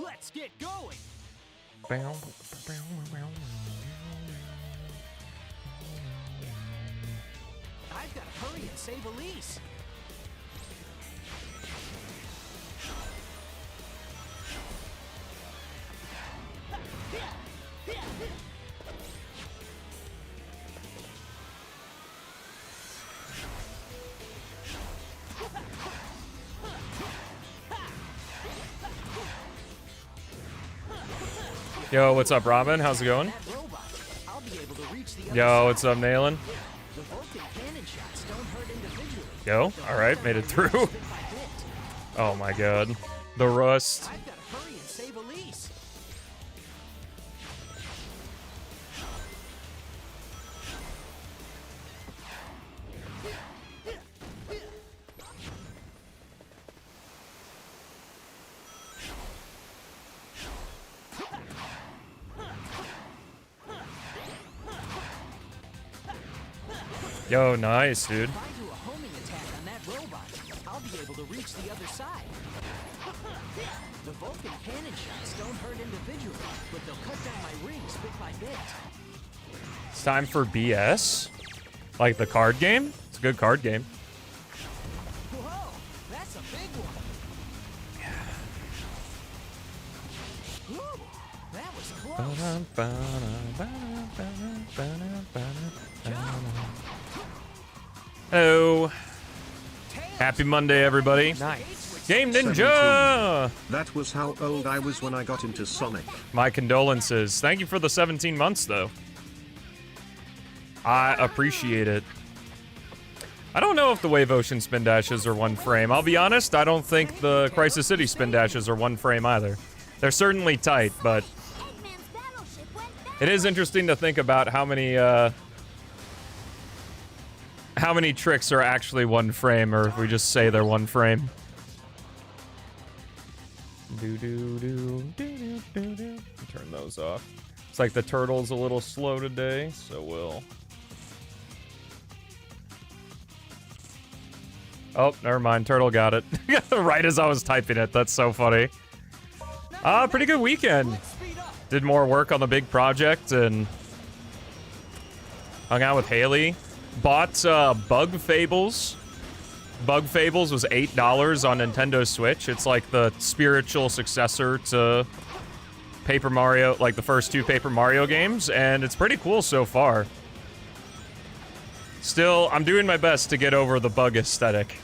Let's get going. I've got to hurry and save Elise. Yo, what's up, Robin? How's it going? Yo, what's up, Nailin? Yo, alright, made it through. Oh my god. The rust. Yo, nice, dude. If I do a homing attack on that robot, I'll be able to reach the other side. The Vulcan cannon shots don't hurt individually, but they'll cut down my rings bit by bit. It's time for BS? Like the card game? It's a good card game. Whoa, that's a big one. Woo, that was close. Hello. Happy Monday, everybody. Nice. Game Ninja! 17. That was how old I was when I got into Sonic. My condolences. Thank you for the 17 months, though. I appreciate it. I don't know if the Wave Ocean spin dashes are one frame. I'll be honest, I don't think the Crisis City spin dashes are one frame either. They're certainly tight, but it is interesting to think about how many tricks are actually one frame, or if we just say they're one frame. Turn those off. It's like the turtle's a little slow today, so we'll... Oh, never mind. Turtle got it. Right as I was typing it. That's so funny. Pretty good weekend. Did more work on the big project and hung out with Haley. Bought Bug Fables. Bug Fables was $8 on Nintendo Switch. It's like the spiritual successor to Paper Mario, like the first two Paper Mario games, and it's pretty cool so far. Still, I'm doing my best to get over the bug aesthetic.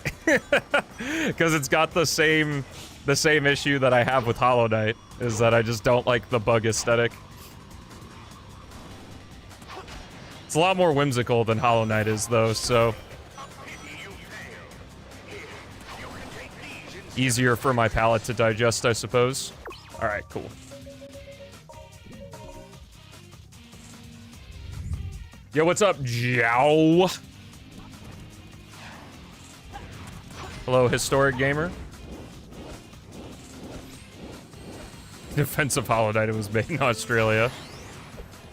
Because it's got the same issue that I have with Hollow Knight, is that I just don't like the bug aesthetic. It's a lot more whimsical than Hollow Knight is, though, so... easier for my palate to digest, I suppose. Alright, cool. Yo, what's up, Jow? Hello, historic gamer. Defense of Hollow Knight, it was made in Australia.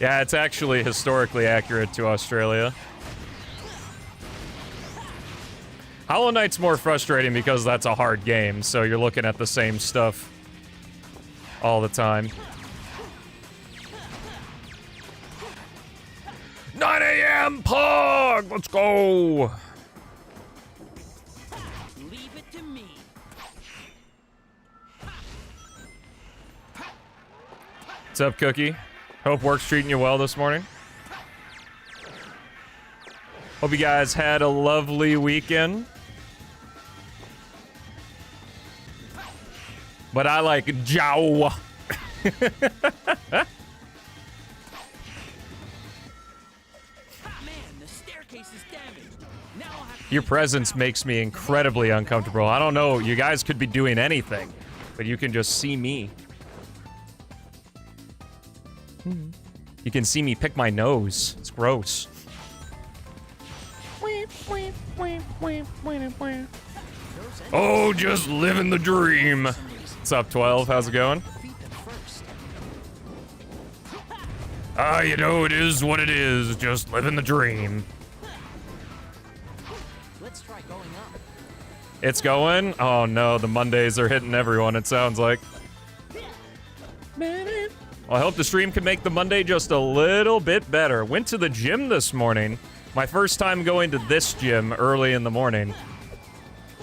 Yeah, it's actually historically accurate to Australia. Hollow Knight's more frustrating because that's a hard game, so you're looking at the same stuff all the time. 9 a.m. Pog! Let's go! Leave it to me. What's up, Cookie? Hope work's treating you well this morning. Hope you guys had a lovely weekend. But I like Jow. Your presence makes me incredibly uncomfortable. I don't know, you guys could be doing anything, but you can just see me. You can see me pick my nose. It's gross. Oh, just living the dream. What's up, 12? How's it going? You know, it is what it is. Just living the dream. Let's try going up. It's going? Oh no, the Mondays are hitting everyone, it sounds like. Well, I hope the stream can make the Monday just a little bit better. Went to the gym this morning. My first time going to this gym early in the morning.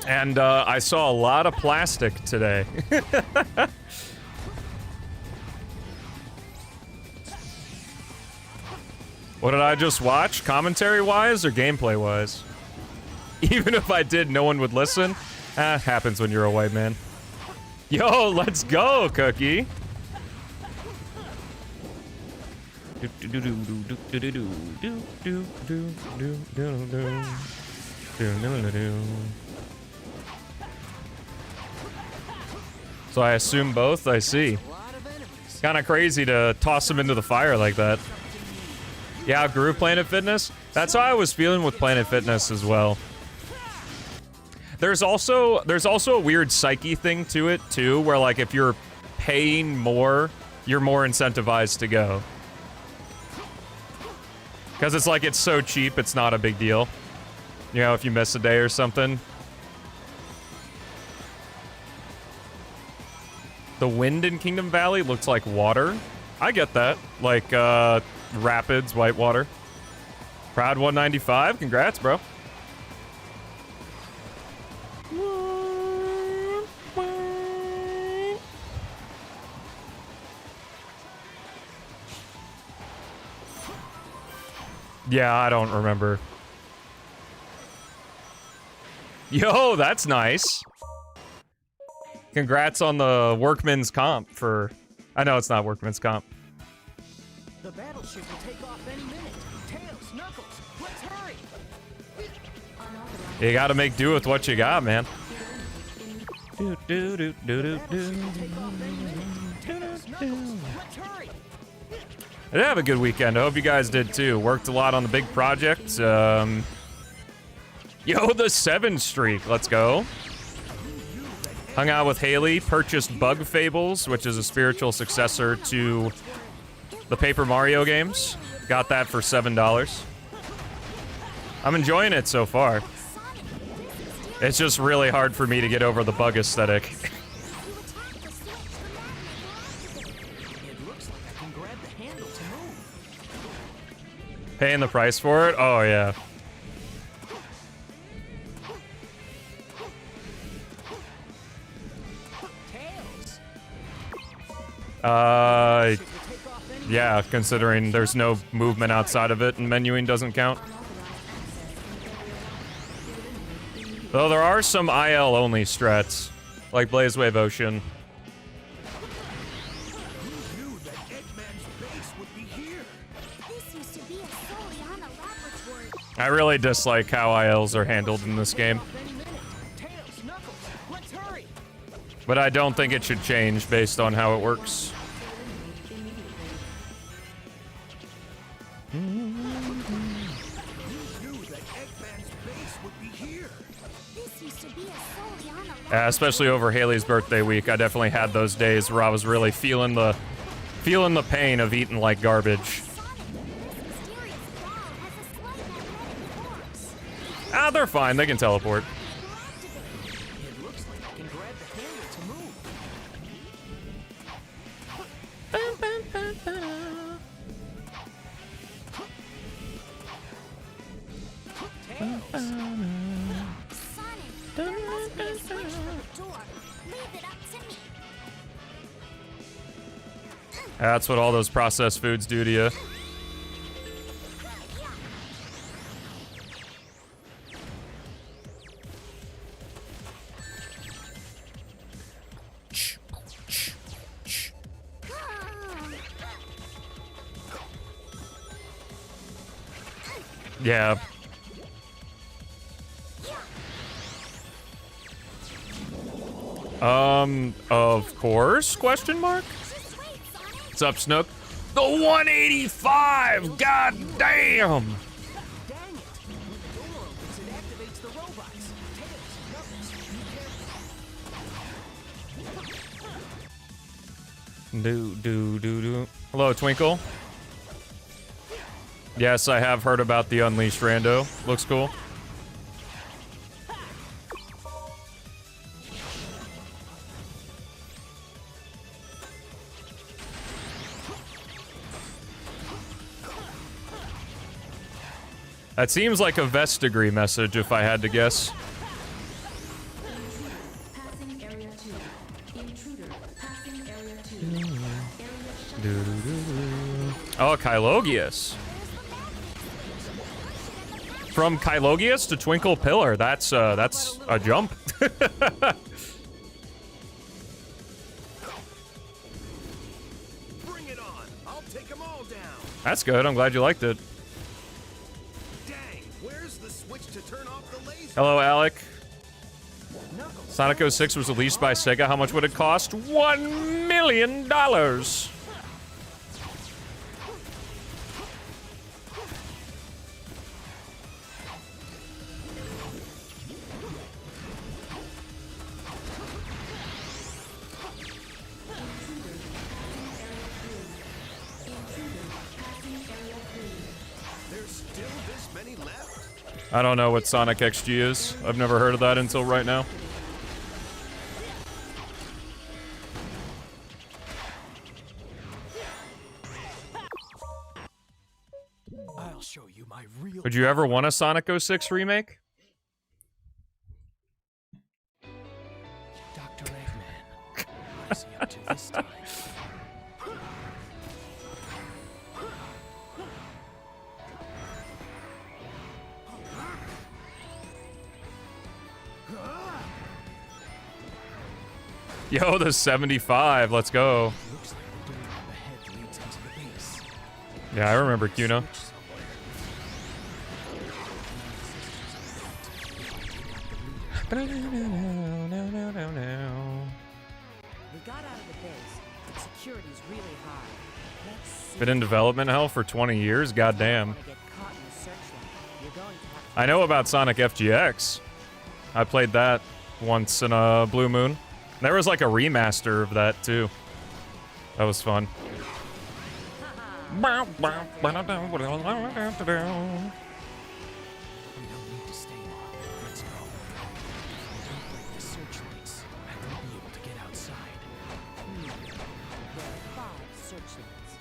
And I saw a lot of plastic today. What did I just watch? Commentary-wise or gameplay-wise? Even if I did, no one would listen. Happens when you're a white man. Yo, let's go, Cookie. So I assume both, I see. Kinda crazy to toss them into the fire like that. Yeah, outgrew Planet Fitness. That's how I was feeling with Planet Fitness as well. There's also a weird psyche thing to it too, where like if you're paying more, you're more incentivized to go. Because it's like it's so cheap, it's not a big deal. You know, if you miss a day or something. The wind in Kingdom Valley looks like water. I get that. Like, rapids, whitewater. Proud 195, congrats, bro. Yeah, I don't remember. Yo, that's nice. Congrats on the workman's comp for... I know it's not workman's comp. The battleship will take off any minute. Tails, Knuckles, let's hurry. You gotta make do with what you got, man. Take off any minute. Tails, Knuckles, let's hurry. I did have a good weekend. I hope you guys did too. Worked a lot on the big project. Yo, the 7 streak. Let's go. Hung out with Haley. Purchased Bug Fables, which is a spiritual successor to the Paper Mario games. Got that for $7. I'm enjoying it so far. It's just really hard for me to get over the bug aesthetic. Paying the price for it? Oh, yeah. Yeah, considering there's no movement outside of it and menuing doesn't count. Though there are some IL-only strats, like Blaze Wave Ocean. I really dislike how ILs are handled in this game. But I don't think it should change based on how it works. Especially over Haley's birthday week, I definitely had those days where I was really feeling the pain of eating like garbage. Ah, they're fine. They can teleport. It looks like I can grab the handle to move. That's what all those processed foods do to you. Yeah. Of course? Question mark? What's up, Snook? The 185! God damn! Dang it! When the door opens, it activates the robots. Tails, Knuckles, be careful. Hello, Twinkle. Yes, I have heard about the Unleashed Rando. Looks cool. That seems like a Vestigree message if I had to guess. Passing area 2. Intruder. Passing area 2. Area shut. Oh, Kylogius. From Kylogius to Twinkle Pillar. That's a jump. Bring it on. I'll take them all down. That's good. I'm glad you liked it. Dang, where's the switch to turn off the laser? Hello, Alec. Sonic 06 was released by Sega. How much would it cost? $1 million. There's still this many left? I don't know what Sonic XG is. I've never heard of that until right now. I'll show you my real. Would you ever want a Sonic 06 remake? Dr. Eggman. What's he up to this time? Yo, the 75. Let's go. Looks like the door up ahead leads into the base. Yeah, I remember Cuno. We got out of the base, but security's really high. Let's see. Been in development hell for 20 years? Goddamn. Wanna get caught in the searchlight. You're going to have to I know about Sonic FGX. I played that once in a Blue Moon. There was like a remaster of that too. That was fun. We don't need to stay long. Let's go. If we don't break the searchlights, I won't be able to get outside. There are 5 searchlights.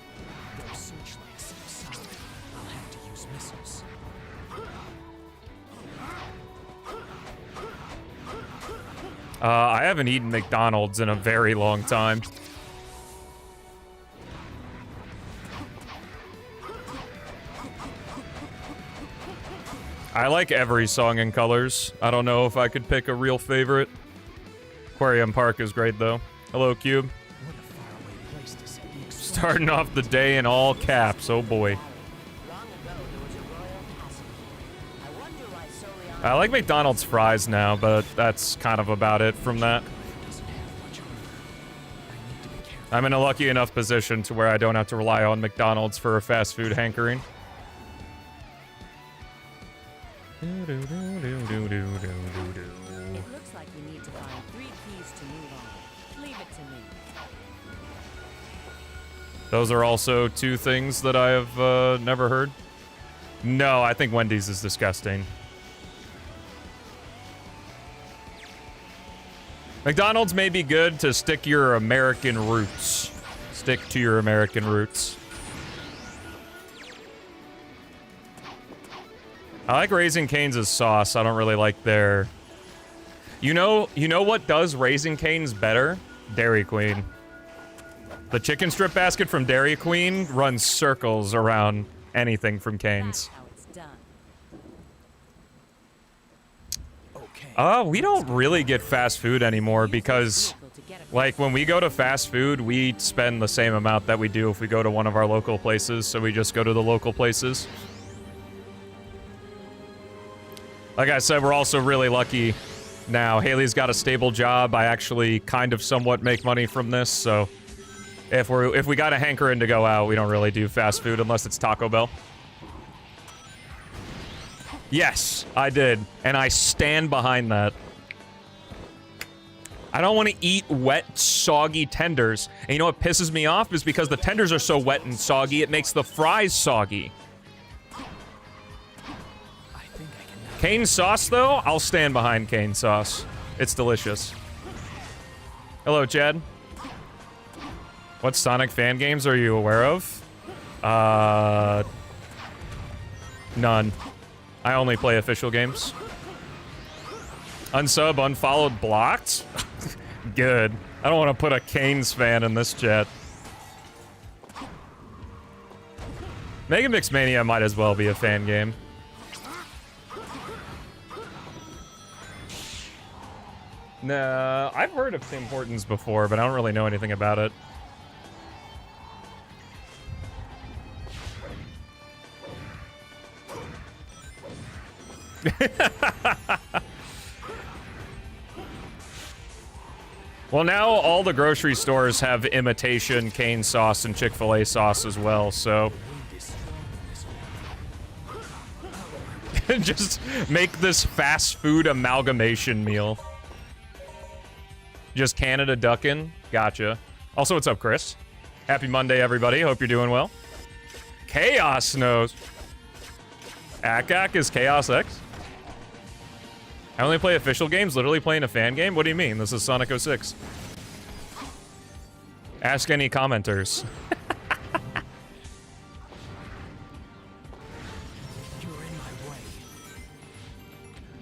Those searchlights seem solid. I'll have to use missiles. I haven't eaten McDonald's in a very long time. I like every song in Colors. I don't know if I could pick a real favorite. Aquarium Park is great though. Hello, Cube. What a faraway place to set the explosion. Starting off the day in all caps. Oh boy. Long ago, there was a royal castle. I wonder why Soliana I like McDonald's fries now, but that's kind of about it from that. Doesn't have much armor. I need to be careful. I'm in a lucky enough position to where I don't have to rely on McDonald's for a fast food hankering. It looks like we need to find 3 keys to move on. Leave it to me. Those are also 2 things that I have never heard. No, I think Wendy's is disgusting. McDonald's may be good to stick to your American roots. Stick to your American roots. I like Raising Cane's sauce. I don't really like their... You know what does Raising Cane's better? Dairy Queen. The chicken strip basket from Dairy Queen runs circles around anything from Cane's. That's how it's done. Okay. We don't really get fast food anymore because, Vehicle to get like, when we go to fast food, we spend the same amount that we do if we go to one of our local places, so we just go to the local places. Like I said, we're also really lucky now. Haley's got a stable job. I actually kind of somewhat make money from this, so if we got a hankering to go out, we don't really do fast food unless it's Taco Bell. Yes, I did, and I stand behind that. I don't want to eat wet, soggy tenders. And you know what pisses me off is because the tenders are so wet and soggy, it makes the fries soggy. I think I can now. Cane sauce, though, I'll stand behind cane sauce. It's delicious. Hello, Chad. What Sonic fan games are you aware of? None. I only play official games. Unsub, unfollowed, blocked? Good. I don't want to put a Canes fan in this chat. Mega Mix Mania might as well be a fan game. Nah, I've heard of Tim Hortons before, but I don't really know anything about it. Well, now all the grocery stores have imitation cane sauce and Chick-fil-A sauce as well, so... Just make this fast food amalgamation meal. Just Canada duckin'. Gotcha. Also, what's up, Chris? Happy Monday, everybody. Hope you're doing well. Chaos knows. Akak is Chaos X? I only play official games, literally playing a fan game? What do you mean? This is Sonic 06. Ask any commenters. You're in my way.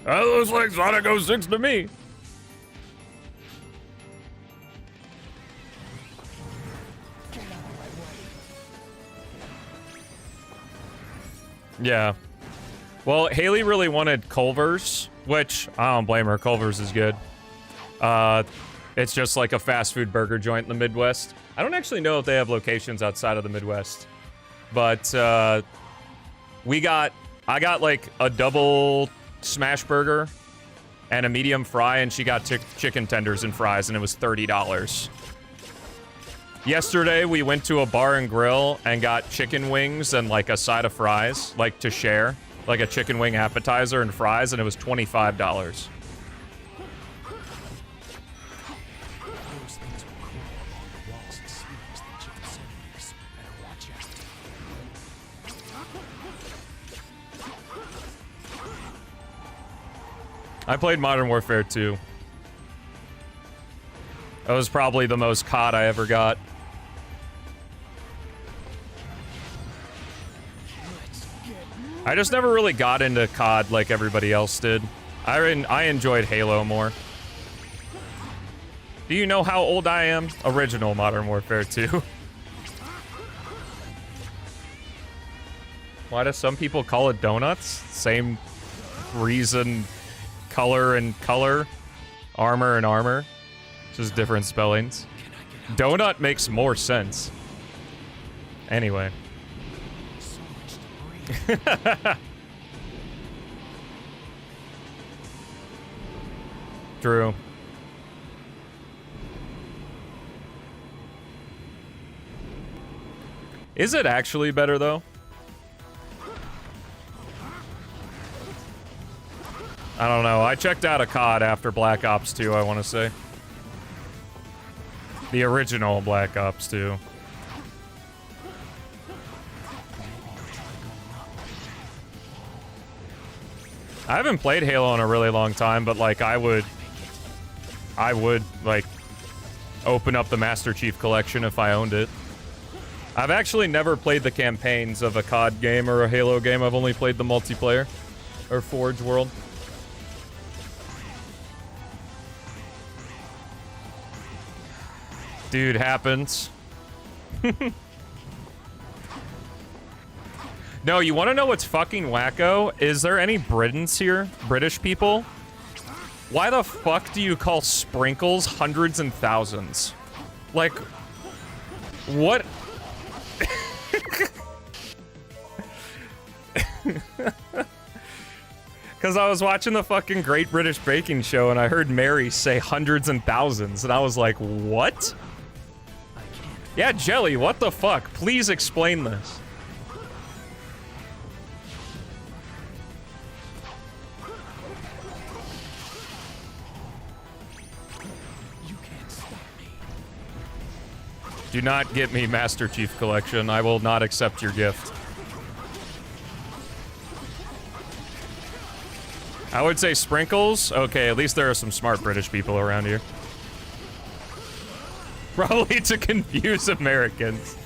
That looks like Sonic 06 to me. Get out of my way. Yeah. Well, Haley really wanted Culver's, which I don't blame her. Culver's is good. It's just like a fast food burger joint in the Midwest. I don't actually know if they have locations outside of the Midwest, but I got like a double smash burger and a medium fry, and she got chicken tenders and fries, and it was $30. Yesterday, we went to a bar and grill and got chicken wings and like a side of fries, like to share, like a chicken wing appetizer and fries, and it was $25. Those things will crawl along the walls and sleeves than chicken sandwiches. Better watch out. I played Modern Warfare 2. That was probably the most COD I ever got. I just never really got into COD like everybody else did. I enjoyed Halo more. Do you know how old I am? Original Modern Warfare 2. Why do some people call it donuts? Same reason, color and color, armor and armor. Just different spellings. Donut makes more sense. Anyway. So much debris. True. Is it actually better, though? I don't know. I checked out a COD after Black Ops 2, I want to say. The original Black Ops 2. I haven't played Halo in a really long time, but like I would like open up the Master Chief Collection if I owned it. I've actually never played the campaigns of a COD game or a Halo game. I've only played the multiplayer or Forge World. Dude, happens. No, you want to know what's fucking wacko? Is there any Britons here? British people? Why the fuck do you call sprinkles hundreds and thousands? Like, what? Because I was watching the fucking Great British Baking Show and I heard Mary say hundreds and thousands, and I was like, what? Yeah, Jelly, what the fuck? Please explain this. You can't stop me. Do not get me Master Chief Collection. I will not accept your gift. I would say sprinkles. Okay, at least there are some smart British people around here. Probably to confuse Americans.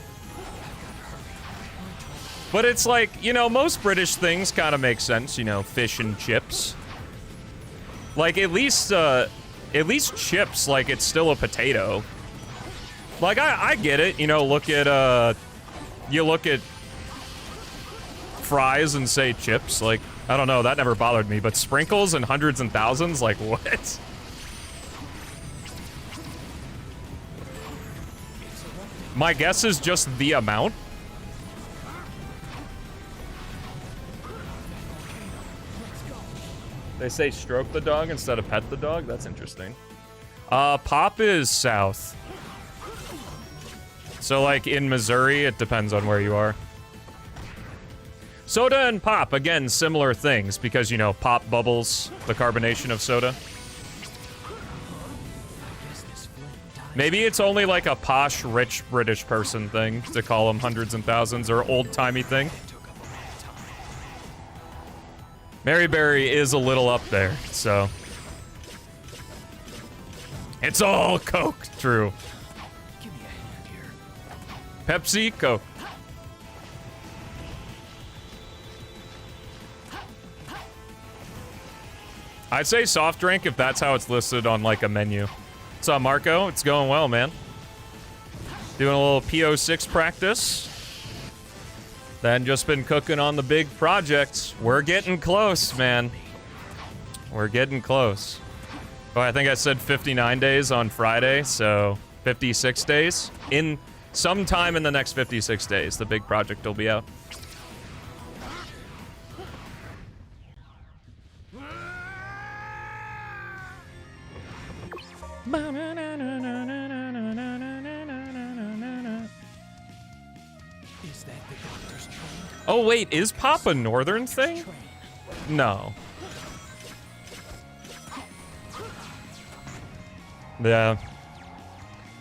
But it's like, you know, most British things kind of make sense, you know, fish and chips. Like, at least chips, like, it's still a potato. Like, I get it, you know, you look at fries and say chips, like, I don't know, that never bothered me, but sprinkles and hundreds and thousands, like, what? My guess is just the amount. They say stroke the dog instead of pet the dog? That's interesting. Pop is south. So, like, in Missouri, it depends on where you are. Soda and pop, again, similar things, because, you know, pop bubbles, the carbonation of soda. Maybe it's only like a posh, rich British person thing to call them hundreds and thousands, or old-timey thing. Maryberry is a little up there, so. It's all Coke, true. Give me a hand here. Pepsi, Coke. I'd say soft drink if that's how it's listed on like a menu. What's up, Marco? It's going well, man. Doing a little P-06 practice. Then just been cooking on the big projects. We're getting close, man. We're getting close. Oh, I think I said 59 days on Friday, so 56 days. In sometime in the next 56 days, the big project will be out. Is that the doctor's train? Oh, wait, is Pop a northern thing? No. Yeah.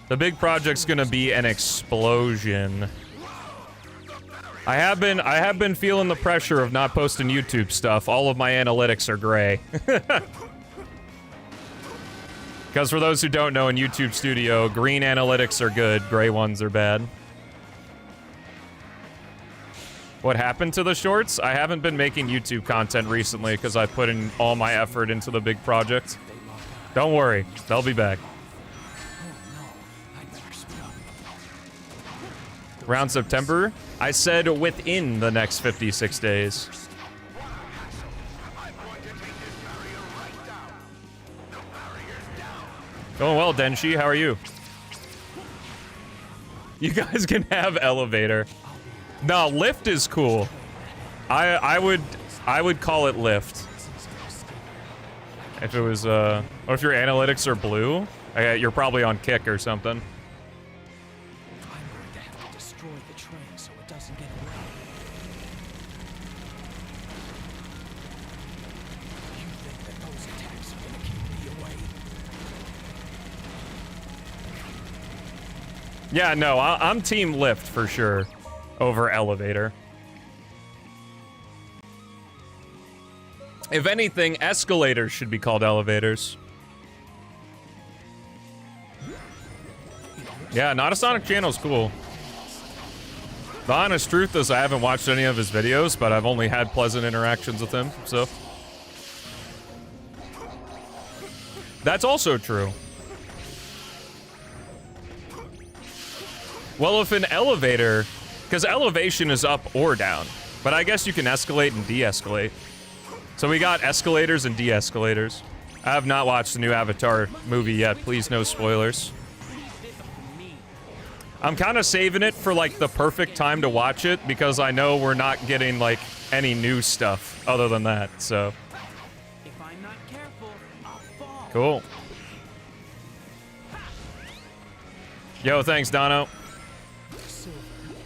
The big project's gonna be an explosion. I have been feeling the pressure of not posting YouTube stuff. All of my analytics are gray. Because for those who don't know, in YouTube Studio, green analytics are good, gray ones are bad. What happened to the shorts? I haven't been making YouTube content recently because I put in all my effort into the big project. Don't worry, they'll be back. Around September? I said within the next 56 days. Going well, Denshi. How are you? You guys can have elevator. No, lift is cool. I would call it lift. If it was or if your analytics are blue, you're probably on kick or something. I'm going to have to destroy the train so it doesn't get away. You think that those attacks are going to keep me away? Yeah, no, I'm team lift for sure over elevator. If anything, escalators should be called elevators. Yeah, Not a Sonic channel's cool. The honest truth is I haven't watched any of his videos, but I've only had pleasant interactions with him, so. That's also true. Well, if an elevator, because elevation is up or down, but I guess you can escalate and de-escalate. So we got escalators and de-escalators. I have not watched the new Avatar movie yet. Please, no spoilers. I'm kind of saving it for, like, the perfect time to watch it, because I know we're not getting, like, any new stuff other than that, so. If I'm not careful, I'll fall. Cool. Yo, thanks, Dono. Silver,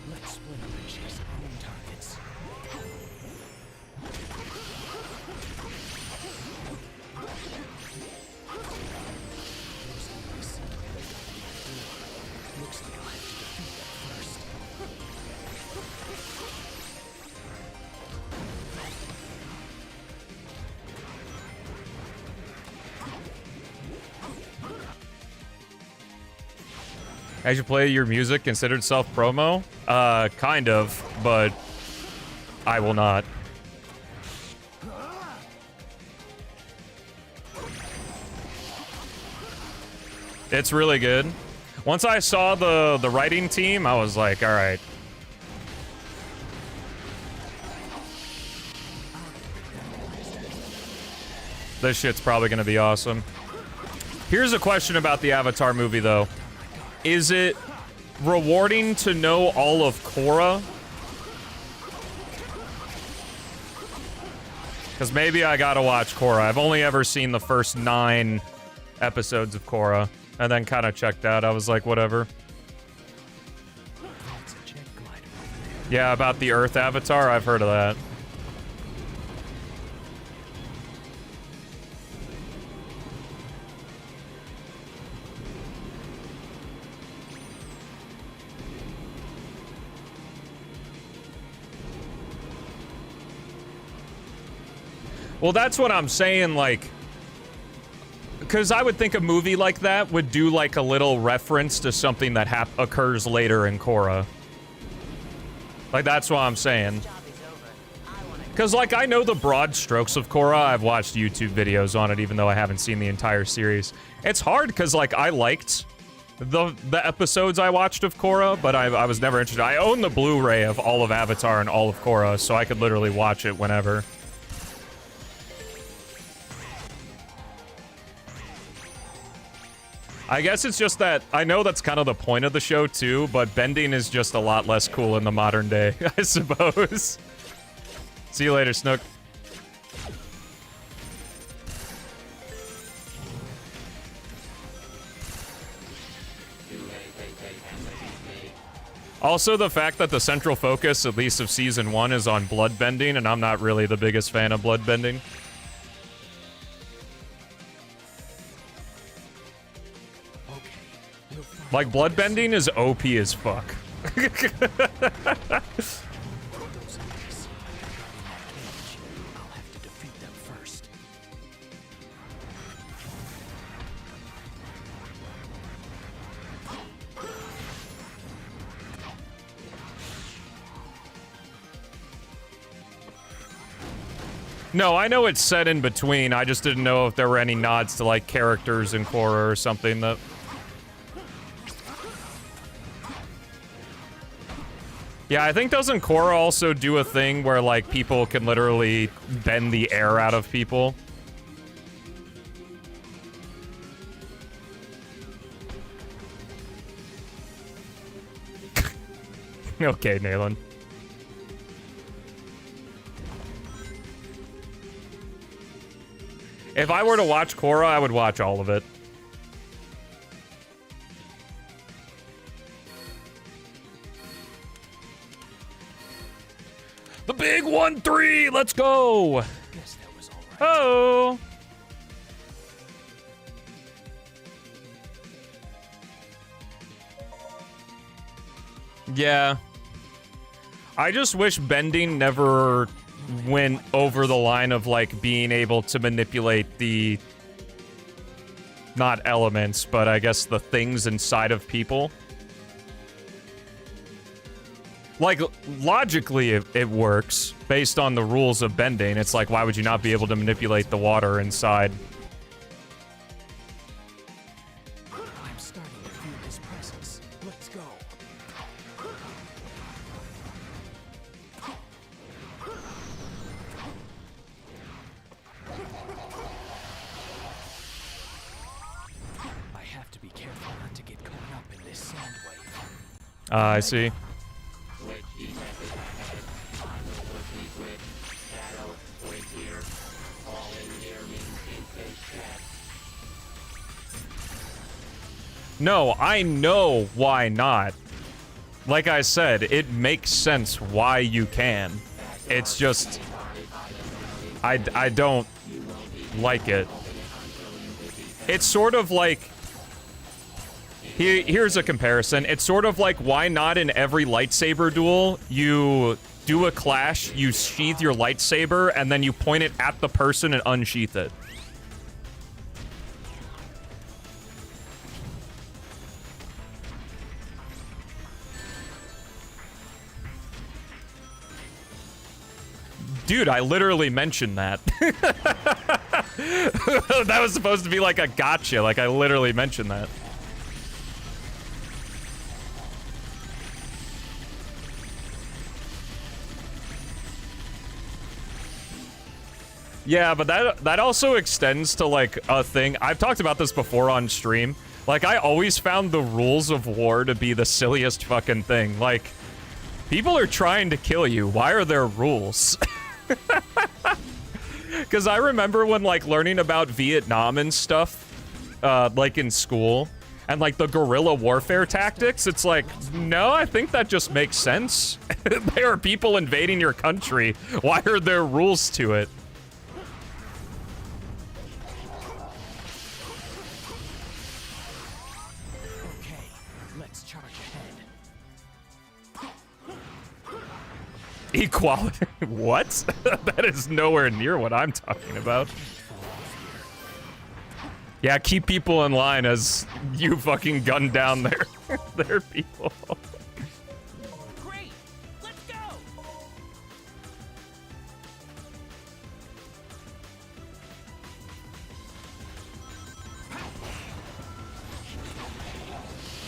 let's split up and chase our own targets. Looks like I'll have to defeat them first. As you play your music considered self-promo? Kind of, but I will not. It's really good. Once I saw the writing team, I was like, all right. This shit's probably gonna be awesome. Here's a question about the Avatar movie, though. Is it rewarding to know all of Korra? Because maybe I gotta watch Korra. I've only ever seen the first 9 episodes of Korra, and then kind of checked out. I was like, whatever. Yeah, about the Earth Avatar, I've heard of that. Well, that's what I'm saying, like, because I would think a movie like that would do, like, a little reference to something that occurs later in Korra. Like, that's what I'm saying. Because, like, I know the broad strokes of Korra. I've watched YouTube videos on it, even though I haven't seen the entire series. It's hard, because, like, I liked the episodes I watched of Korra, but I was never interested. I own the Blu-ray of all of Avatar and all of Korra, so I could literally watch it whenever. I guess it's just that, I know that's kind of the point of the show too, but bending is just a lot less cool in the modern day, I suppose. See you later, Snook. Also, the fact that the central focus, at least of Season 1, is on blood bending, and I'm not really the biggest fan of blood bending. Like, bloodbending is OP as fuck. No, I know it's set in between. I just didn't know if there were any nods to, like, characters in Korra or something that... Yeah, I think doesn't Korra also do a thing where, like, people can literally bend the air out of people? Okay, Nayland. If I were to watch Korra, I would watch all of it. The big 1-3, let's go. Guess that was all right. Oh. Yeah. I just wish bending never went over the line of, like, being able to manipulate the... not elements, but I guess the things inside of people. Like, logically, it works, based on the rules of bending. It's like, why would you not be able to manipulate the water inside? I'm starting to feel his presence. Let's go. I have to be careful not to get caught up in this sound wave. I see. No, I know why not. Like I said, it makes sense why you can. It's just... I don't like it. It's sort of like... Here's a comparison. It's sort of like, why not in every lightsaber duel, you do a clash, you sheath your lightsaber, and then you point it at the person and unsheath it. Dude, I literally mentioned that. That was supposed to be like a gotcha. Like, I literally mentioned that. Yeah, but that also extends to, like, a thing. I've talked about this before on stream. Like, I always found the rules of war to be the silliest fucking thing. Like, people are trying to kill you. Why are there rules? Because I remember when, like, learning about Vietnam and stuff, like, in school, and, like, the guerrilla warfare tactics, it's like, no, I think that just makes sense. There are people invading your country. Why are there rules to it? Okay, let's charge ahead. Equality? What? That is nowhere near what I'm talking about. Yeah, keep people in line as you fucking gun down their people. Great, let's go.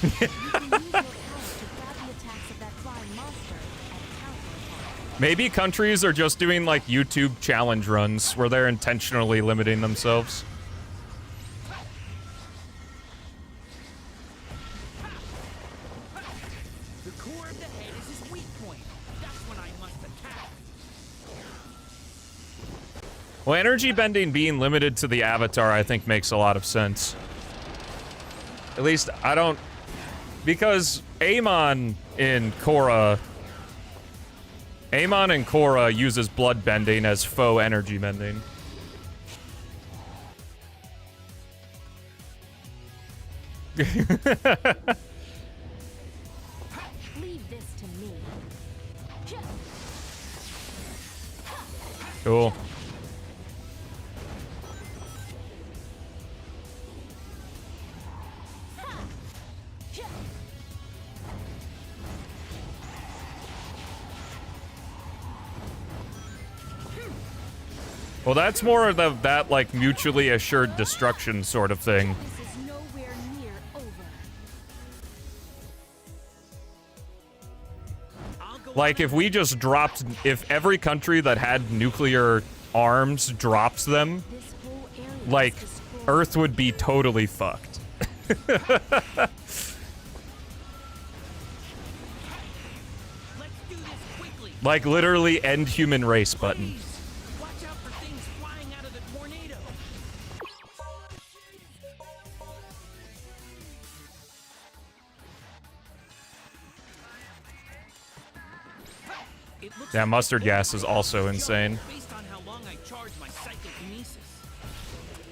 You can use your powers to grab the attacks of that flying monster and counterattack. Maybe countries are just doing like YouTube challenge runs where they're intentionally limiting themselves. The core of the head is his weak point. That's when I must attack. Well, energy bending being limited to the avatar, I think makes a lot of sense. At least I don't, because Amon in Korra uses blood bending as faux energy bending. Leave this to me. Cool. Well, that's more of that like mutually assured destruction sort of thing. This is nowhere near over. Like if we just dropped, if every country that had nuclear arms drops them, This whole area like is destroyed. Earth would be totally fucked. Let's do this quickly. Like literally end human race button. Please. Watch out for things flying out of the tornado. It looks Yeah, like mustard the gas is also Vulcan insane. Based on how long I charge my psychokinesis.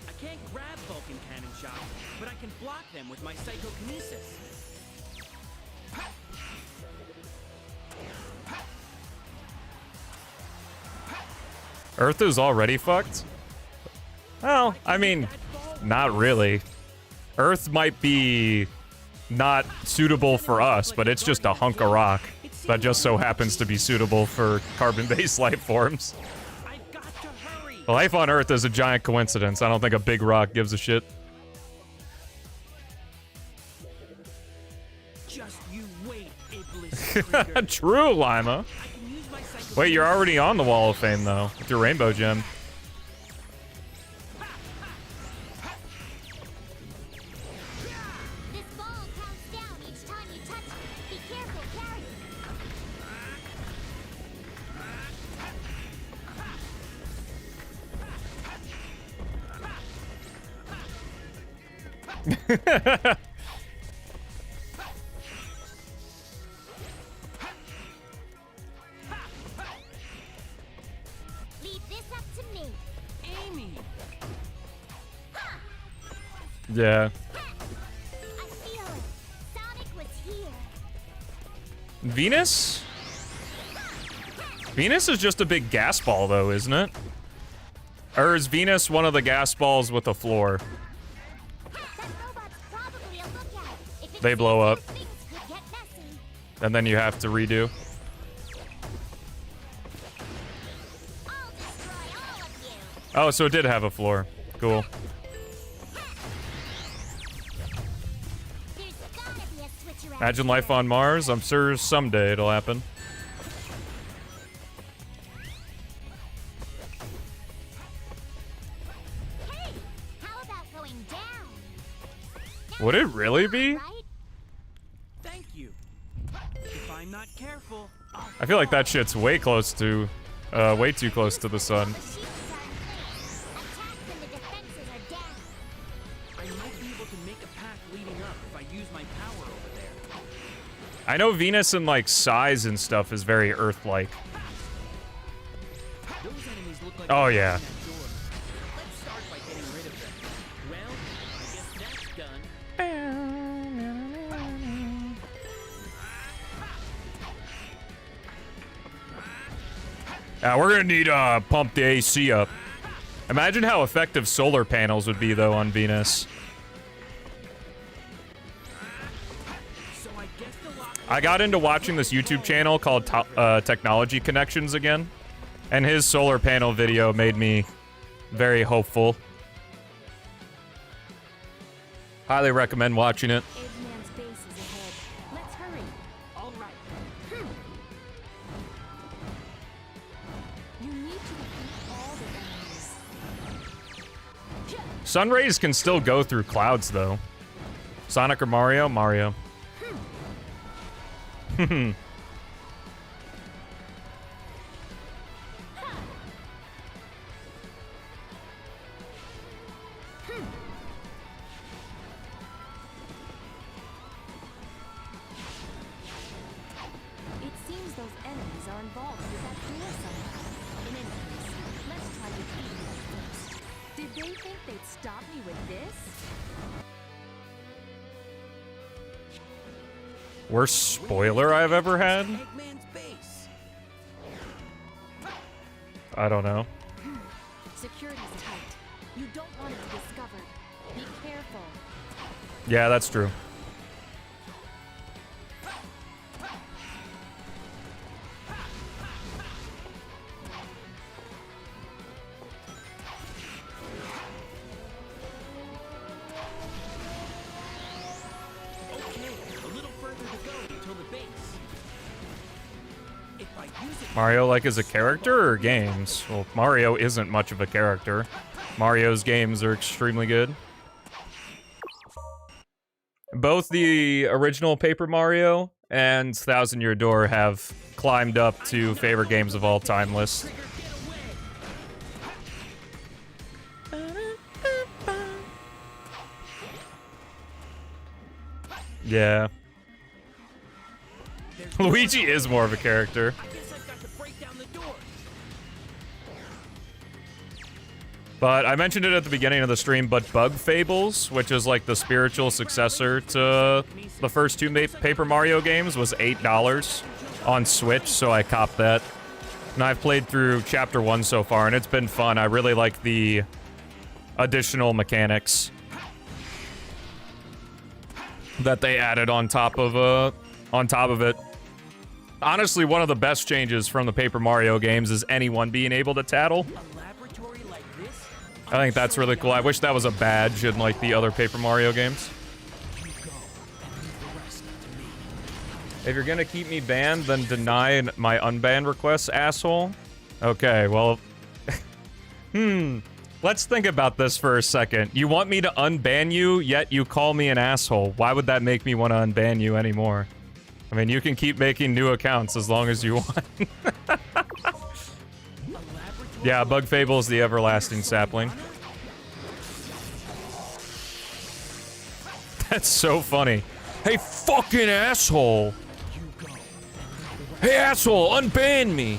I can't grab Vulcan cannon shots, but I can block them with my psychokinesis. Earth is already fucked? Well, I mean, not really. Earth might be not suitable for us, but it's just a hunk of rock that just so happens to be suitable for carbon-based life forms. I've got to hurry. Life on Earth is a giant coincidence. I don't think a big rock gives a shit. Just you wait, Iblis Trigger. True, Lima. I can use my psychokinesis. Wait, you're already on the Wall of Fame, though, with your rainbow gem. This ball counts down each time you touch it. Be careful, carry. Leave this up to me. Amy. Yeah. I feel it. Sonic was here. Venus? Venus is just a big gas ball, though, isn't it? Or is Venus one of the gas balls with a floor? That robot's probably a lookout. If it They blow up. things could get messy. And then you have to redo. All Oh, so it did have a floor. Cool. There's gotta be a switch around Imagine life here. on Mars. I'm sure someday it'll happen. Hey, how about going down? Would it really be? Right? Thank you. If I'm not careful, I'll I feel like that shit's way close to, way too close to the sun. The shields are in place. Attack when the defenses are down. I might be able to make a path leading up if I use my power over there. I know Venus in like size and stuff is very Earth-like. Those enemies look like Oh, they're yeah. in that door. Let's start by getting rid of them. Well, I guess that's done. We're gonna need pump the AC up. Imagine how effective solar panels would be though on Venus. So I guess the lock. I got into watching this YouTube channel called Technology Connections again, and his solar panel video made me very hopeful. Highly recommend watching it. Eggman's base is ahead. Let's hurry. All right. You need to defeat all the enemies. Sun rays can still go through clouds though. Sonic or Mario? Mario. It seems those enemies are involved with that door somehow. In any case, let's try defeating them first. Did they think they'd stop me with this? Worst spoiler I've ever had? Eggman's base. I don't know. Security's tight. You don't want it to be discovered. Be careful. Yeah, that's true. Okay, a little further to go until the base. If I use it. Mario like as a character or games? Well, Mario isn't much of a character. Mario's games are extremely good. Both the original Paper Mario and Thousand Year Door have climbed up to favorite games of all time lists. Trigger, get away. Yeah. There's Luigi is more of a character. I guess I've got to break down the door. But I mentioned it at the beginning of the stream, but Bug Fables, which is like the spiritual successor to the first two Paper Mario games, was $8 on Switch, so I copped that. And I've played through Chapter 1 so far, and it's been fun. I really like the additional mechanics that they added on top of it. Honestly, one of the best changes from the Paper Mario games is anyone being able to tattle. A laboratory like this? I think that's really cool. I wish that was a badge in like the other Paper Mario games. You go and leave the rest to me. If you're gonna keep me banned, then deny my unban requests, asshole. Okay, well... Let's think about this for a second. You want me to unban you, yet you call me an asshole. Why would that make me want to unban you anymore? I mean, you can keep making new accounts as long as you want. Yeah, Bug Fable is the everlasting sapling. That's so funny. Hey, fucking asshole! Hey, asshole, unban me!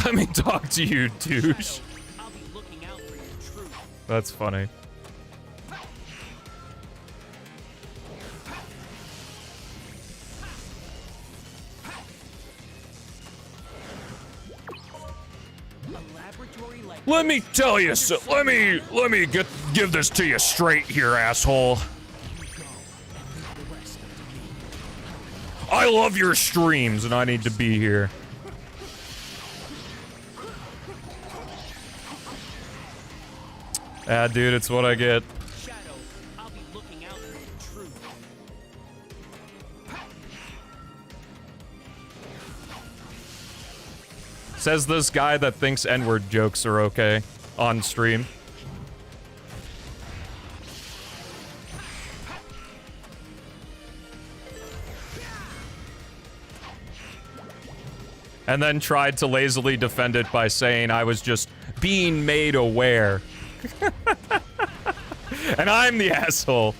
Let me talk to you, douche. I'll be looking out for your truth. That's funny. A laboratory like Let me tell you so. Let me give this to you straight here, asshole. you go I love your streams and I need to be here. Ah, dude, it's what I get. Shadow, I'll be looking out for the truth. Says this guy that thinks N-word jokes are okay on stream. And then tried to lazily defend it by saying I was just being made aware. And I'm the asshole.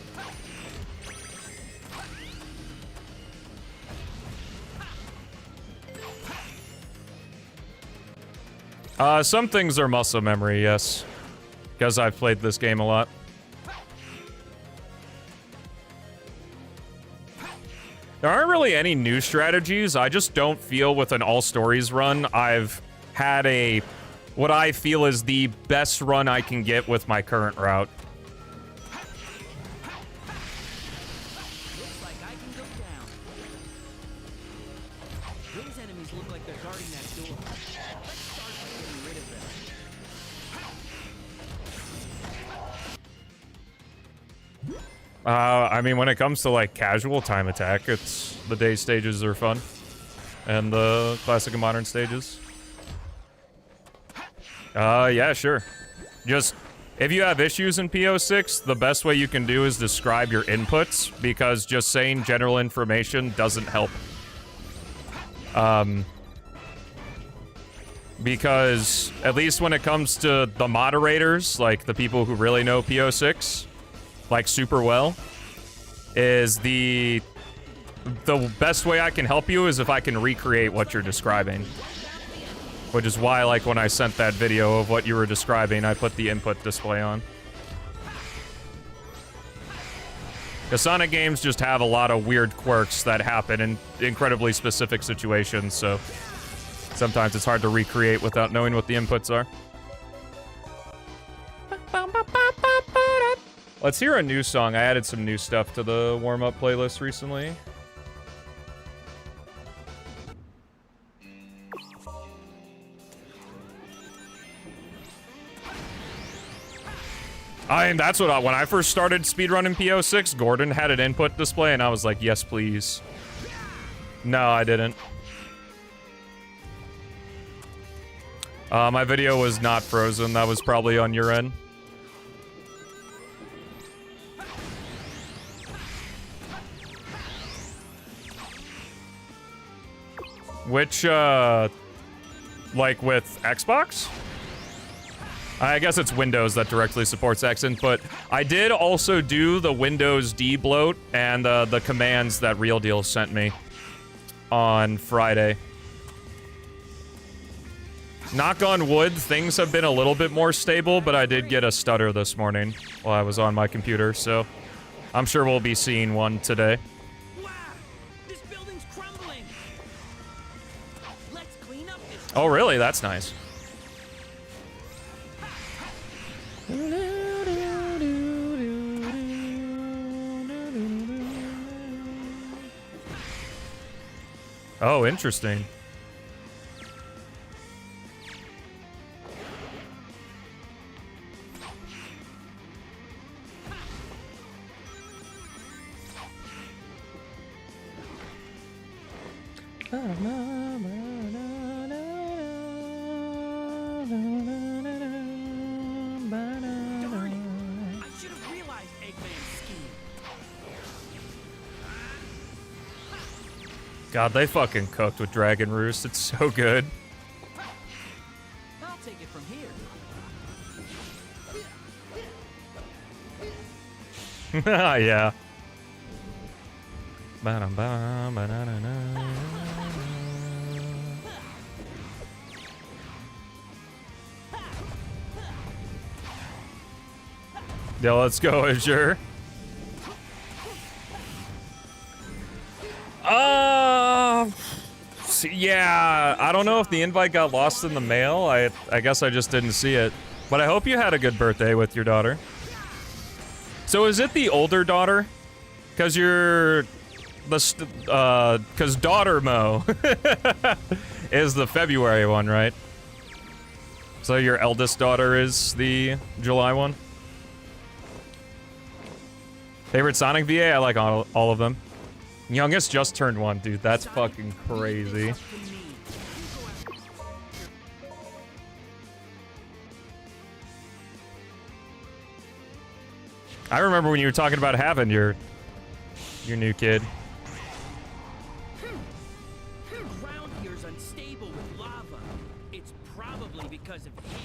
Some things are muscle memory, yes. Because I've played this game a lot. There aren't really any new strategies. I just don't feel with an all stories run I've had a what I feel is the best run I can get with my current route. Looks like I can go down. Those enemies look like they're guarding that door. Let's start by getting rid of them. I mean, when it comes to, like, casual time attack, it's... the day stages are fun. And the classic and modern stages. Yeah, sure. Just, if you have issues in P-06, the best way you can do is describe your inputs, because just saying general information doesn't help. Because, at least when it comes to the moderators, like, the people who really know P-06... like super well, is the best way I can help you is if I can recreate what you're describing. Which is why, like, when I sent that video of what you were describing, I put the input display on. Because Sonic games just have a lot of weird quirks that happen in incredibly specific situations, so sometimes it's hard to recreate without knowing what the inputs are. Let's hear a new song. I added some new stuff to the warm-up playlist recently. That's what when I first started speedrunning P-06, Gordon had an input display, and I was like, yes, please. No, I didn't. My video was not frozen. That was probably on your end. Which, like with Xbox? I guess it's Windows that directly supports X input. I did also do the Windows debloat and the commands that Real Deal sent me on Friday. Knock on wood, things have been a little bit more stable, but I did get a stutter this morning while I was on my computer, so I'm sure we'll be seeing one today. Wow! This building's crumbling! Let's clean up this. Oh, really? That's nice. Oh, interesting. God, they fucking cooked with Dragon Roost. It's so good. I'll take it from here. Yeah. Yeah, let's go, Azure. Yeah, I don't know if the invite got lost in the mail. I guess I just didn't see it. But I hope you had a good birthday with your daughter. So is it the older daughter? Because your Because Daughter Mo is the February one, right? So your eldest daughter is the July one? Favorite Sonic VA? I like all of them. Youngest just turned 1, dude. That's fucking crazy. I remember when you were talking about having your new kid. Ground here's unstable with lava. It's probably because of him.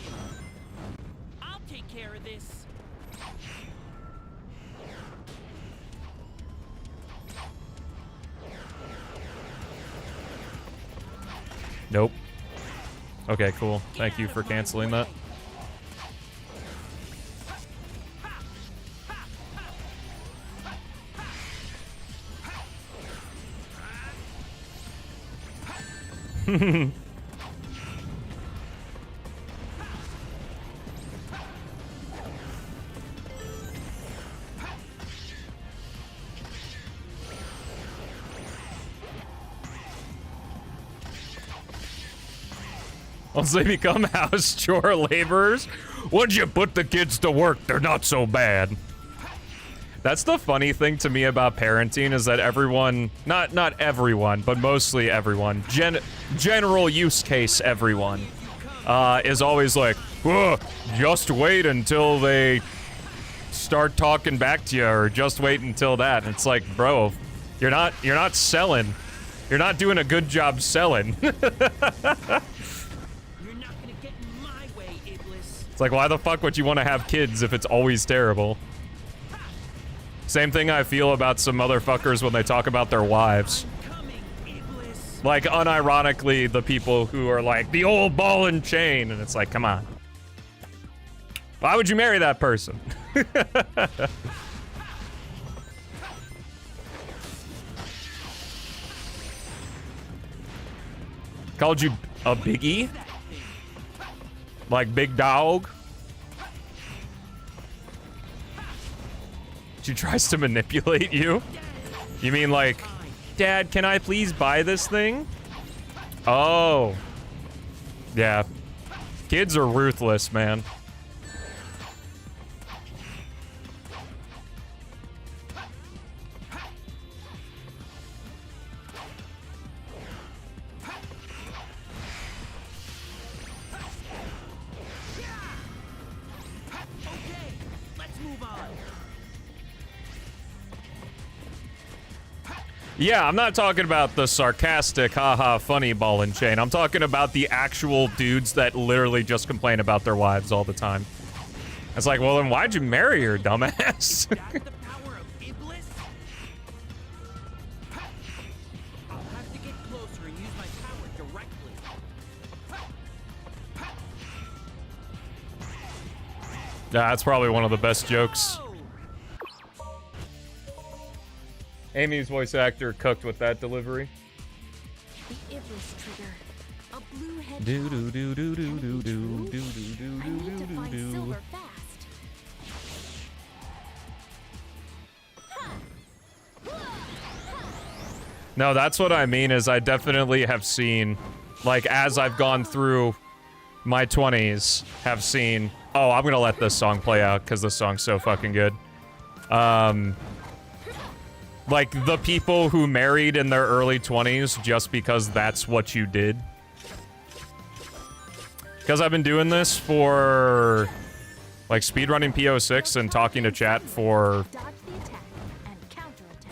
I'll take care of this. Nope. Okay, cool. Thank you for canceling that. Once they become house chore laborers, once you put the kids to work, they're not so bad. That's the funny thing to me about parenting is that everyone, not everyone, but mostly everyone, general use case everyone, is always like, "Whoa, just wait until they start talking back to you, or just wait until that." And it's like, bro, you're not selling. You're not doing a good job selling. It's like, why the fuck would you want to have kids if it's always terrible? Same thing I feel about some motherfuckers when they talk about their wives. Like, unironically, the people who are like, the old ball and chain, and it's like, come on. Why would you marry that person? Called you a biggie? Like big dog? She tries to manipulate you? You mean like, Dad, can I please buy this thing? Oh. Yeah. Kids are ruthless, man. Yeah, I'm not talking about the sarcastic, haha, funny ball and chain. I'm talking about the actual dudes that literally just complain about their wives all the time. It's like, well, then why'd you marry her, dumbass? Yeah, that's probably one of the best jokes. Amy's voice actor cooked with that delivery. The Iblis trigger. A blue head. Do do do do do do do do I need to find do silver fast. No, that's what I mean is I definitely have seen, like, as I've gone through my 20s, have seen, oh, I'm gonna let this song play out because this song's so fucking good. Like, the people who married in their early 20s just because that's what you did. Because I've been doing this for, like, speedrunning P-06 and talking to chat for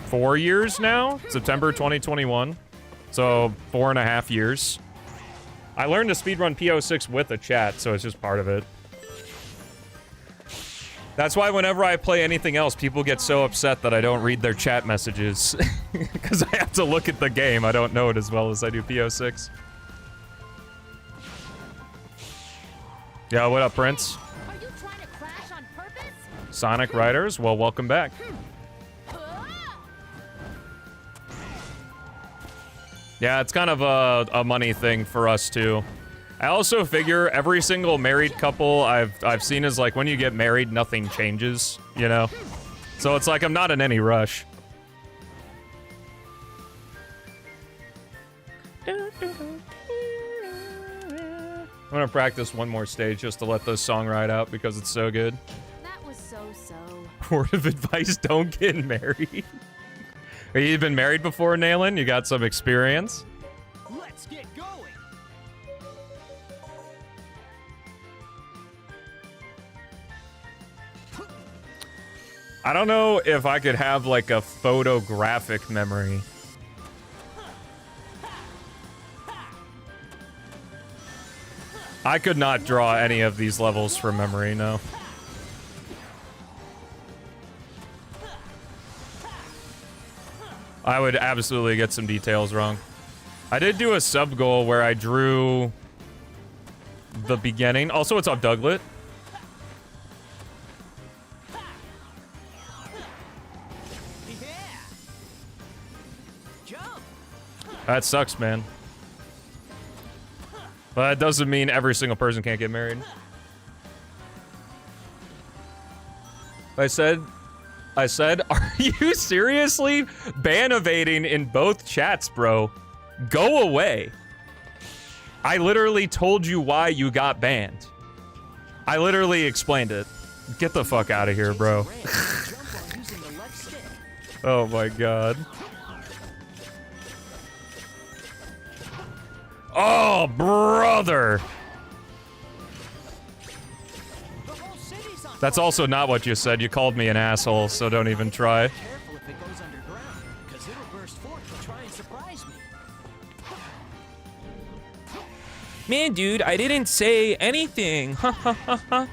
4 years now? September 2021. So, 4.5 years. I learned to speedrun P-06 with a chat, so it's just part of it. That's why whenever I play anything else, people get so upset that I don't read their chat messages. Because I have to look at the game. I don't know it as well as I do P-06. Yeah, what up, Prince? Are you trying to crash on purpose? Sonic Riders, well, welcome back. Yeah, it's kind of a money thing for us, too. I also figure every single married couple I've seen is like, when you get married, nothing changes, you know? So it's like, I'm not in any rush. I'm gonna practice one more stage just to let this song ride out because it's so good. That was so-so. Word of advice, don't get married. Have you been married before, Naylin? You got some experience? Let's get going. I don't know if I could have like a photographic memory. I could not draw any of these levels from memory, no. I would absolutely get some details wrong. I did do a sub goal where I drew the beginning. Also, what's up, Douglet? That sucks, man. But that doesn't mean every single person can't get married. I said, are you seriously ban evading in both chats, bro? Go away. I literally told you why you got banned. I literally explained it. Get the fuck out of here, bro. Oh my god. Oh, brother. That's also not what you said. You called me an asshole, so don't even try. Careful if it goes underground, because it'll burst forth to try and surprise me. Man, dude, I didn't say anything. Ha ha ha ha.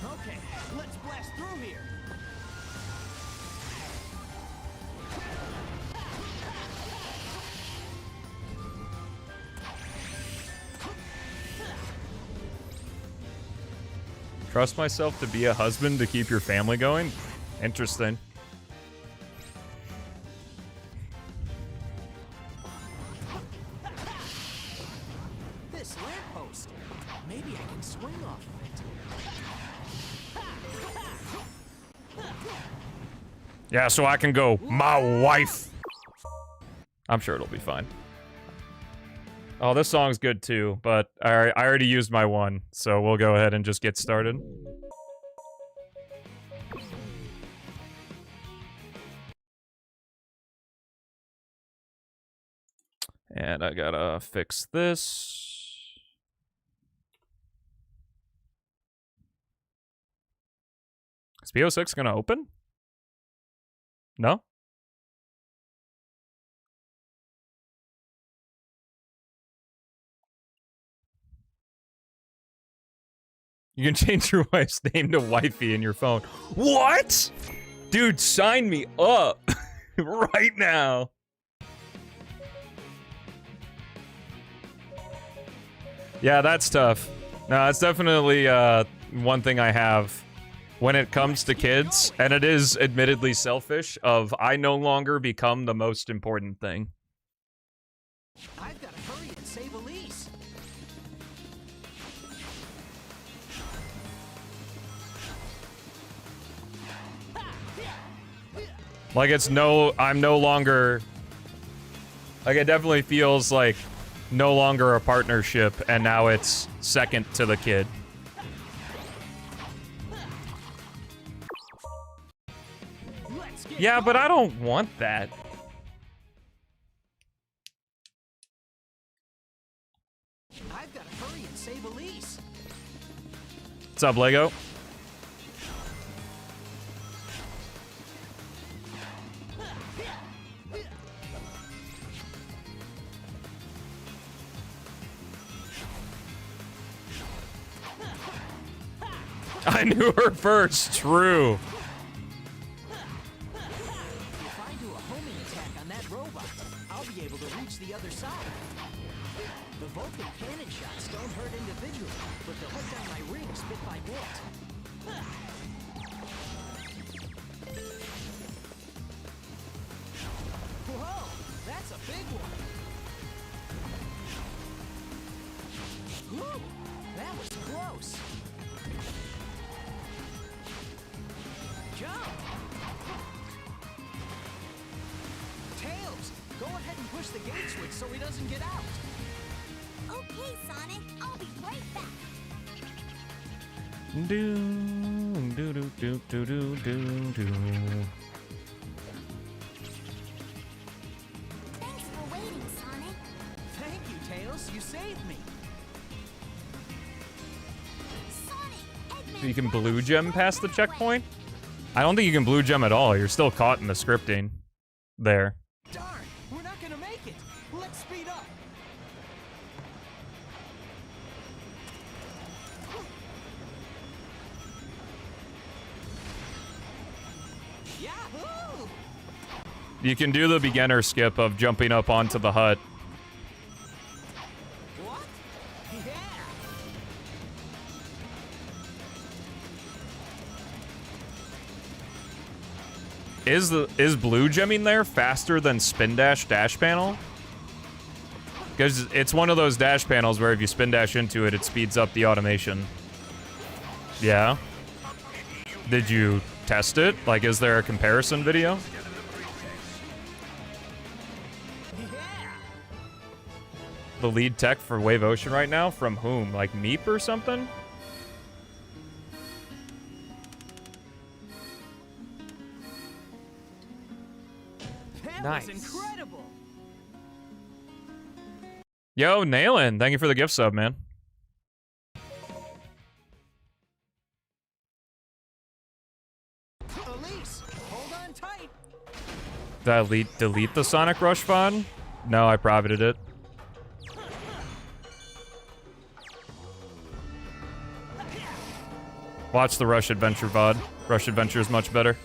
Okay, let's blast through here. Trust myself to be a husband to keep your family going? Interesting. This lamppost. Maybe I can swing off of it. Yeah, so I can go, my wife. I'm sure it'll be fine. Oh, this song's good too, but I already used my one, so we'll go ahead and just get started. And I gotta fix this. Is P-06 gonna open? No? You can change your wife's name to wifey in your phone. What? Dude, sign me up right now. Yeah, that's tough. No, it's definitely one thing I have when it comes to kids, and it is admittedly selfish, of I no longer become the most important thing. I've got to hurry and save Elise. Like, I'm no longer, like, it definitely feels like no longer a partnership, and now it's second to the kid. Yeah, but I don't want that. I've got to hurry and save Elise. What's up, Lego? I knew her first, true. If I do a homing attack on that robot, I'll be able to reach the other side. The Vulcan cannon shots don't hurt individually, but they'll cut down my rings bit by bit. Whoa, that's a big one. Whew, that was close. Go ahead and push the gate switch so he doesn't get out. Okay, Sonic. I'll be right back. Do do do do do do do do. Thanks for waiting, Sonic. Thank you, Tails. You saved me. Sonic, Eggman. So you can blue gem past the checkpoint? I don't think you can blue gem at all. You're still caught in the scripting there. Darn, we're not gonna make it. Let's speed up. Yahoo! You can do the beginner skip of jumping up onto the hut. What? Yeah. Is blue gemming there faster than spin dash panel? Because it's one of those dash panels where if you spin dash into it, it speeds up the automation. Yeah. Did you test it? Like, is there a comparison video? Yeah. The lead tech for Wave Ocean right now? From whom? Like Meep or something? That Nice. was incredible. Yo, Nailin, thank you for the gift sub, man. Elise, hold on tight. Did I delete the Sonic Rush VOD? No, I privated it. Watch the Rush Adventure VOD. Rush Adventure is much better.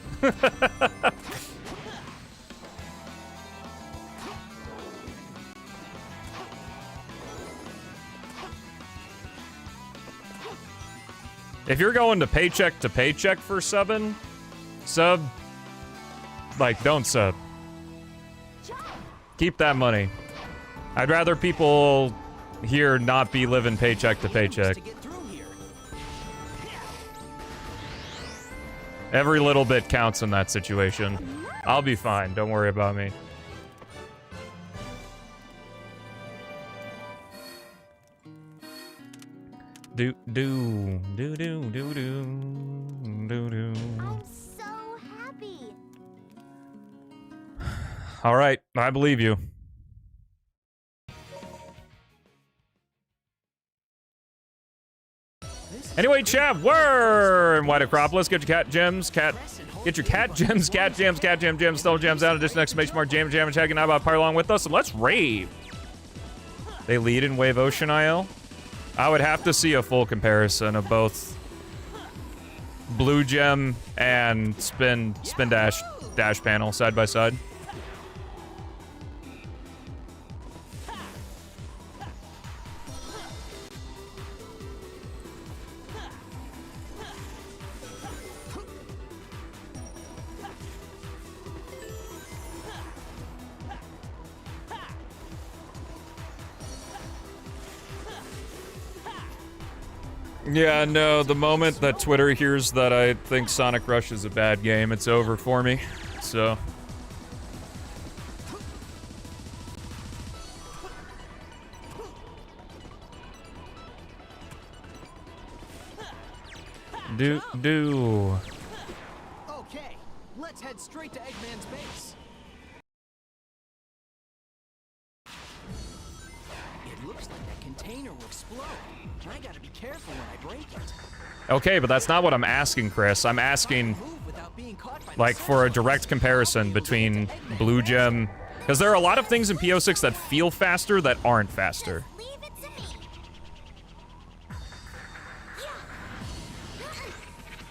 If you're going to paycheck for sub, like, don't sub. Keep that money. I'd rather people here not be living paycheck to paycheck. To get through here. Every little bit counts in that situation. I'll be fine. Don't worry about me. Do do do do do do do do. I'm so happy. All right, I believe you. Anyway, Chav, we're in White Acropolis. Get your cat gems, get your cat gems, cat gems, stole gems out. Addition, exclamation mark, jam, and checking out about part along with us, and let's rave. They lead in Wave Ocean IL. I would have to see a full comparison of both blue gem and spin dash panel side by side. Yeah, no, the moment that Twitter hears that I think Sonic Rush is a bad game, it's over for me, so... Do. Okay, let's head straight to Eggman's base. It looks like that container will explode. I gotta be careful when I break it. Okay, but that's not what I'm asking, Chris. I'm asking, Move without being caught by the like, for a direct comparison between Blue Gem... Because there are a lot of things in P-06 that feel faster that aren't faster. Leave it to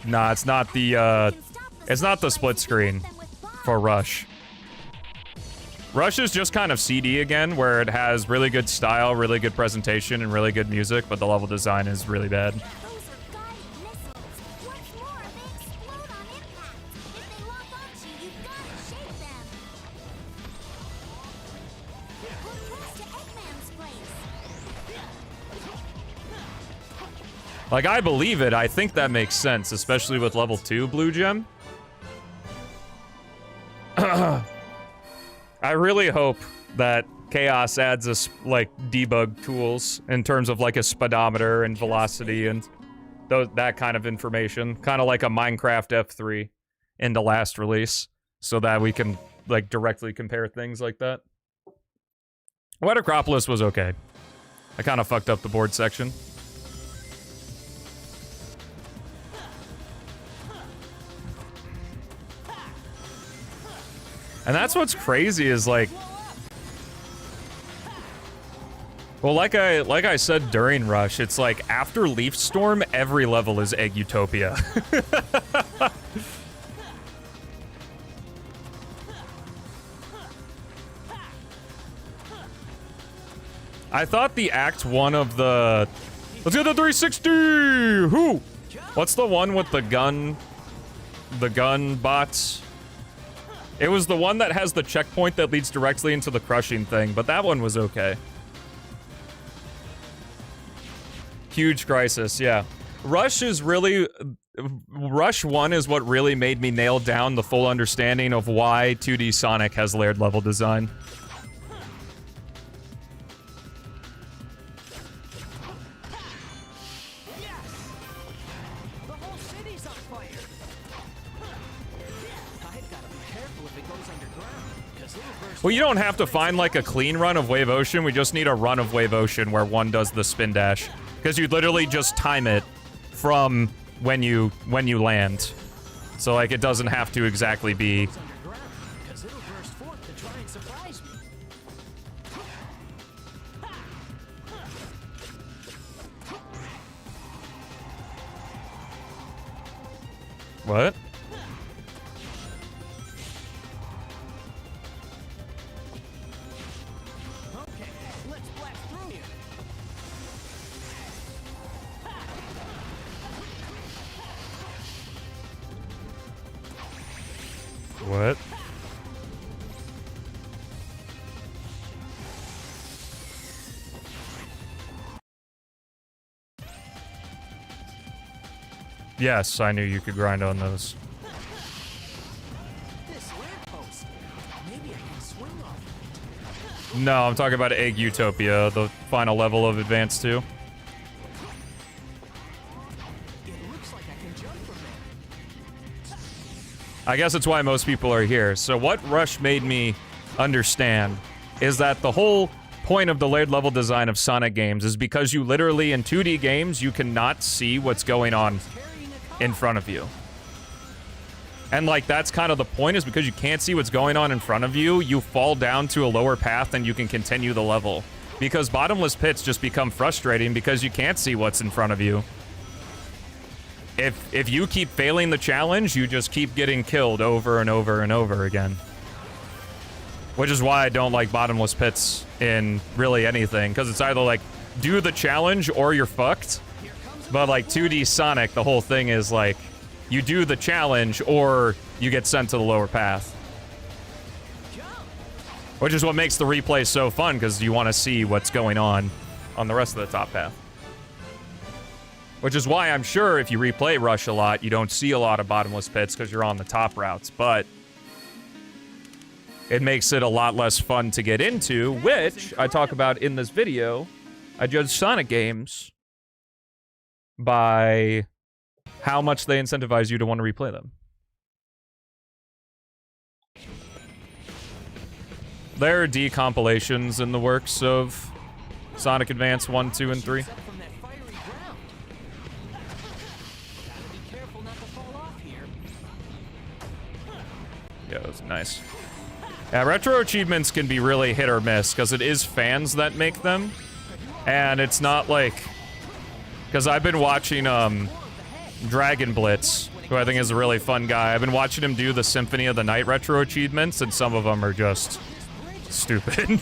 me. Nah, it's not the split screen for Rush. Rush is just kind of CD again, where it has really good style, really good presentation, and really good music, but the level design is really bad. Those are guided missiles. What's more, they explode on impact. If they lock onto you, you've got to shake them. We're close to Eggman's place. Like, I believe it. I think that makes sense, especially with level 2 Blue Gem. I really hope that Chaos adds us like debug tools in terms of like a speedometer and velocity and that kind of information, kind of like a Minecraft F3 in the last release, so that we can like directly compare things like that. Wet Acropolis was okay. I kind of fucked up the board section. And that's what's crazy is like, well, like I said during Rush, it's like after Leaf Storm, every level is Egg Utopia. I thought the Act 1 of the... Let's get the 360! Who? What's the one with the gun? The gun bots? It was the one that has the checkpoint that leads directly into the crushing thing, but that one was okay. Huge Crisis, yeah. Rush is really... Rush 1 is what really made me nail down the full understanding of why 2D Sonic has layered level design. Well, you don't have to find like a clean run of Wave Ocean. We just need a run of Wave Ocean where one does the spin dash, because you literally just time it from when you land. So like it doesn't have to exactly be. What? What? Yes, I knew you could grind on those. No, I'm talking about Egg Utopia, the final level of Advance 2. I guess that's why most people are here. So what Rush made me understand is that the whole point of the layered level design of Sonic games is because you literally, in 2D games, you cannot see what's going on in front of you. And like, that's kind of the point, is because you can't see what's going on in front of you, you fall down to a lower path and you can continue the level. Because bottomless pits just become frustrating because you can't see what's in front of you. If you keep failing the challenge, you just keep getting killed over and over and over again. Which is why I don't like bottomless pits in really anything, because it's either like, do the challenge or you're fucked. But like 2D Sonic, the whole thing is like, you do the challenge or you get sent to the lower path. Which is what makes the replay so fun, because you want to see what's going on the rest of the top path. Which is why I'm sure if you replay Rush a lot, you don't see a lot of bottomless pits because you're on the top routes, but it makes it a lot less fun to get into, which I talk about in this video. I judge Sonic games by how much they incentivize you to want to replay them. There are decompilations in the works of Sonic Advance 1, 2, and 3. Yeah, that was nice. Yeah, retro achievements can be really hit or miss, because it is fans that make them. And it's not like... Because I've been watching, Dragon Blitz, who I think is a really fun guy. I've been watching him do the Symphony of the Night retro achievements, and some of them are just stupid.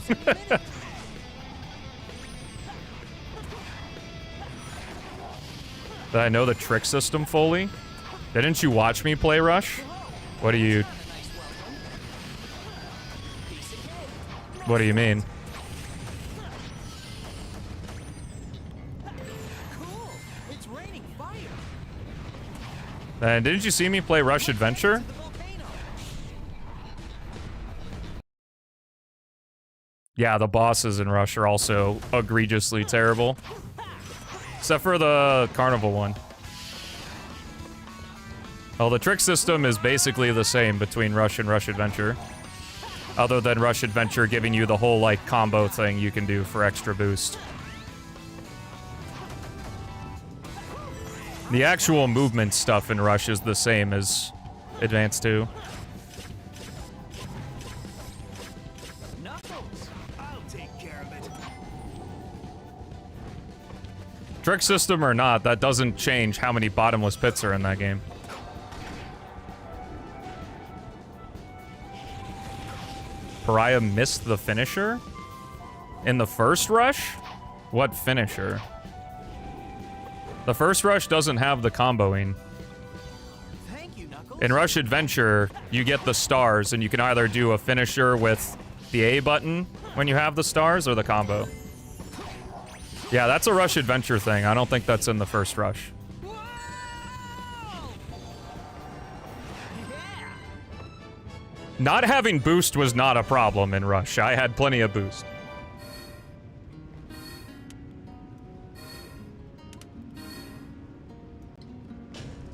Did I know the trick system fully? Didn't you watch me play Rush? What do you mean? And didn't you see me play Rush Adventure? Yeah, the bosses in Rush are also egregiously terrible. Except for the Carnival one. Well, the trick system is basically the same between Rush and Rush Adventure. Other than Rush Adventure giving you the whole, like, combo thing you can do for extra boost. The actual movement stuff in Rush is the same as Advance 2. Knuckles, I'll take care of it. Trick system or not, that doesn't change how many bottomless pits are in that game. Pariah missed the finisher? In the first Rush? What finisher? The first Rush doesn't have the comboing. Thank you, Knuckles. In Rush Adventure, you get the stars, and you can either do a finisher with the A button when you have the stars, or the combo. Yeah, that's a Rush Adventure thing. I don't think that's in the first Rush. Whoa! Yeah. Not having boost was not a problem in Rush. I had plenty of boost.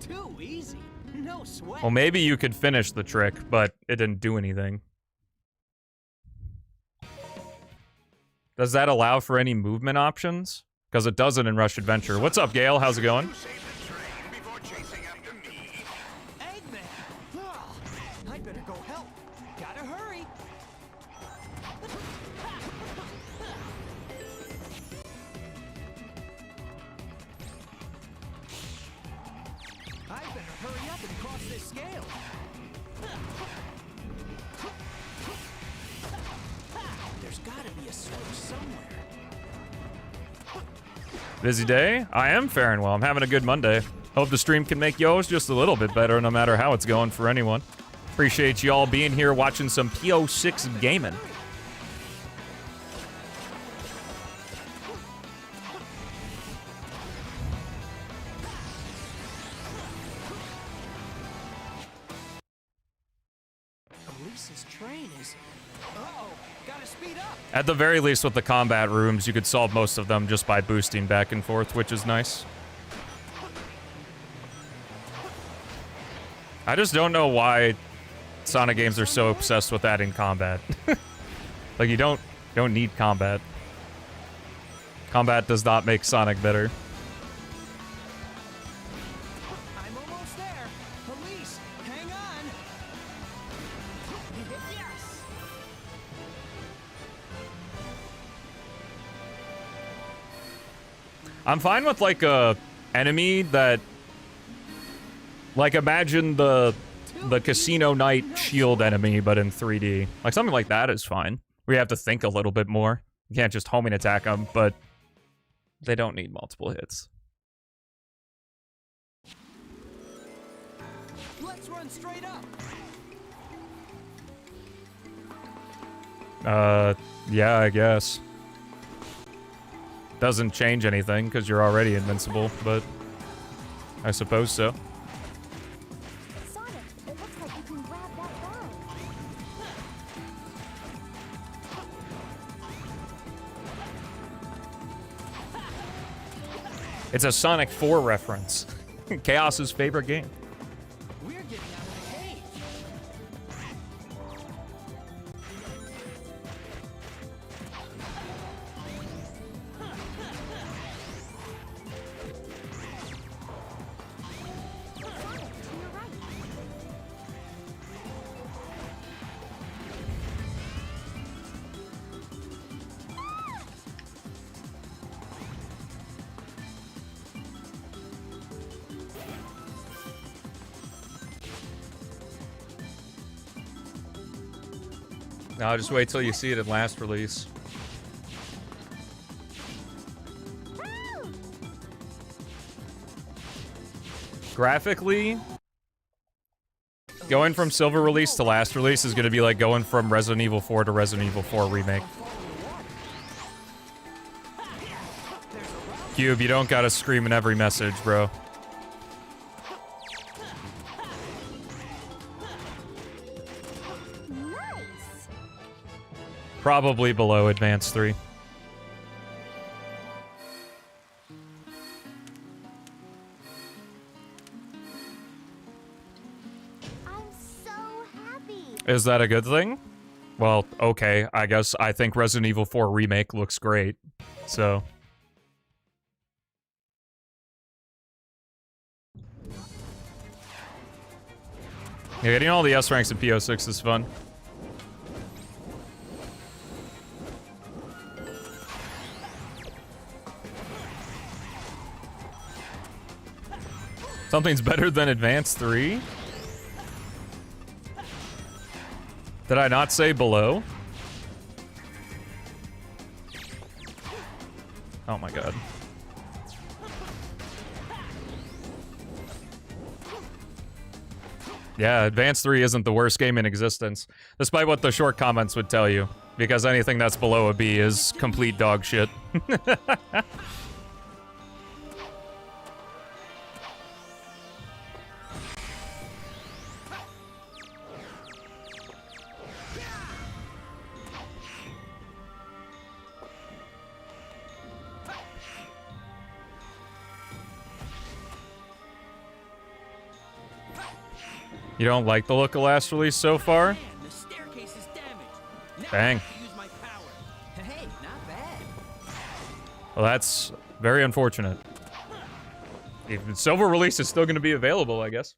Too easy. No sweat. Well, maybe you could finish the trick, but it didn't do anything. Does that allow for any movement options? Because it doesn't in Rush Adventure. What's up, Gale? How's it going? Eggman! Oh, I better go help. Gotta hurry. I better hurry up and cross this scale. There's gotta be a switch somewhere. Busy day? I am faring well. I'm having a good Monday. Hope the stream can make yours just a little bit better, no matter how it's going for anyone. Appreciate you all being here watching some P-06 gaming. Elisa's train is... Uh-oh, gotta speed up. At the very least, with the combat rooms, you could solve most of them just by boosting back and forth, which is nice. I just don't know why Sonic games are so obsessed with adding combat. Like, you don't need combat. Combat does not make Sonic better. I'm almost there. Elise, hang on. Yes. I'm fine with, like, a enemy that... Like, imagine the Casino Night shield enemy, but in 3D. Like, something like that is fine. We have to think a little bit more. You can't just homing attack them, but they don't need multiple hits. Let's run straight up. Yeah, I guess. Doesn't change anything, because you're already invincible, but I suppose so. Sonic, it looks like you can grab that bell. It's a Sonic 4 reference. Chaos's favorite game. We're getting out of the cave. Sonic, to your right. No, just wait till you see it in last release. Graphically, going from silver release to last release is going to be like going from Resident Evil 4 to Resident Evil 4 Remake. Cube, you don't gotta scream in every message, bro. Nice. Probably below Advanced 3. I'm so happy. Is that a good thing? Well, okay, I guess I think Resident Evil 4 Remake looks great, so... Yeah, getting all the S ranks in P-06 is fun. Something's better than Advanced 3? Did I not say below? Oh my god. Yeah, Advanced 3 isn't the worst game in existence, despite what the short comments would tell you, because anything that's below a B is complete dog shit. You don't like the look of last release so far? Man, the staircase is damaged. Now Dang. I have to use my power. Hey, not bad. Well, that's very unfortunate. Even silver release is still going to be available, I guess.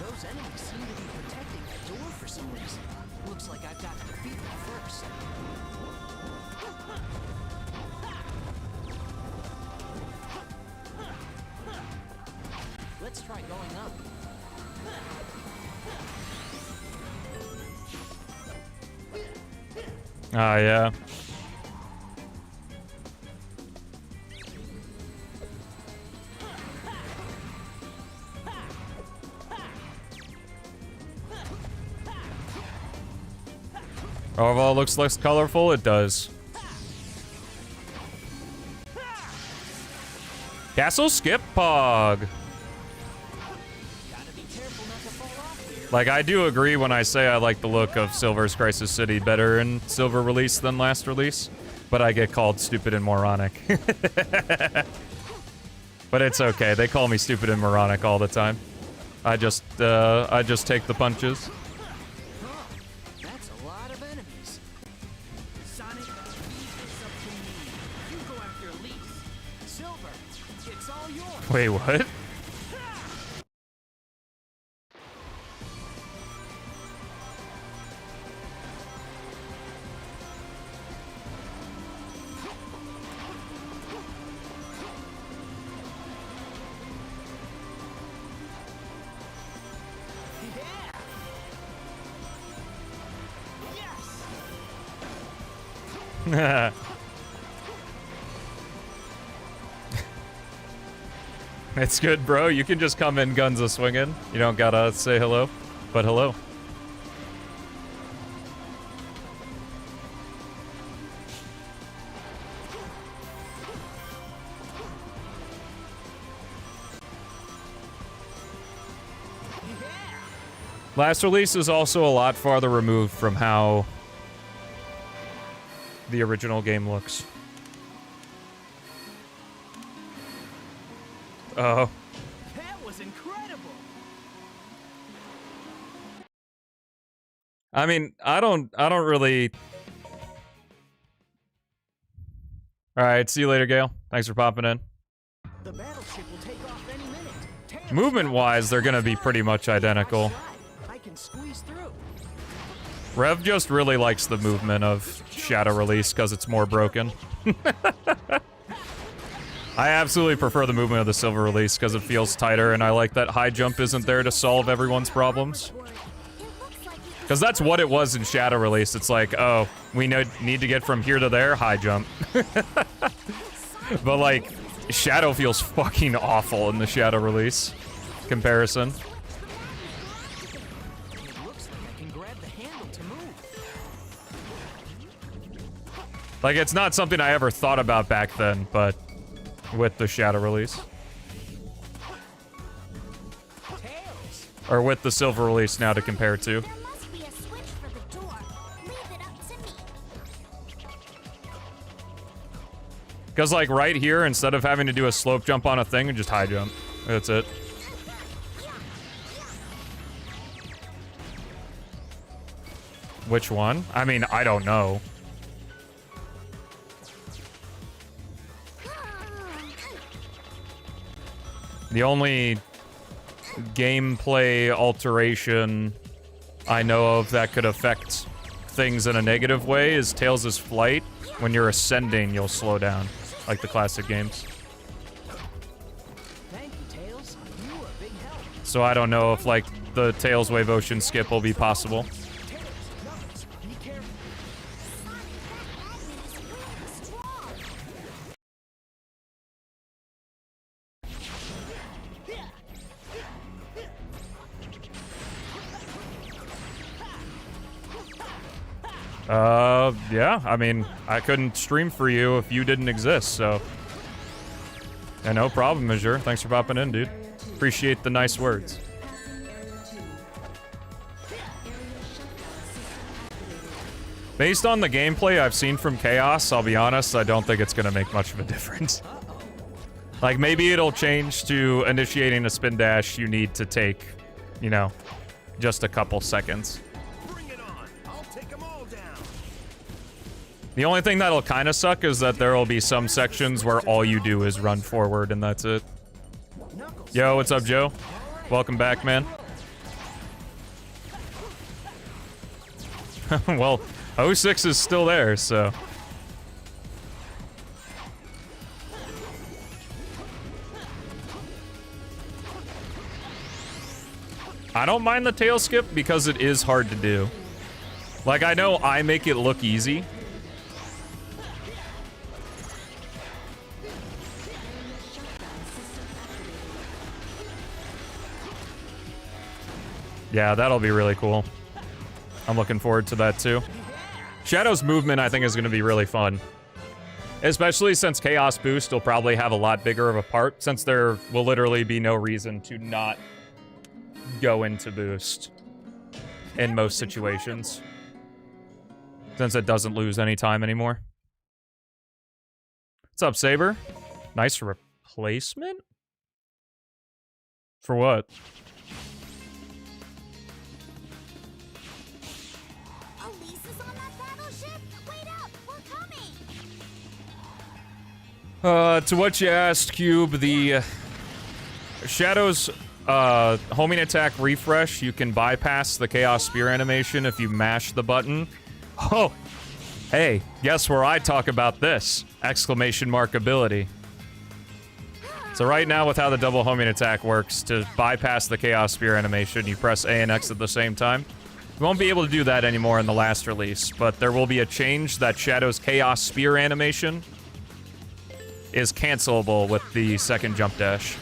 Those enemies seem to be protecting that door for some reason. Looks like I've got to defeat them first. Let's try going up. Ah, yeah. Overall, looks less colorful. It does. Castle Skip Pog. Gotta be careful not to fall off here. Like, I do agree when I say I like the look of Silver's Crisis City better in Silver release than last release, but I get called stupid and moronic. But it's okay. They call me stupid and moronic all the time. I just take the punches. Huh, that's a lot of enemies. Sonic, leave this up to me. You go after Elise. Silver, it's all yours. Wait, what? Yeah. Yes. It's good, bro. You can just come in guns a-swinging. You don't gotta say hello, but hello. Last release is also a lot farther removed from how the original game looks. Oh. That was incredible. I mean, I don't really... Alright, see you later, Gale. Thanks for popping in. The battleship will take off any minute. Movement-wise, they're gonna be pretty much identical. I can squeeze through. Rev just really likes the movement of Shadow Release because it's more broken. I absolutely prefer the movement of the Silver Release because it feels tighter, and I like that high jump isn't there to solve everyone's problems. Because that's what it was in Shadow Release. It's like, oh, we need to get from here to there, high jump. But like, Shadow feels fucking awful in the Shadow Release comparison. It looks like I can grab the handle to move. Like, it's not something I ever thought about back then, but with the Shadow Release. Or with the silver release now to compare to. There must be a switch for the door. Leave it up to me. Because, like, right here, instead of having to do a slope jump on a thing, and just high jump. That's it. Which one? I mean, I don't know. The only gameplay alteration I know of that could affect things in a negative way is Tails' flight. When you're ascending, you'll slow down, like the classic games. Thank you, Tails. You were a big help. So I don't know if, like, the Tails Wave Ocean skip will be possible. Tails, Knuckles, be careful. Sonic, that magnet is really strong. Yeah, I mean, I couldn't stream for you if you didn't exist, so. Yeah, no problem, Azure. Thanks for popping in, dude. Appreciate the nice words. Based on the gameplay I've seen from Chaos, I'll be honest, I don't think it's gonna make much of a difference. Like, maybe it'll change to initiating a spin dash, you need to take, you know, just a couple seconds. Bring it on. I'll take them all down. The only thing that'll kind of suck is that there will be some sections where all you do is run forward and that's it. Knuckles. Yo, what's up, Joe? Welcome back, man. Well, 06 is still there, so. I don't mind the tail skip because it is hard to do. Like, I know I make it look easy. Yeah, that'll be really cool. I'm looking forward to that too. Shadow's movement, I think, is going to be really fun. Especially since Chaos Boost will probably have a lot bigger of a part, since there will literally be no reason to not go into Boost in most situations. Since it doesn't lose any time anymore. What's up, Saber? Nice replacement? For what? Elisa's on that battleship? Wait up, we're coming. To what you asked, Cube, the Shadow's homing attack refresh, you can bypass the Chaos Spear animation if you mash the button. Oh, hey, guess where I talk about this? Exclamation mark ability. So right now with how the double homing attack works, to bypass the Chaos Spear animation, you press A and X at the same time. You won't be able to do that anymore in the last release, but there will be a change that Shadow's Chaos Spear animation is cancelable with the second jump dash.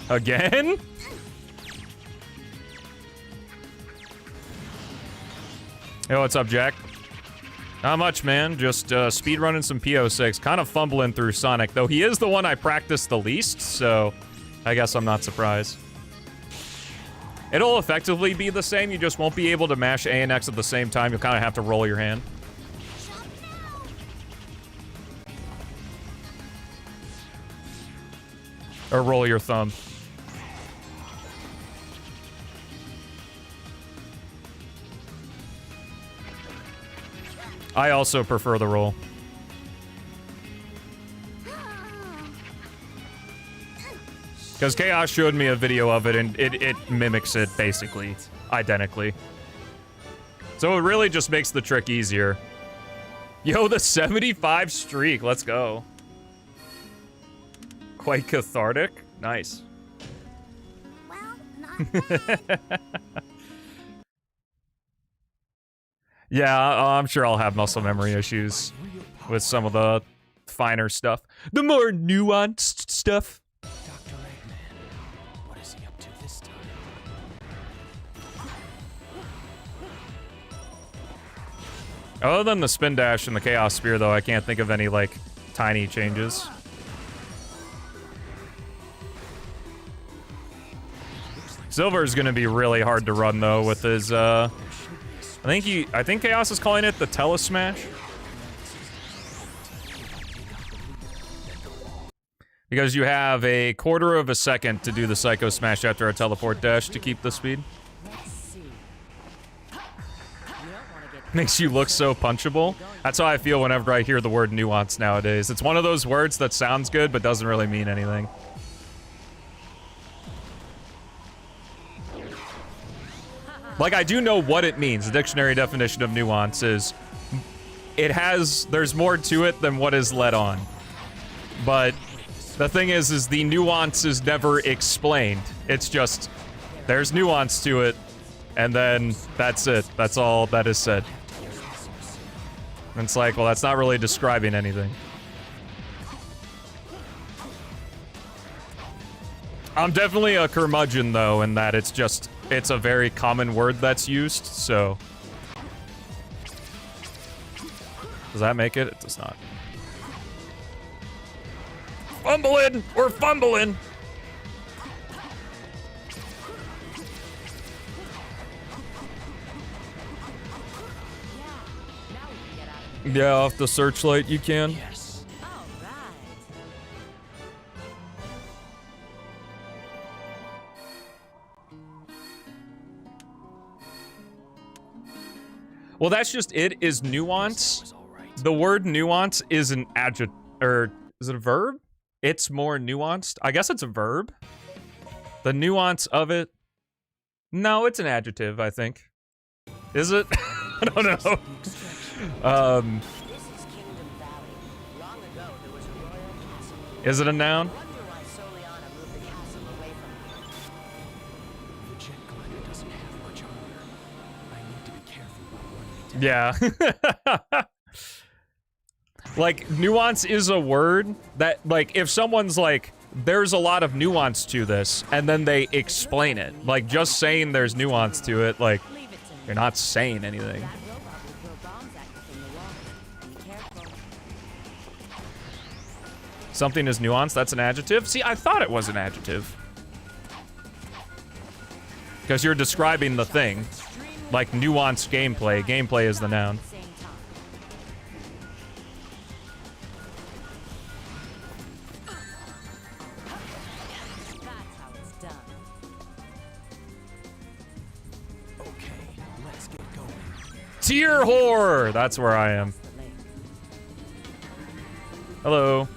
Again? Hey, what's up, Jack? Not much, man. Just speedrunning some P-06. Kind of fumbling through Sonic, though he is the one I practice the least, so I guess I'm not surprised. It'll effectively be the same, you just won't be able to mash A and X at the same time. You'll kind of have to roll your hand. Or roll your thumb. I also prefer the roll. Because Chaos showed me a video of it, and it mimics it, basically, identically. So it really just makes the trick easier. Yo, the 75 streak, let's go. Quite cathartic. Nice. Well, not bad. Yeah, I'm sure I'll have muscle memory issues with some of the finer stuff. The more nuanced stuff. Dr. Eggman, what is he up to this time? Other than the spin dash and the Chaos Spear, though, I can't think of any, like, tiny changes. Silver is gonna be really hard to run though with his I think Chaos is calling it the Telesmash. Because you have a quarter of a second to do the Psycho Smash after a teleport dash to keep the speed. Makes you look so punchable. That's how I feel whenever I hear the word nuance nowadays. It's one of those words that sounds good but doesn't really mean anything. Like, I do know what it means. The dictionary definition of nuance is there's more to it than what is let on. But the thing is the nuance is never explained. It's just, there's nuance to it, and then that's it. That's all that is said. And it's like, well, that's not really describing anything. I'm definitely a curmudgeon, though, in that it's a very common word that's used, so... Does that make it? It does not. Fumbling! We're fumbling! Yeah, off the searchlight you can. Yes. Well, that's just it, is nuance. The word nuance is an adjective, or is it a verb? It's more nuanced. I guess it's a verb. The nuance of it. No, it's an adjective, I think. Is it? I don't know. Is it a noun? Yeah. Like, nuance is a word that, like, if someone's like, there's a lot of nuance to this, and then they explain it. Like, just saying there's nuance to it, like, you're not saying anything. Something is nuanced, that's an adjective? See, I thought it was an adjective. Because you're describing the thing. Like, nuanced gameplay. Gameplay is the noun. Tier whore! That's where I am. Hello.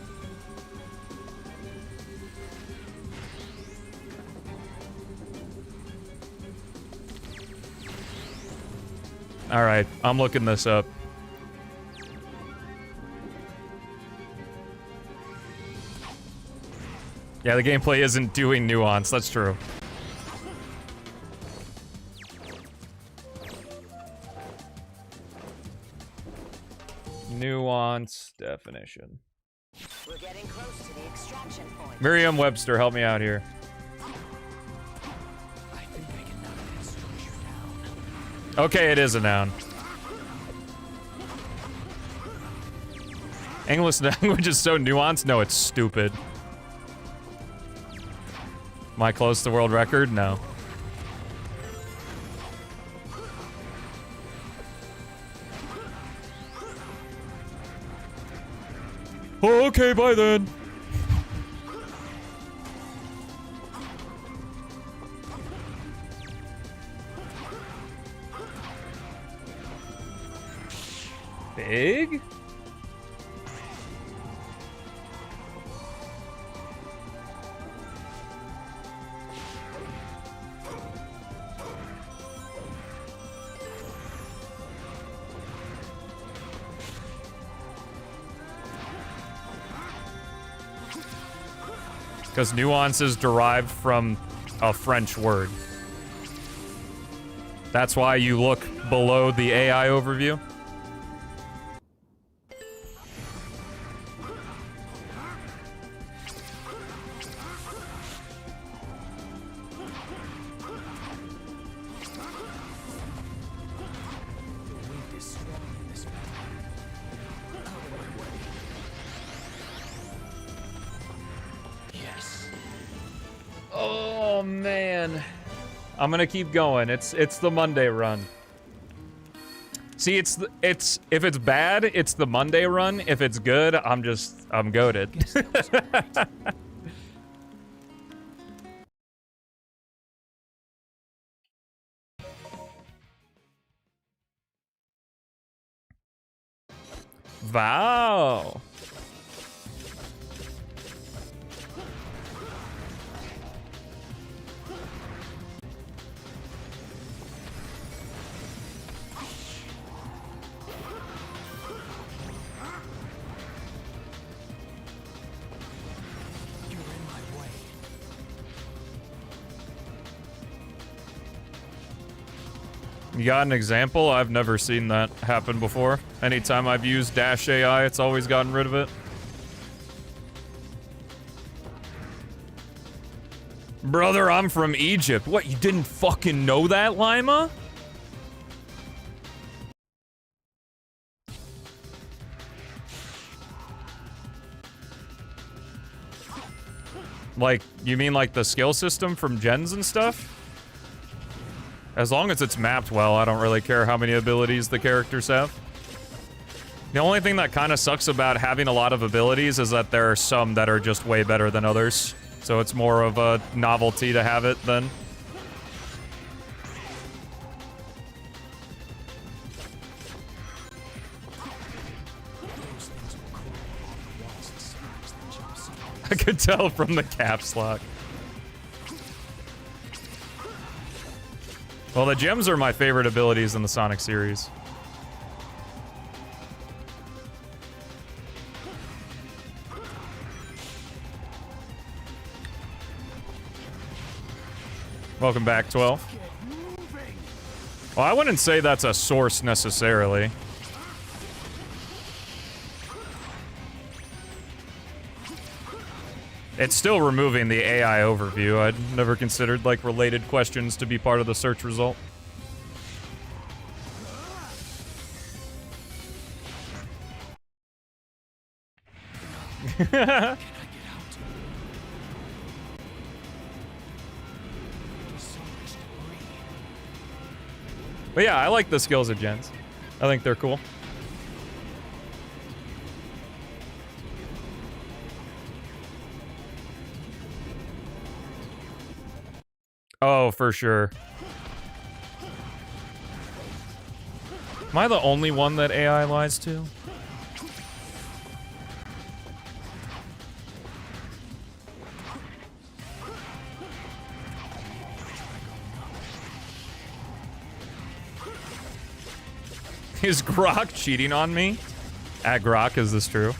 Alright, I'm looking this up. Yeah, the gameplay isn't doing nuance, that's true. Nuance definition. We're getting close to the extraction point. Merriam-Webster, help me out here. I think I can knock that structure down. Okay, it is a noun. English language is so nuanced? No, it's stupid. Am I close to world record? No. Oh, okay, bye then. Big? Because nuance is derived from a French word. That's why you look below the AI overview. Oh, man. I'm gonna keep going. It's the Monday run. See, it's if it's bad, it's the Monday run. If it's good, I'm goated. Wow. You got an example? I've never seen that happen before. Anytime I've used Dash AI, it's always gotten rid of it. Brother, I'm from Egypt. What, you didn't fucking know that, Lima? Like, you mean like the skill system from gens and stuff? As long as it's mapped well, I don't really care how many abilities the characters have. The only thing that kind of sucks about having a lot of abilities is that there are some that are just way better than others. So it's more of a novelty to have it than... I could tell from the caps lock. Well, the gems are my favorite abilities in the Sonic series. Welcome back, 12. Well, I wouldn't say that's a source necessarily. It's still removing the AI overview. I'd never considered, like, related questions to be part of the search result. But yeah, I like the skills of gens. I think they're cool. Oh, for sure. Am I the only one that AI lies to? Is Grok cheating on me? At Grok, is this true?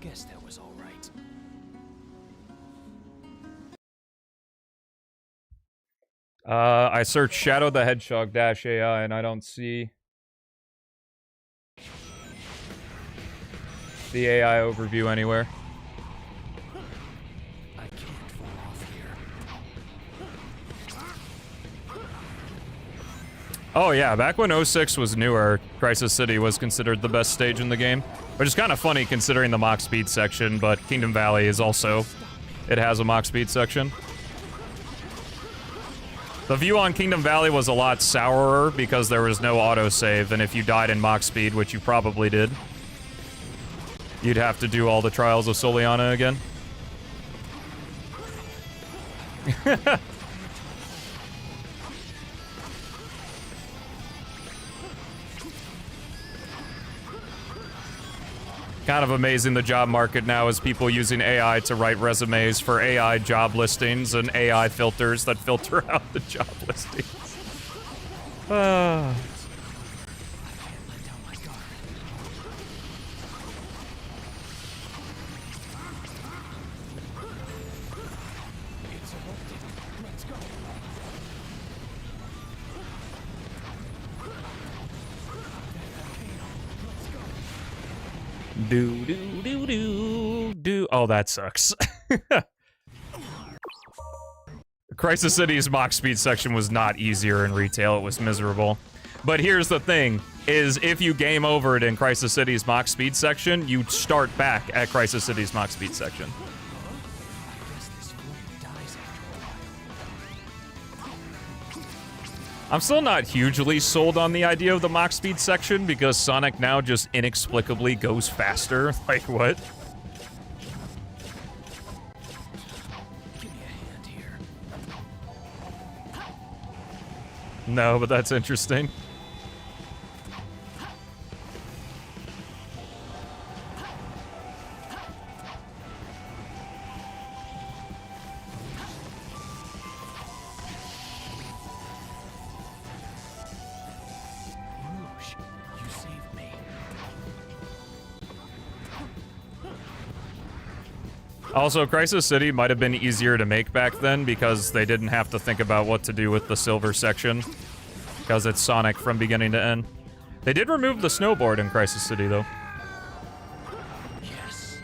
Guess that was all right. I searched Shadow the Hedgehog Dash AI and I don't see the AI overview anywhere. I can't fall off here. Oh yeah, back when 06 was newer, Crisis City was considered the best stage in the game. Which is kind of funny considering the Mach Speed section, but Kingdom Valley is also... It has a Mach Speed section. The view on Kingdom Valley was a lot sourer because there was no autosave, and if you died in Mach Speed, which you probably did, you'd have to do all the Trials of Soliana again. Kind of amazing the job market now is people using AI to write resumes for AI job listings and AI filters that filter out the job listings. Do. Oh, that sucks. Crisis City's mock speed section was not easier in retail, it was miserable. But here's the thing, is if you game over it in Crisis City's mock speed section, you start back at Crisis City's mock speed section. I'm still not hugely sold on the idea of the mock speed section because Sonic now just inexplicably goes faster. Like, what? Give me a hand here. No, but that's interesting. You saved me. Also, Crisis City might have been easier to make back then because they didn't have to think about what to do with the silver section. Because it's Sonic from beginning to end. They did remove the snowboard in Crisis City, though. Yes.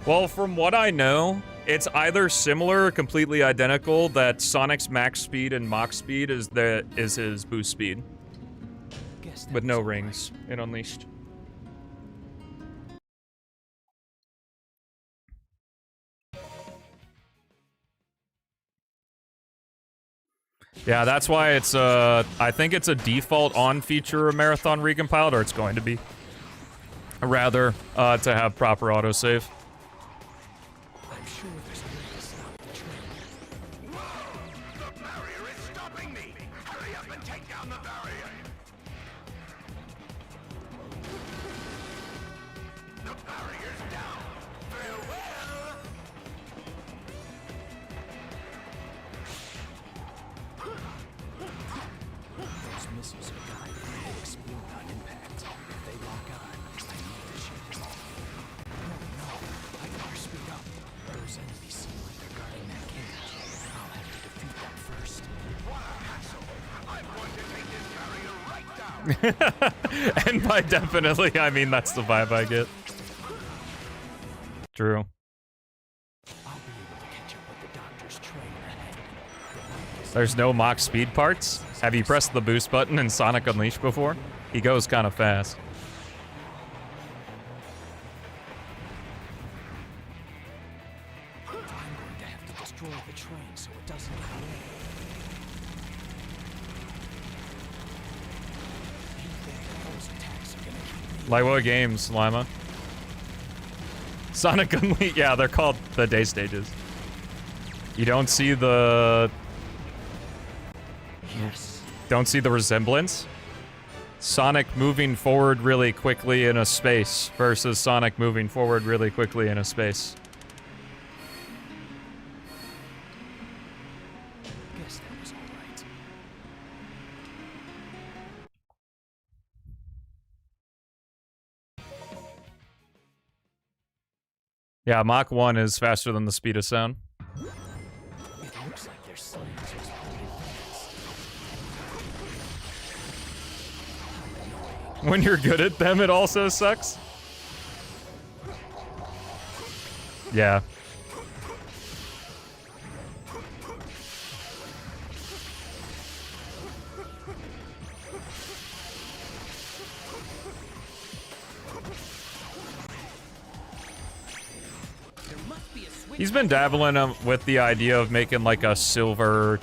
Well, from what I know, it's either similar or completely identical that Sonic's max speed and Mach speed is his boost speed. Guess that With no was all rings in Unleashed. Yeah, that's why it's, I think it's a default on feature of Marathon Recompiled, or it's going to be. Rather, to have proper autosave. I'm sure there's a way to stop the train. The barrier is stopping me! Hurry up and take down the barrier! The barrier's down! Farewell! Those missiles are guided and explode on impact. If they lock on, I need to ship. No, I better speed up. Those enemies seem like they're guarding that cage. I'll have to defeat them first. What a hassle! I'm going to take this barrier right down! And by definitely, I mean that's the vibe I get. True. I'll be able to catch up with the doctor's train ahead. There's no Mach speed parts? Have you pressed the boost button in Sonic Unleashed before? He goes kind of fast. I'm going to have to destroy the train so it doesn't get away. You bet those attacks are gonna keep me. Like what games, Lima? Sonic Unleashed, yeah, they're called the day stages. You don't see the... Yes. Don't see the resemblance? Sonic moving forward really quickly in a space versus Sonic moving forward really quickly in a space. Guess that was all right. Yeah, Mach 1 is faster than the speed of sound. It looks like their science was pretty advanced. When you're good at them, it also sucks. Yeah. He's been dabbling with the idea of making like a silver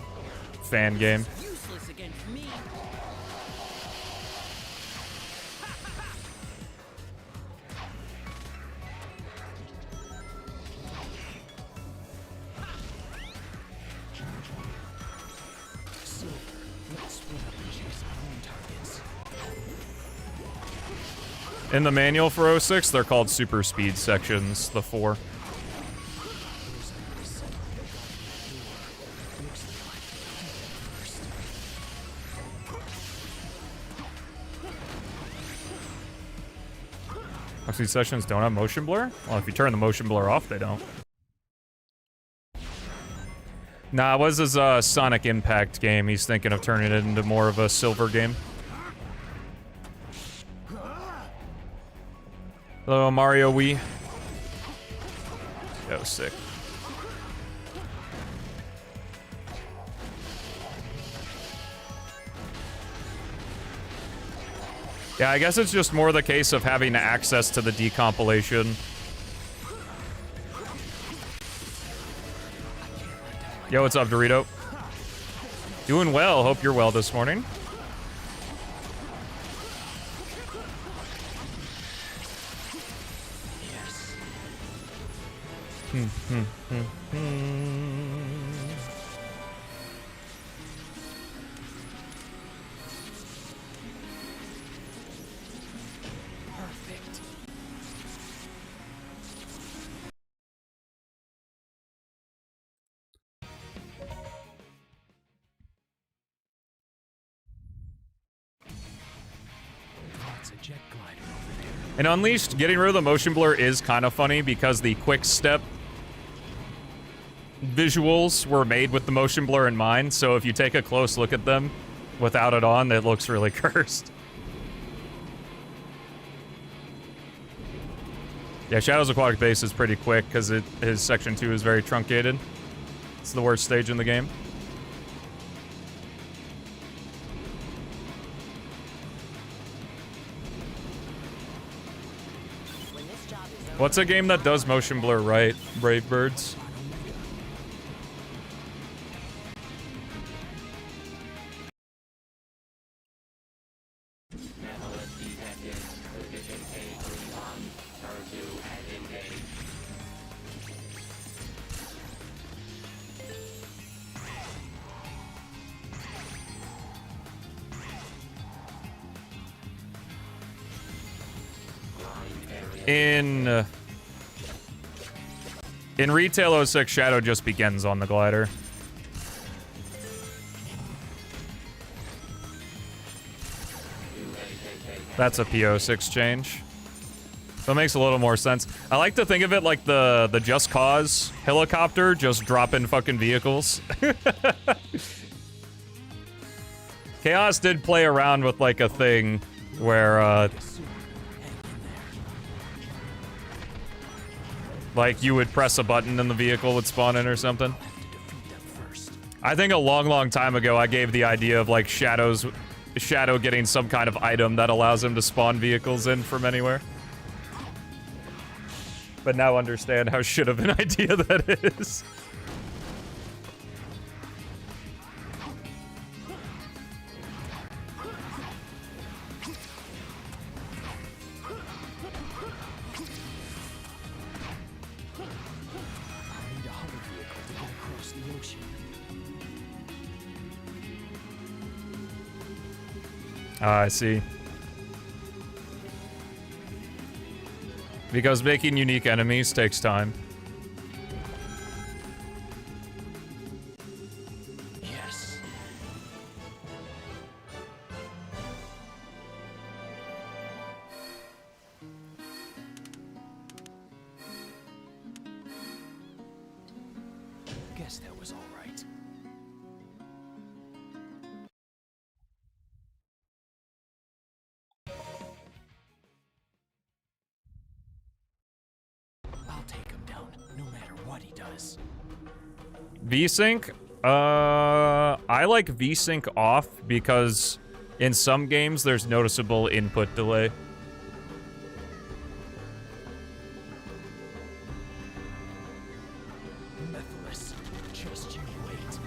fan game. Useless against me. Silver, let's split up and chase our own targets. In the manual for 06, they're called super speed sections, the 4. These sessions don't have motion blur? Well, if you turn the motion blur off, they don't. Nah, it was his Sonic Impact game. He's thinking of turning it into more of a silver game. Hello, Mario Wii. That was sick. Yeah, I guess it's just more the case of having access to the decompilation. Yo, what's up, Dorito? Doing well. Hope you're well this morning. Perfect. That's a jet glider over there. In Unleashed, getting rid of the motion blur is kind of funny because the quick step visuals were made with the motion blur in mind, so if you take a close look at them without it on, it looks really cursed. Yeah, Shadow's Aquatic Base is pretty quick because his section 2 is very truncated. It's the worst stage in the game. What's a game that does motion blur right? Brave Birds? In Retail 06, Shadow just begins on the glider. That's a P-06 change. So it makes a little more sense. I like to think of it like the Just Cause helicopter just dropping fucking vehicles. Chaos did play around with like a thing where like you would press a button and the vehicle would spawn in or something. I think a long time ago I gave the idea of like Shadow getting some kind of item that allows him to spawn vehicles in from anywhere. But now understand how shit of an idea that is. Ah, I see. Because making unique enemies takes time. Yes. Guess that was all right. I'll take him down, no matter what he does. VSync? I like VSync off because in some games there's noticeable input delay. Methodless, just you wait.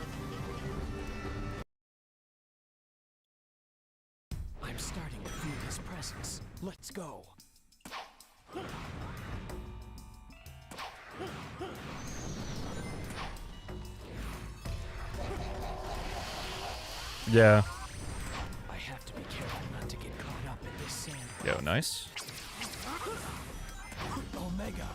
I'm starting to feel his presence. Let's go. Yeah. I have to be careful not to get caught up in this sand. Yo, nice. Omega.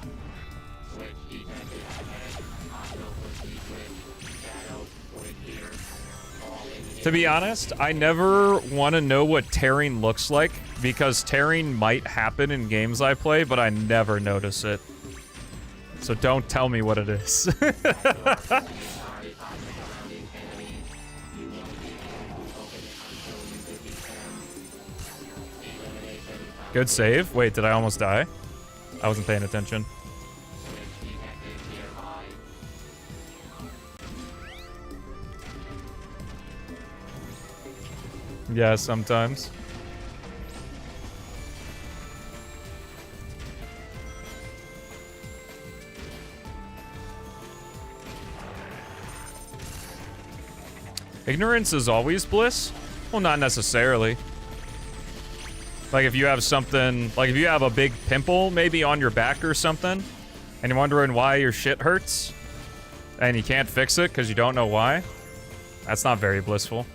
To be honest, I never want to know what tearing looks like, because tearing might happen in games I play, but I never notice it. So don't tell me what it is. Good save. Wait, did I almost die? I wasn't paying attention. Yeah, sometimes. Ignorance is always bliss? Well, not necessarily. Like if you have something, like if you have a big pimple maybe on your back or something, and you're wondering why your shit hurts, and you can't fix it because you don't know why, that's not very blissful.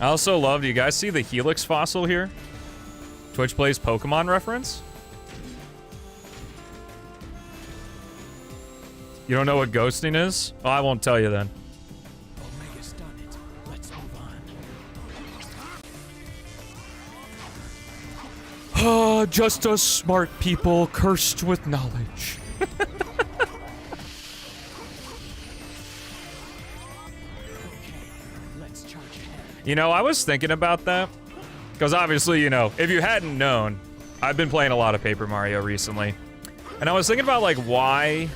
I also love, do you guys see the Helix fossil here? Twitch plays Pokemon reference? You don't know what ghosting is? Oh, I won't tell you then. Omega's done it. Let's move on. Just us smart people cursed with knowledge. Let's charge ahead. You know, I was thinking about that. Because obviously, you know, if you hadn't known, I've been playing a lot of Paper Mario recently. And I was thinking about, like, why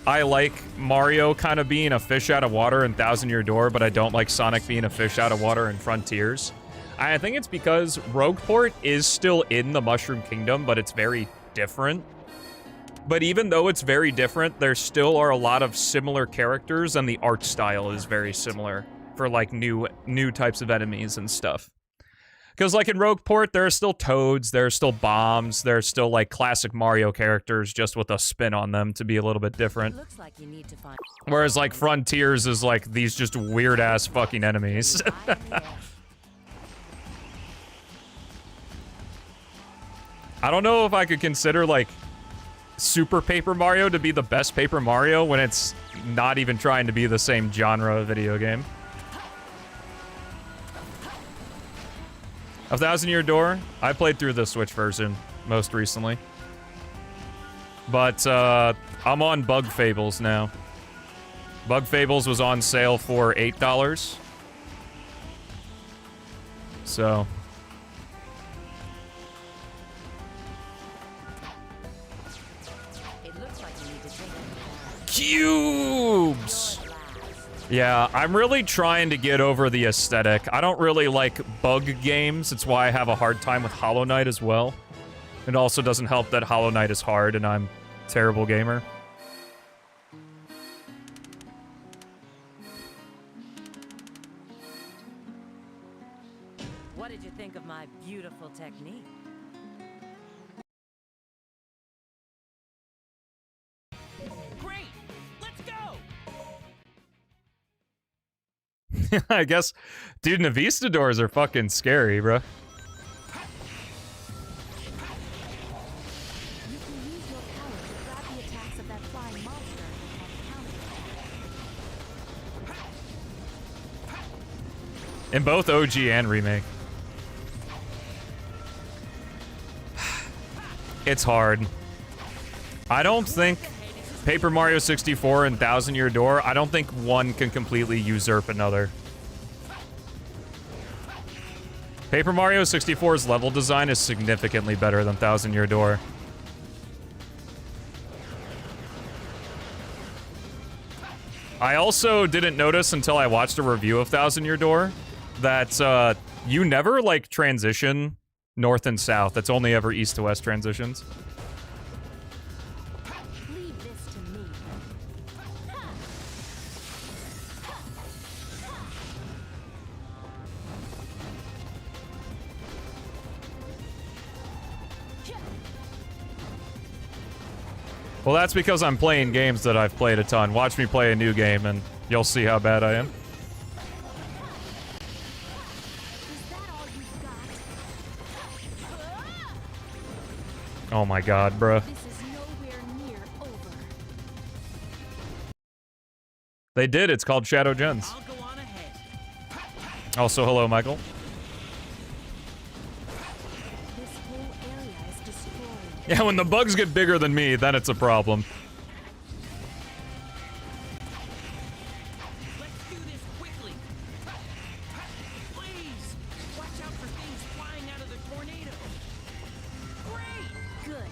I like Mario kind of being a fish out of water in Thousand Year Door, but I don't like Sonic being a fish out of water in Frontiers. I think it's because Rogueport is still in the Mushroom Kingdom, but it's very different. But even though it's very different, there still are a lot of similar characters, and the art style is very similar for, like, new types of enemies and stuff. Because, like, in Rogueport, there are still Toads, there are still bombs, there are still, like, classic Mario characters just with a spin on them to be a little bit different. Looks like you need to find. Whereas, like, Frontiers is, like, these just weird-ass fucking enemies. I don't know if I could consider, like, Super Paper Mario to be the best Paper Mario when it's not even trying to be the same genre of video game. A Thousand Year Door, I played through the Switch version most recently. But, I'm on Bug Fables now. Bug Fables was on sale for $8. So... It looks like you need to take it. Cubes! Yeah, I'm really trying to get over the aesthetic. I don't really like bug games. It's why I have a hard time with Hollow Knight as well. It also doesn't help that Hollow Knight is hard and I'm a terrible gamer. What did you think of my beautiful technique? Great! Let's go! I guess, dude, Navistadors are fucking scary, bro. You can use your power to grab the attacks of that flying monster and counter. In both OG and Remake. It's hard. I don't think Paper Mario 64 and Thousand Year Door, I don't think one can completely usurp another. Paper Mario 64's level design is significantly better than Thousand Year Door. I also didn't notice until I watched a review of Thousand Year Door that you never, like, transition north and south. It's only ever east to west transitions. Leave this to me. Well, that's because I'm playing games that I've played a ton. Watch me play a new game and you'll see how bad I am. Is that all you've got? Oh my god, bruh. This is nowhere near over. They did. It's called Shadow Gens. I'll go on ahead. Also, hello, Michael. This whole area is destroyed. Yeah, when the bugs get bigger than me, then it's a problem. Let's do this quickly. Please, watch out for things flying out of the tornado. Great. Good.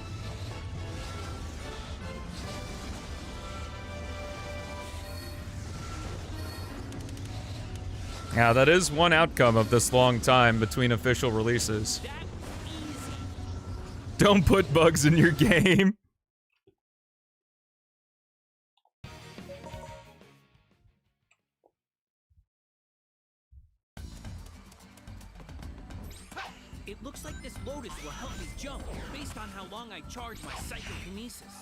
Yeah, that is one outcome of this long time between official releases. That was easy. Don't put bugs in your game. It looks like this Lotus will help me jump based on how long I charge my psychokinesis.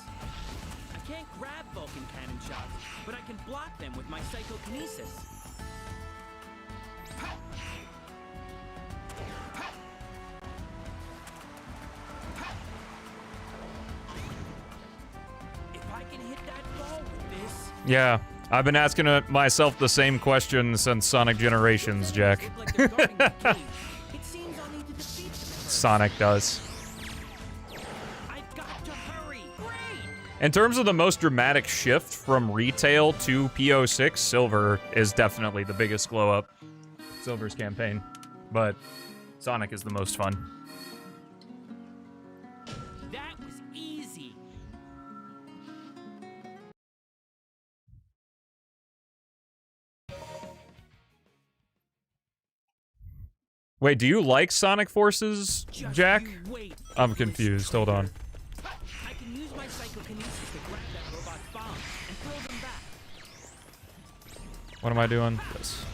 I can't grab Vulcan cannon shots, but I can block them with my psychokinesis. If I can hit that ball with this, Yeah, I've been asking myself the same question since Sonic Generations, Jack. look like they're guarding the cage. It seems I'll need to defeat them first. Sonic does. I've got to hurry. Great. In terms of the most dramatic shift from retail to P-06, Silver is definitely the biggest glow up. Silver's campaign. But Sonic is the most fun. That was easy. Wait, do you like Sonic Forces, Just Jack? you wait. I'm confused. Hold on. I can use my psychokinesis to grab that robot's bomb and throw them back. What am I doing? This.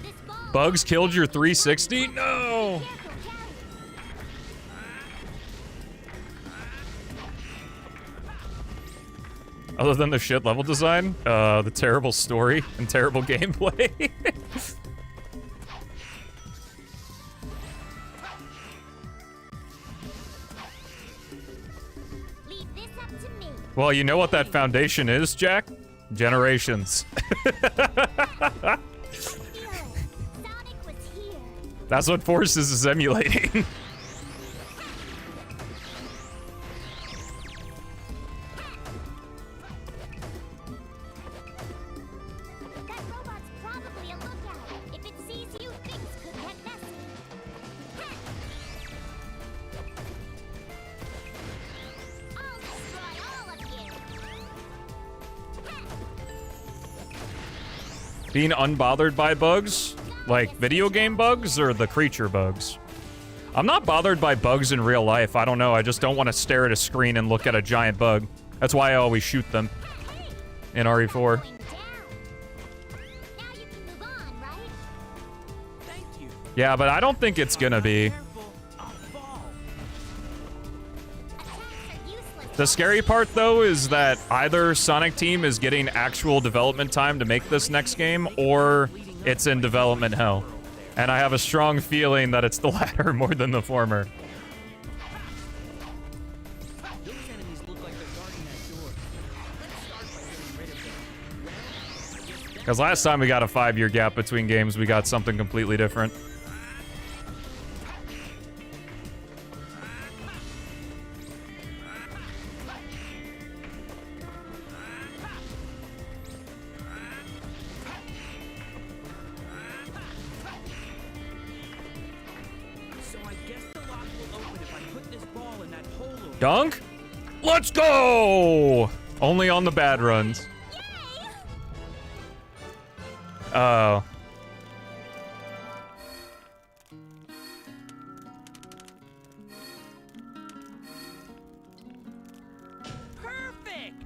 This ball. Bugs killed your 360? No! Careful, carry. Other than the shit level design, the terrible story and terrible gameplay. Leave this up to me. Well, you know what that foundation is, Jack? Generations. Still, Sonic was here. That's what Forces is emulating. That robot's probably a lookout. If it sees you, things could get messy. I'll destroy all of you. Being unbothered by bugs? Like video game bugs or the creature bugs? I'm not bothered by bugs in real life. I don't know. I just don't want to stare at a screen and look at a giant bug. That's why I always shoot them in RE4. Going down. Now you can move on, right? Thank you. Yeah, but I don't think it's gonna be. Careful, I'll fall. Attacks are useless. The scary part, though, is that either Sonic Team is getting actual development time to make this next game, or it's in development hell. And I have a strong feeling that it's the latter more than the former. Those enemies look like they're guarding that door. Let's start by getting rid of them. Well, I guess that's Because last time we got a 5-year gap between games, we got something completely different. so I guess the lock will open if I put this ball in that hole over Dunk? Let's go! Only on the bad runs. Oh. Perfect!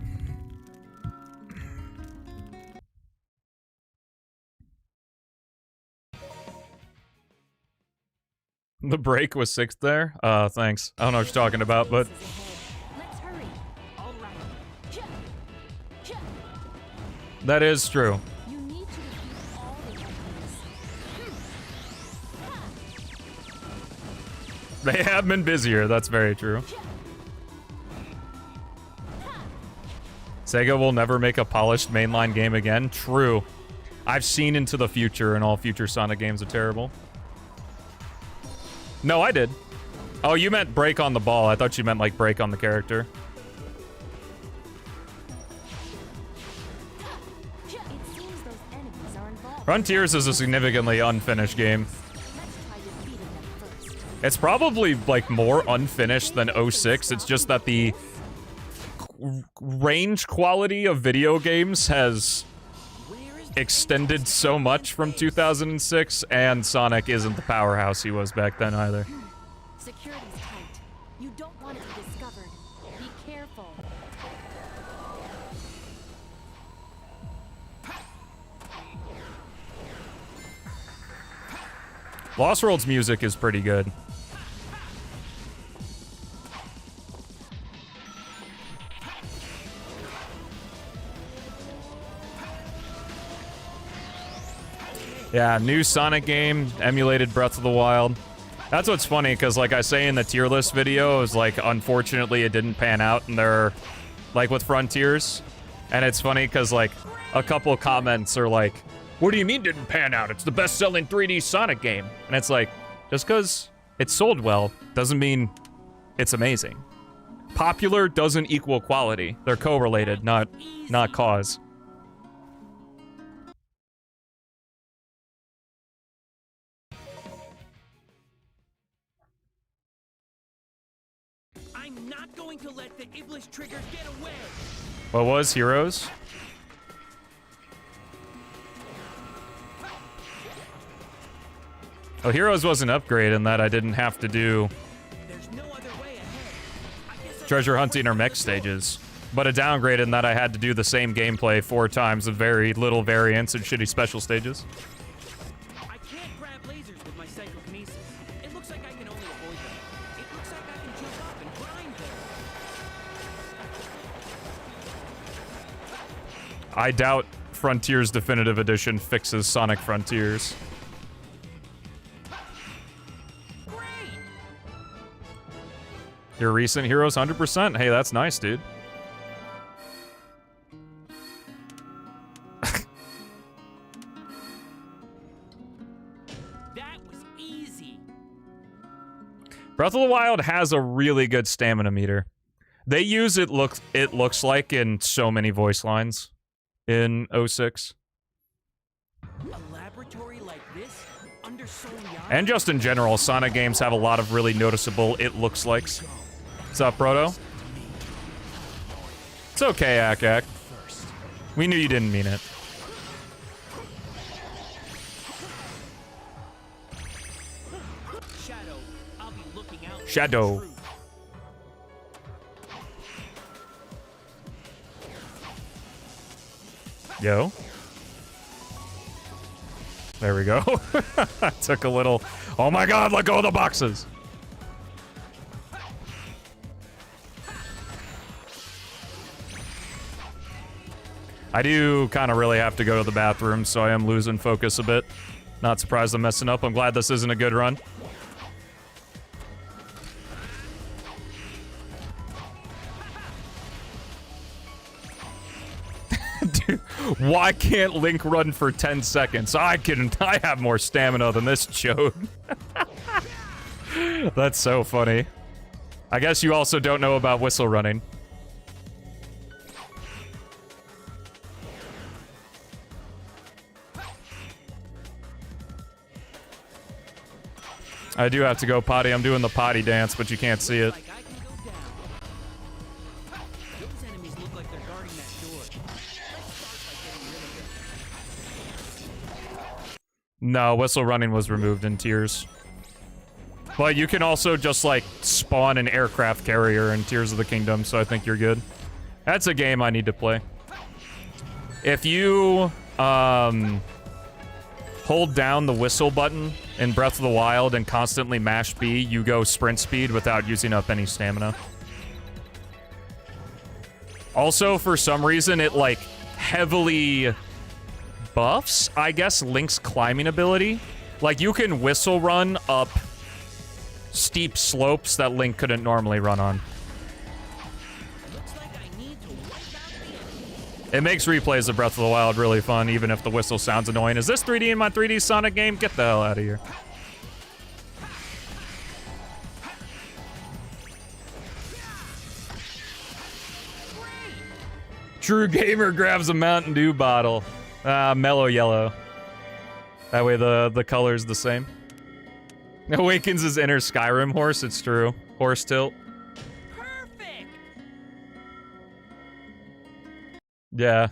The break was 6th there? Thanks. I don't know what you're talking about, but Let's hurry. All right. that is true. You need to defeat all the enemies. They have been busier, that's very true. Sega will never make a polished mainline game again. True. I've seen into the future, and all future Sonic games are terrible. No, I did. Oh, you meant break on the ball. I thought you meant, like, break on the character. It seems those enemies are involved. Frontiers is a significantly unfinished game. Let's try defeating them first. It's probably, like, more unfinished than 06. It's just that the range quality of video games has extended so much from 2006, and Sonic isn't the powerhouse he was back then either. Security's tight. You don't want to be discovered. Be careful. Lost World's music is pretty good. Yeah, new Sonic game, emulated Breath of the Wild. That's what's funny, because like I say in the tier list video, is like, unfortunately it didn't pan out, and they're, like with Frontiers. And it's funny, because like, a couple of comments are like, what do you mean didn't pan out? It's the best-selling 3D Sonic game. And it's like, just because it sold well, doesn't mean it's amazing. Popular doesn't equal quality. They're correlated, not cause. I'm not going to let the Iblis triggers get away. What was Heroes? Oh, Heroes was an upgrade in that I didn't have to do There's no other way ahead. treasure hunting or mech stages, but a downgrade in that I had to do the same gameplay 4 times with very little variance and shitty special stages. I can't grab lasers with my psychokinesis. It looks like I can only avoid them. It looks like I can jump up and grind them. I doubt Frontiers Definitive Edition fixes Sonic Frontiers. Your recent Heroes 100%? Hey, that's nice, dude. That was easy. Breath of the Wild has a really good stamina meter. They use it looks like in so many voice lines in 06. A laboratory like this under Sonya. And just in general, Sonic games have a lot of really noticeable it looks likes. What's up, Proto? It's okay, Ak. We knew you didn't mean it. Shadow, I'll be looking out. Shadow. Yo. There we go. Took a little... Oh my god, let go of the boxes! I do kind of really have to go to the bathroom, so I am losing focus a bit. Not surprised I'm messing up. I'm glad this isn't a good run. Dude, why can't Link run for 10 seconds? I have more stamina than this chode. That's so funny. I guess you also don't know about whistle running. I do have to go potty. I'm doing the potty dance, but you can't see it. Like I can go down. Those enemies look like they're guarding that door. Let's start by getting rid of them. No, whistle running was removed in Tears. But you can also just, like, spawn an aircraft carrier in Tears of the Kingdom, so I think you're good. That's a game I need to play. If you, hold down the whistle button in Breath of the Wild and constantly mash B, you go sprint speed without using up any stamina. Also, for some reason, it, like, heavily buffs, I guess, Link's climbing ability. Like, you can whistle run up steep slopes that Link couldn't normally run on. Looks like I need to wipe out the It makes replays of Breath of the Wild really fun, even if the whistle sounds annoying. Is this 3D in my 3D Sonic game? Get the hell out of here. True gamer grabs a Mountain Dew bottle. Mellow yellow. That way the color's the same. Awakens his inner Skyrim horse, it's true. Horse tilt. perfect. Yeah.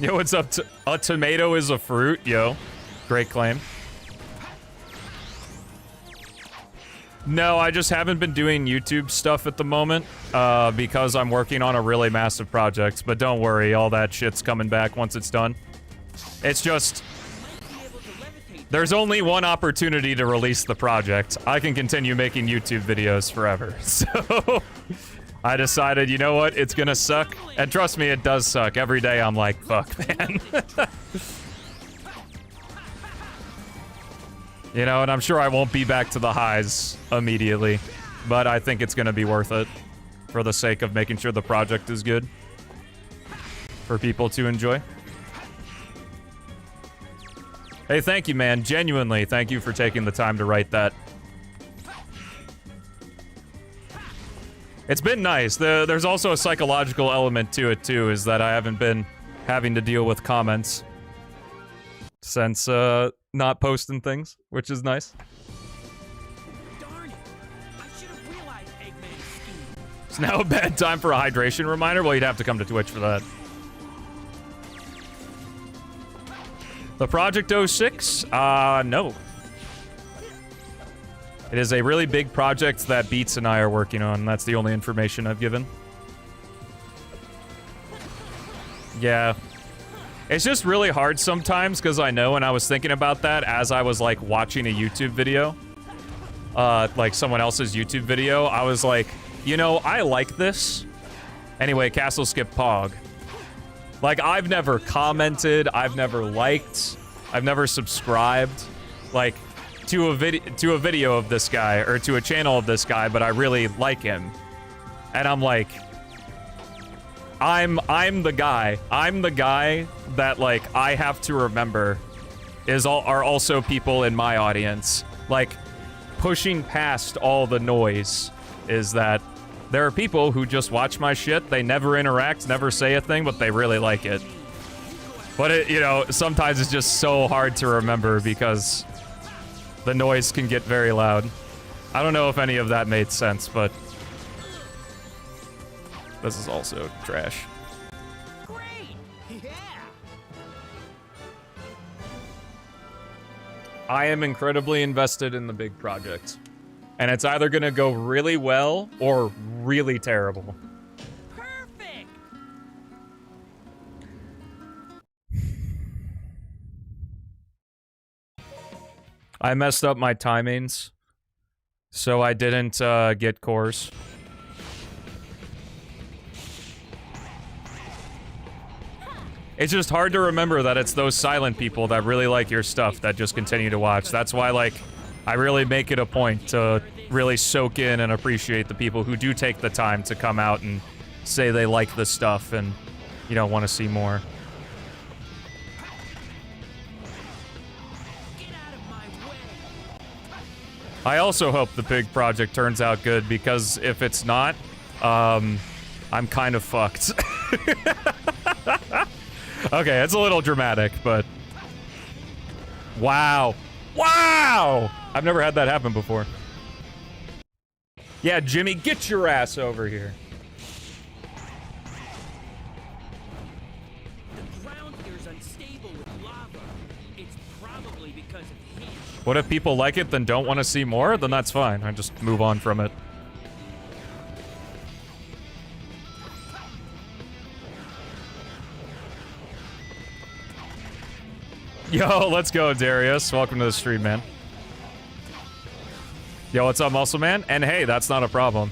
Yo, what's up? A tomato is a fruit, yo. Great claim. No, I just haven't been doing YouTube stuff at the moment, because I'm working on a really massive project. But don't worry, all that shit's coming back once it's done. It's just... there's only one opportunity to release the project. I can continue making YouTube videos forever. So... I decided, you know what, it's gonna suck. And trust me, it does suck. Every day I'm like, fuck, man. You know, and I'm sure I won't be back to the highs immediately. But I think it's gonna be worth it. For the sake of making sure the project is good. For people to enjoy. Hey, thank you, man. Genuinely, thank you for taking the time to write that. It's been nice. There's also a psychological element to it, too, is that I haven't been having to deal with comments since, not posting things, which is nice. Darn it. I should have realized Eggman's scheme. It's now a bad time for a hydration reminder? Well, you'd have to come to Twitch for that. The Project 06? No. It is a really big project that Beats and I are working on. That's the only information I've given. Yeah. It's just really hard sometimes, because I know when I was thinking about that as I was, like, watching a YouTube video, like someone else's YouTube video, I was like, you know, I like this. Anyway, Castle Skip Pog. Like, I've never commented, I've never liked, I've never subscribed, like, to a video of this guy, or to a channel of this guy, but I really like him. And I'm like, I'm the guy that, like, I have to remember are also people in my audience. Like, pushing past all the noise is that there are people who just watch my shit, they never interact, never say a thing, but they really like it. But it, you know, sometimes it's just so hard to remember because the noise can get very loud. I don't know if any of that made sense, but this is also trash. Great. Yeah. I am incredibly invested in the big project. And it's either gonna go really well or really terrible. Perfect. I messed up my timings, so I didn't get cores. It's just hard to remember that it's those silent people that really like your stuff that just continue to watch. That's why, like, I really make it a point to really soak in and appreciate the people who do take the time to come out and say they like the stuff and, you know, want to see more. I also hope the big project turns out good, because if it's not, I'm kind of fucked. Okay, it's a little dramatic, but... Wow. Wow! I've never had that happen before. Yeah, Jimmy, get your ass over here. The ground here is unstable with lava. It's probably because of him. What if people like it, then don't want to see more? Then that's fine. I just move on from it. Yo, let's go, Darius. Welcome to the stream, man. Yo, what's up, Muscle Man? And hey, that's not a problem.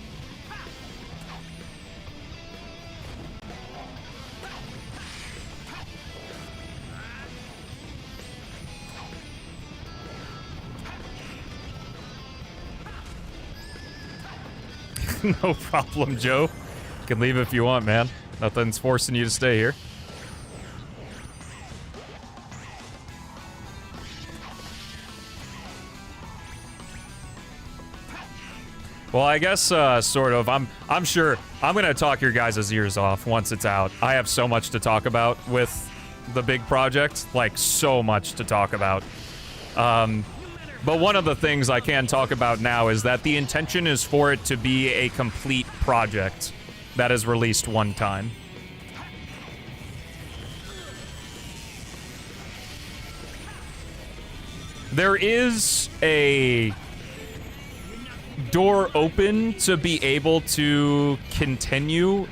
No problem, Joe. You can leave if you want, man. Nothing's forcing you to stay here. Well, I guess, sort of. I'm sure I'm gonna talk your guys' ears off once it's out. I have so much to talk about with the big project. Like, so much to talk about. But one of the things I can talk about now is that the intention is for it to be a complete project that is released one time. There is a door open to be able to continue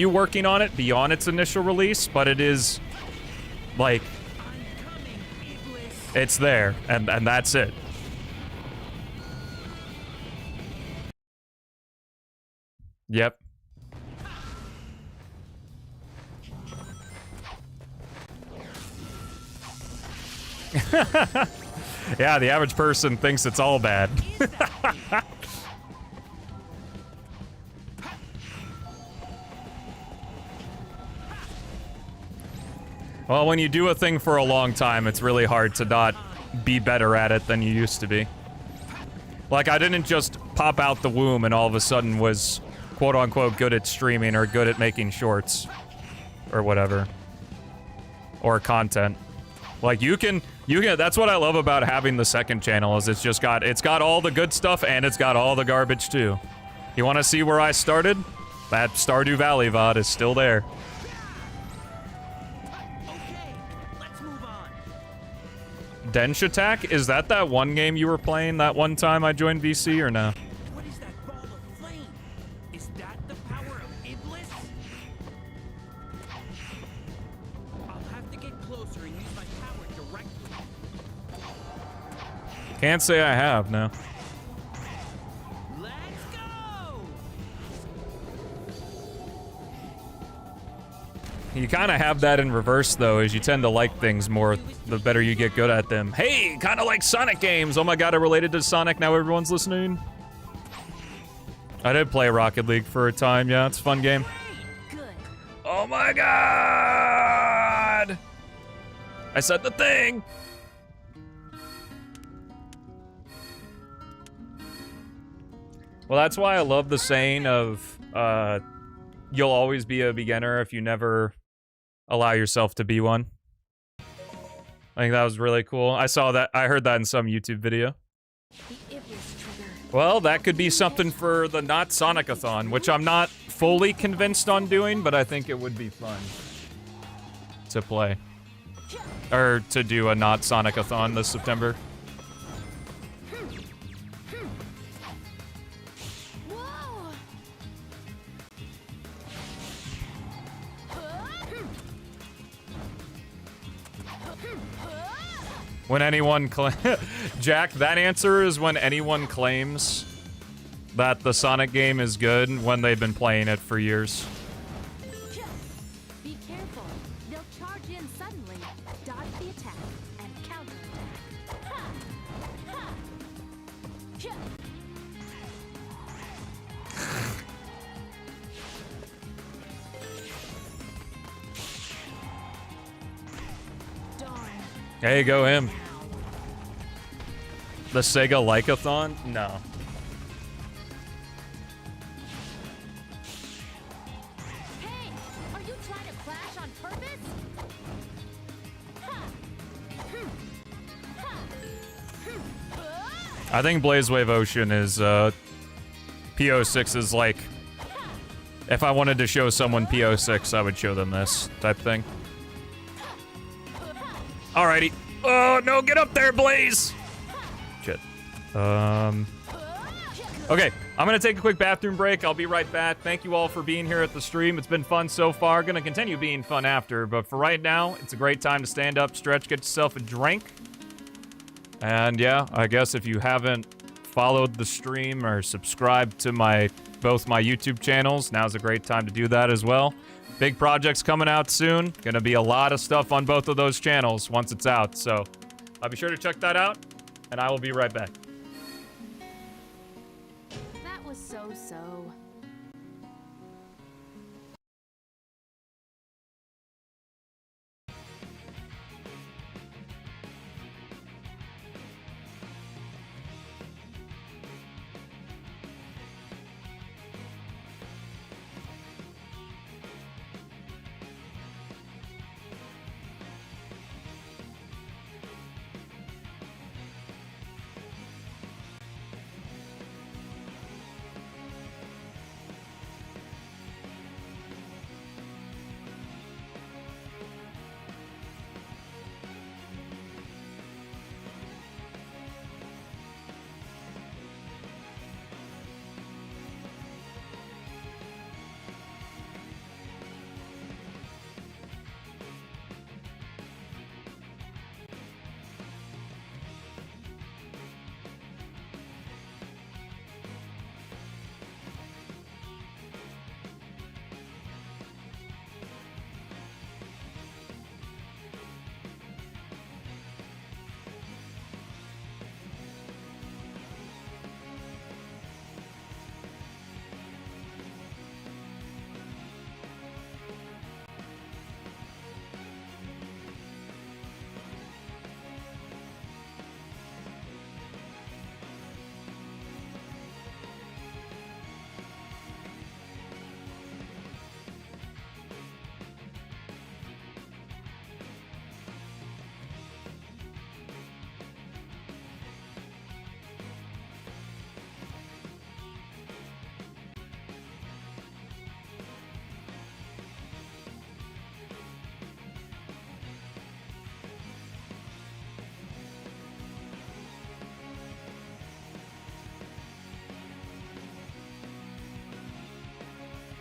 working on it beyond its initial release, but it is like it's there and that's it. Yep. Yeah, the average person thinks it's all bad. Well, when you do a thing for a long time, it's really hard to not be better at it than you used to be. Like, I didn't just pop out the womb and all of a sudden was quote-unquote good at streaming or good at making shorts. Or whatever. Or content. Like, you can, that's what I love about having the second channel, is it's got all the good stuff and it's got all the garbage too. You wanna see where I started? That Stardew Valley VOD is still there. Dench Attack? Is that one game you were playing that one time I joined VC or no? What is that ball of flame? Is that the power of Iblis? I'll have to get closer and use my power directly. Can't say I have, no. Let's go! You kind of have that in reverse, though, as you tend to like things more the better you get good at them. Hey, kind of like Sonic games. Oh my god, I related to Sonic, now everyone's listening. I did play Rocket League for a time, yeah, it's a fun game. Good. Oh my god! I said the thing! Well, that's why I love the saying of, you'll always be a beginner if you never allow yourself to be one. I think that was really cool. I heard that in some YouTube video. The Iblis trigger. Well, that could be something for the Not Sonic-a-thon, which I'm not fully convinced on doing, but I think it would be fun to play. Or to do a Not Sonic-a-thon this September. When anyone Jack, that answer is when anyone claims that the Sonic game is good when they've been playing it for years. Be careful. They'll charge in suddenly. Dodge the attack and counterattack. Ha! Ha! Ha! Darn. There you go, him. The Sega Like-a-thon? No. Hey! Are you trying to clash on purpose? Ha! Ha! I think Blaze Wave Ocean is, P-06 is like... If I wanted to show someone P-06, I would show them this type thing. Alrighty. Oh, no, get up there, Blaze! Shit. Okay, I'm gonna take a quick bathroom break. I'll be right back. Thank you all for being here at the stream. It's been fun so far. Gonna continue being fun after, but for right now, it's a great time to stand up, stretch, get yourself a drink. And yeah, I guess if you haven't followed the stream or subscribed to both my YouTube channels, now's a great time to do that as well. Big projects coming out soon. Gonna be a lot of stuff on both of those channels once it's out, so I'll be sure to check that out, and I will be right back. That was so-so.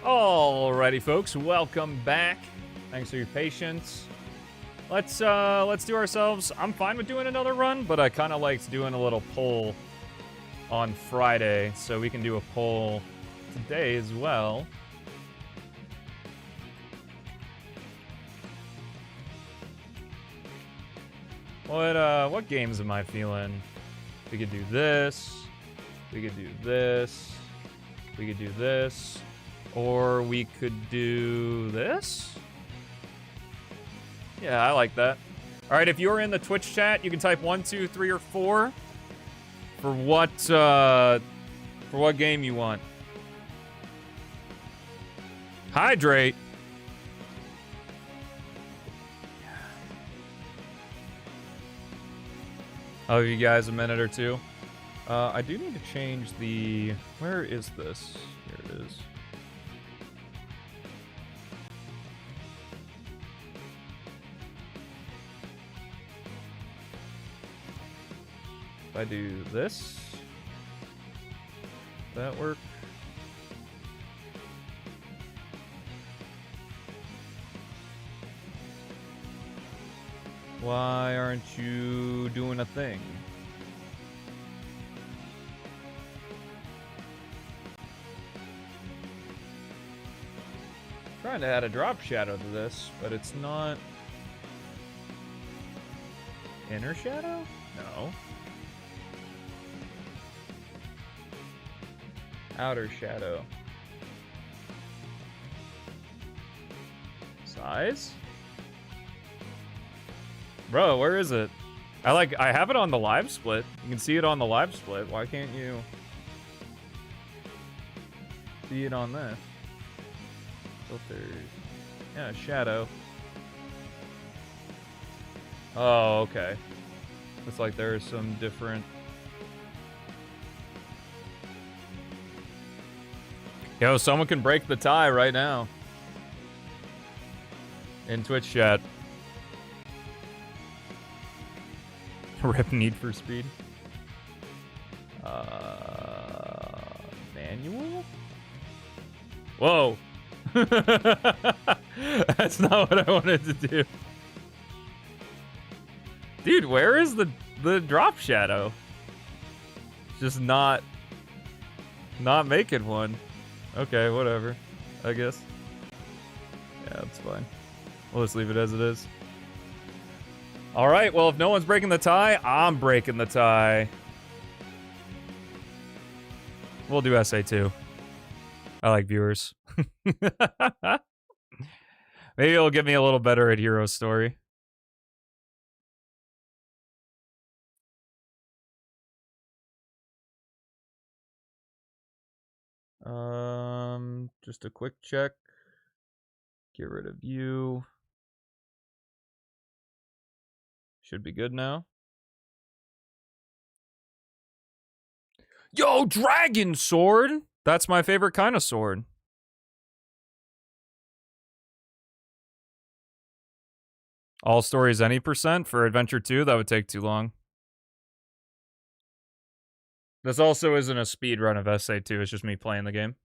Alrighty, folks, welcome back. Thanks for your patience. Let's do ourselves. I'm fine with doing another run, but I kind of liked doing a little poll on Friday, so we can do a poll today as well. What games am I feeling? We could do this. We could do this. We could do this. Or we could do this? Yeah, I like that. All right, if you're in the Twitch chat, you can type 1, 2, 3, or 4 for what game you want. Hydrate. I'll give you guys a minute or two. I do need to change the... Where is this? Here it is. If I do this, that work? Why aren't you doing a thing? Trying to add a drop shadow to this, but it's not. Inner shadow? No. Outer shadow. Size? Bro, where is it? I have it on the live split. You can see it on the live split. Why can't you see it on this? Filters. Yeah, shadow. Oh, okay. Looks like there are some different... Yo, someone can break the tie right now. In Twitch chat. Rip Need for Speed. Manual? Whoa. That's not what I wanted to do. Dude, where is the drop shadow? Just not making one. Okay, whatever. I guess. Yeah, that's fine. We'll just leave it as it is. All right, well, if no one's breaking the tie, I'm breaking the tie. We'll do SA2. I like viewers. Maybe it'll get me a little better at Hero Story. Just a quick check. Get rid of you. Should be good now. Yo, Dragon Sword! That's my favorite kind of sword. All stories any percent for Adventure 2? That would take too long. This also isn't a speed run of SA2, it's just me playing the game.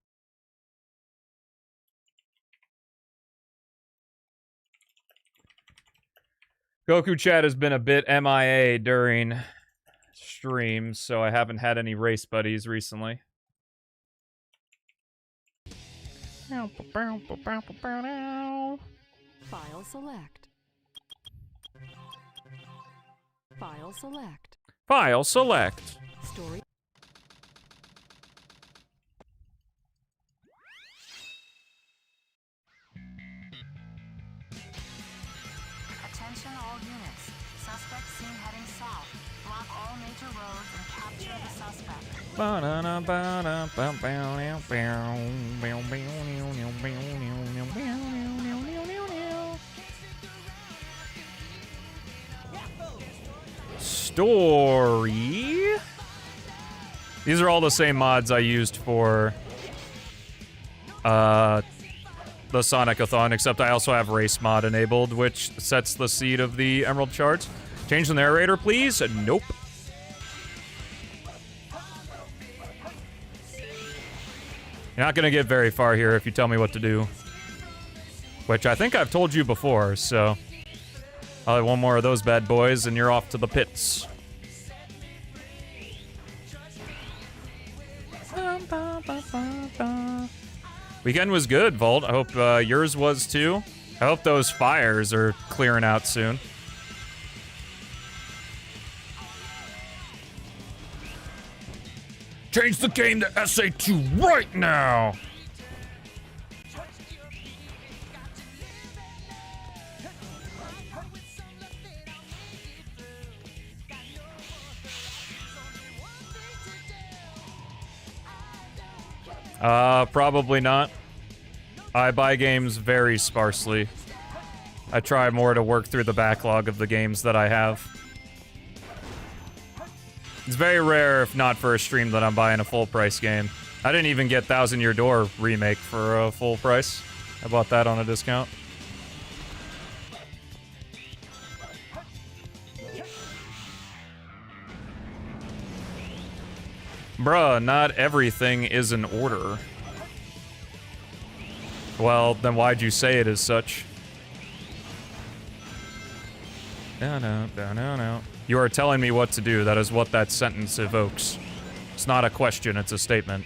Goku chat has been a bit MIA during streams, so I haven't had any race buddies recently. File select. File select. File select. Story. Attention all units. Suspect seen heading south. Block all major roads and capture the suspect. Story. These are all the same mods I used for the Sonic-a-thon, except I also have race mod enabled, which sets the seed of the Emerald Shards. Change the narrator, please. Nope. You're not gonna get very far here if you tell me what to do. Which I think I've told you before, so... I'll have one more of those bad boys and you're off to the pits. Weekend was good, Volt. I hope yours was too. I hope those fires are clearing out soon. Change the game to SA2 right now! Probably not. I buy games very sparsely. I try more to work through the backlog of the games that I have. It's very rare, if not for a stream, that I'm buying a full-price game. I didn't even get Thousand Year Door Remake for a full price. I bought that on a discount. Bruh, not everything is in order. Well, then why'd you say it as such? No. You are telling me what to do. That is what that sentence evokes. It's not a question, it's a statement.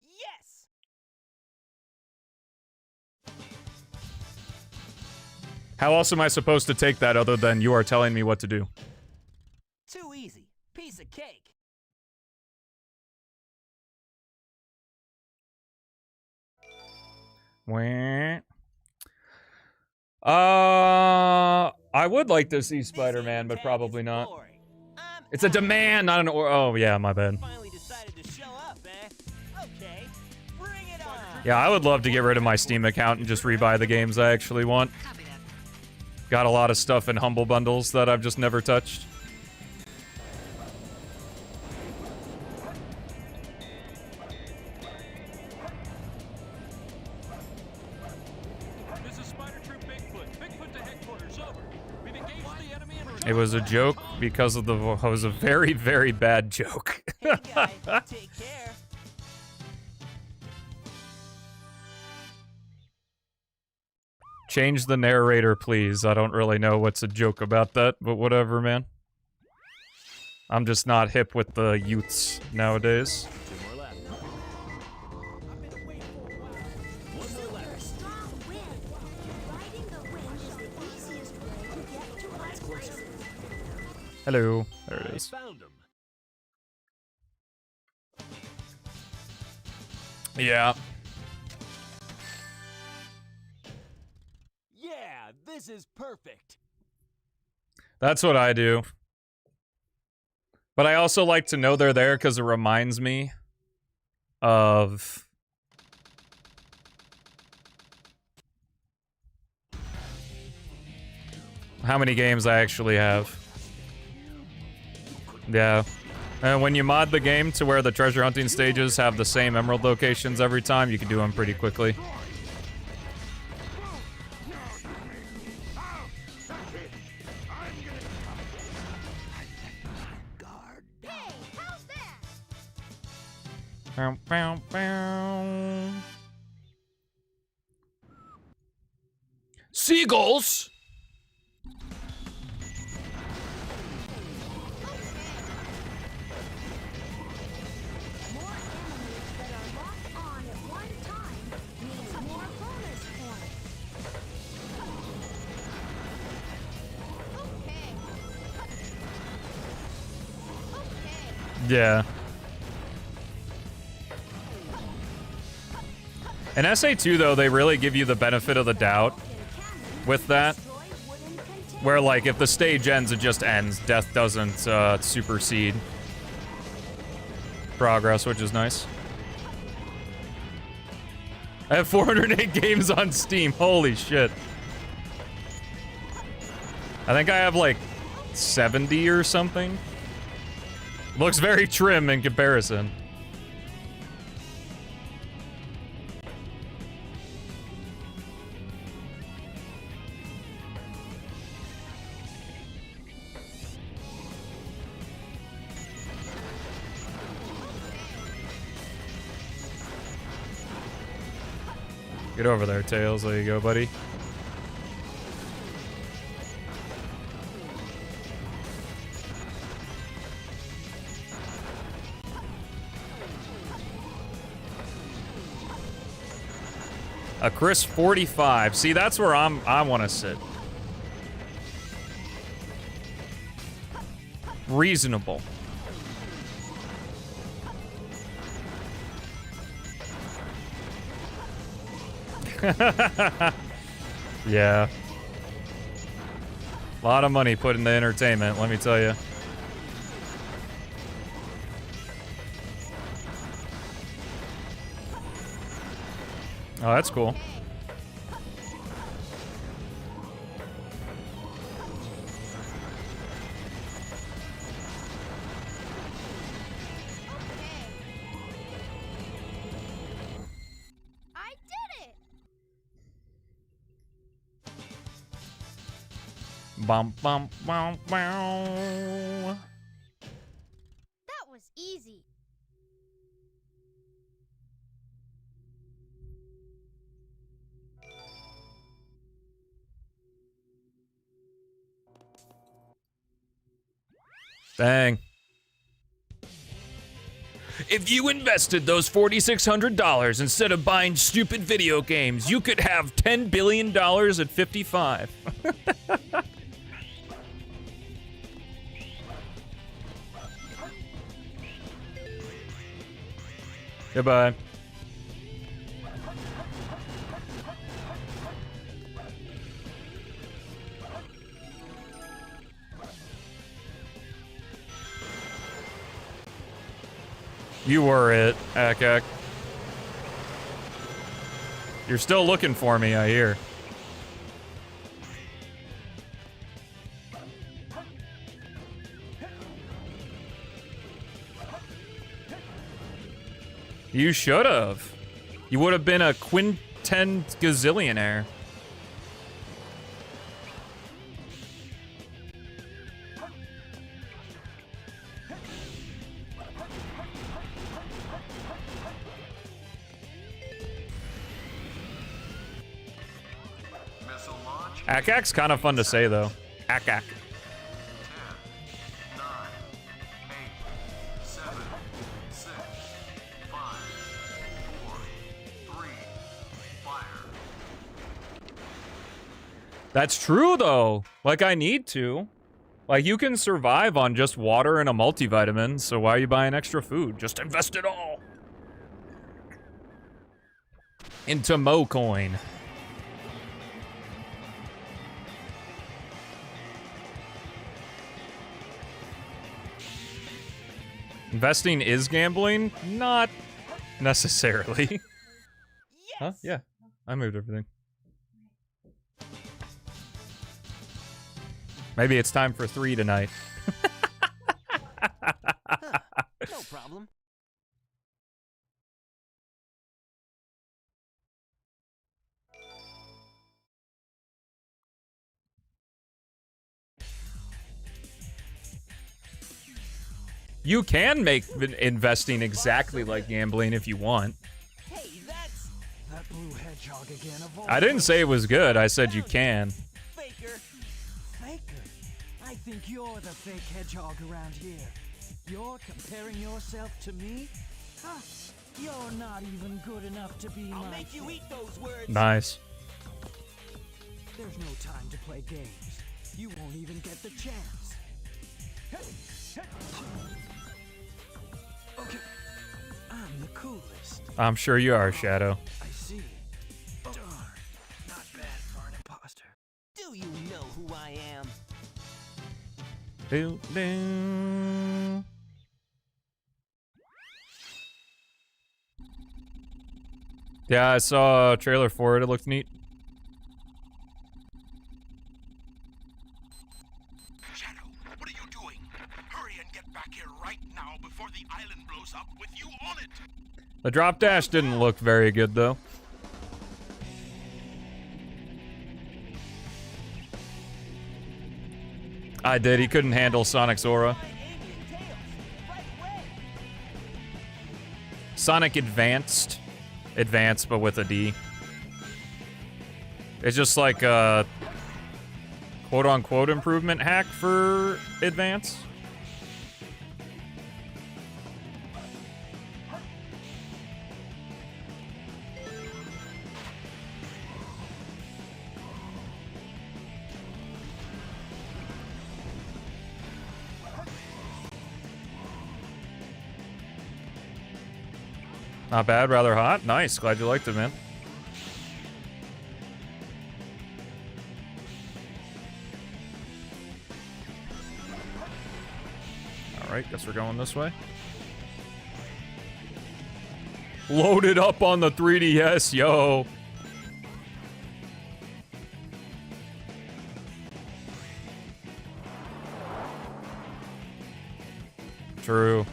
Yes! How else am I supposed to take that other than you are telling me what to do? Too easy. Piece of cake. Wah. I would like to see Spider-Man, but probably not. It's a demand, not an or. Oh yeah, my bad. Finally decided to show up, eh? Okay, bring it on. Yeah, I would love to get rid of my Steam account and just rebuy the games I actually want. Got a lot of stuff in Humble Bundles that I've just never touched. It was a joke because of the. It was a very, very bad joke. Hey guy, take care. Change the narrator, please. I don't really know what's a joke about that, but whatever, man. I'm just not hip with the youths nowadays. Hello. There it is. Found him. Yeah. Yeah, this is perfect. That's what I do. But I also like to know they're there because it reminds me of... how many games I actually have. Yeah. And when you mod the game to where the treasure hunting stages have the same emerald locations every time, you can do them pretty quickly. Bow, bow, bow. Seagulls! Yeah. In SA2, though, they really give you the benefit of the doubt with that. Where, like, if the stage ends, it just ends. Death doesn't supersede progress, which is nice. I have 408 games on Steam. Holy shit. I think I have, like, 70 or something. Looks very trim in comparison. Get over there, Tails. There you go, buddy. A Chris 45. See, that's where I want to sit. Reasonable. Yeah. A lot of money put into entertainment, let me tell you. Oh, that's cool. I did it! Bum bum bum bum. That was easy. Dang. If you invested those $4,600 instead of buying stupid video games, you could have $10 billion at 55. Goodbye. You were it, Akak. You're still looking for me, I hear. You should have. You would have been a quintengazillionaire. Akak's kind of fun to say, though. Akak. 10, 9, 8, 7, 6, 5, 4, 3, fire. That's true, though. Like, I need to. Like, you can survive on just water and a multivitamin, so why are you buying extra food? Just invest it all into MoCoin. Investing is gambling? Not necessarily. Yes! Huh? Yeah. I moved everything. Maybe it's time for 3 tonight. No problem. You can make investing exactly like gambling if you want. Hey, that's That blue hedgehog again of all I didn't say it was good, I said you can. faker. Faker. I think you're the fake hedgehog around here. You're comparing yourself to me? Huh? You're not even good enough to be I'll my make you fake. eat those words. Nice. There's no time to play games. You won't even get the chance. Okay. I'm the coolest. I'm sure you are, Shadow. I see. Darn. Not bad for an imposter. Do you know who I am? Doo, doo. Yeah, I saw a trailer for it. It looked neat. Shadow, what are you doing? Hurry and get back here right now before the island blows up with you on it. The drop dash didn't look very good, though. I did. He couldn't handle Sonic's aura. Sonic Advanced. Advanced, but with a D. It's just like a quote-unquote improvement hack for Advance. Not bad, rather hot. Nice, glad you liked it, man. Alright, guess we're going this way. Loaded up on the 3DS, yo! True.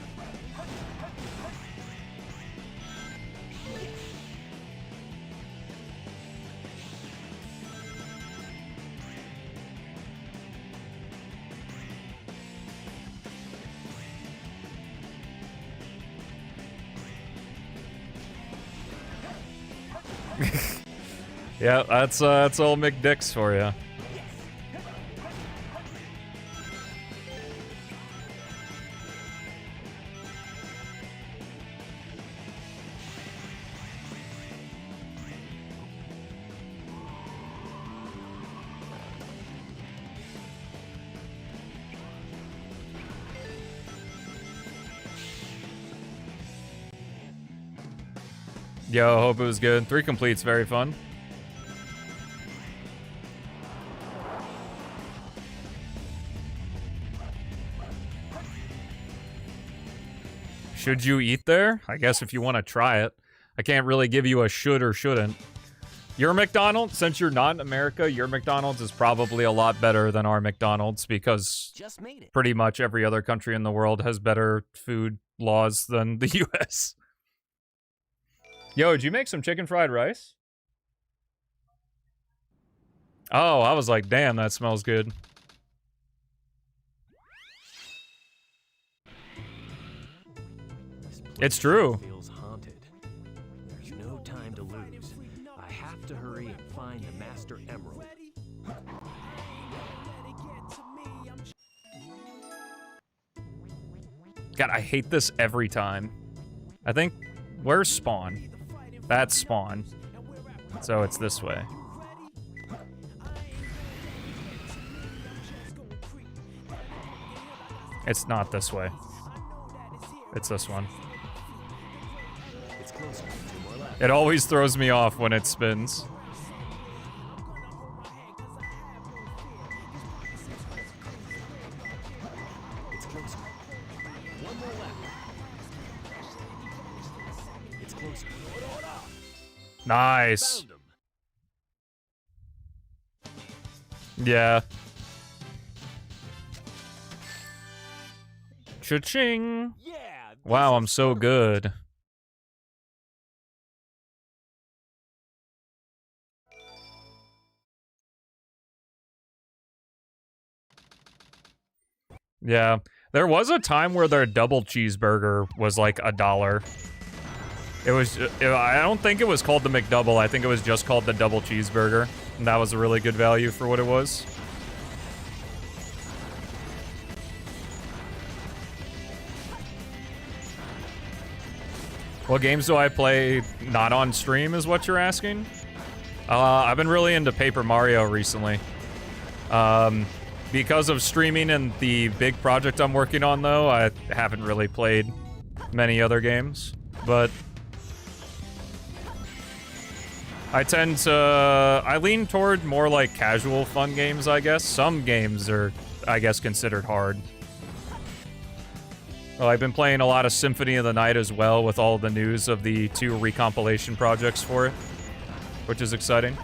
Yeah, that's old McDicks for you. Yo, hope it was good. 3 completes, very fun. Should you eat there? I guess if you want to try it. I can't really give you a should or shouldn't. Your McDonald's, since you're not in America, your McDonald's is probably a lot better than our McDonald's because Just made it. pretty much every other country in the world has better food laws than the US. Yo, did you make some chicken fried rice? Oh, I was like, damn, that smells good. It's true. Feels haunted. There's no time to lose. I have to hurry and find the Master Emerald. God, I hate this every time. I think, where's spawn? That's spawn. So it's this way. It's not this way. It's this one. It's closer. 2 more left. It always throws me off when it spins. It's closer. 1 more left. It's closer. Nice. Found him. Yeah. Cha-ching. Yeah. Wow, I'm so good. Yeah. There was a time where their double cheeseburger was like $1. It was, I don't think it was called the McDouble. I think it was just called the double cheeseburger. And that was a really good value for what it was. What games do I play not on stream is what you're asking? I've been really into Paper Mario recently. Because of streaming and the big project I'm working on, though, I haven't really played many other games. But I lean toward more like casual fun games, I guess. Some games are, I guess, considered hard. Well, I've been playing a lot of Symphony of the Night as well with all the news of the 2 recompilation projects for it, which is exciting.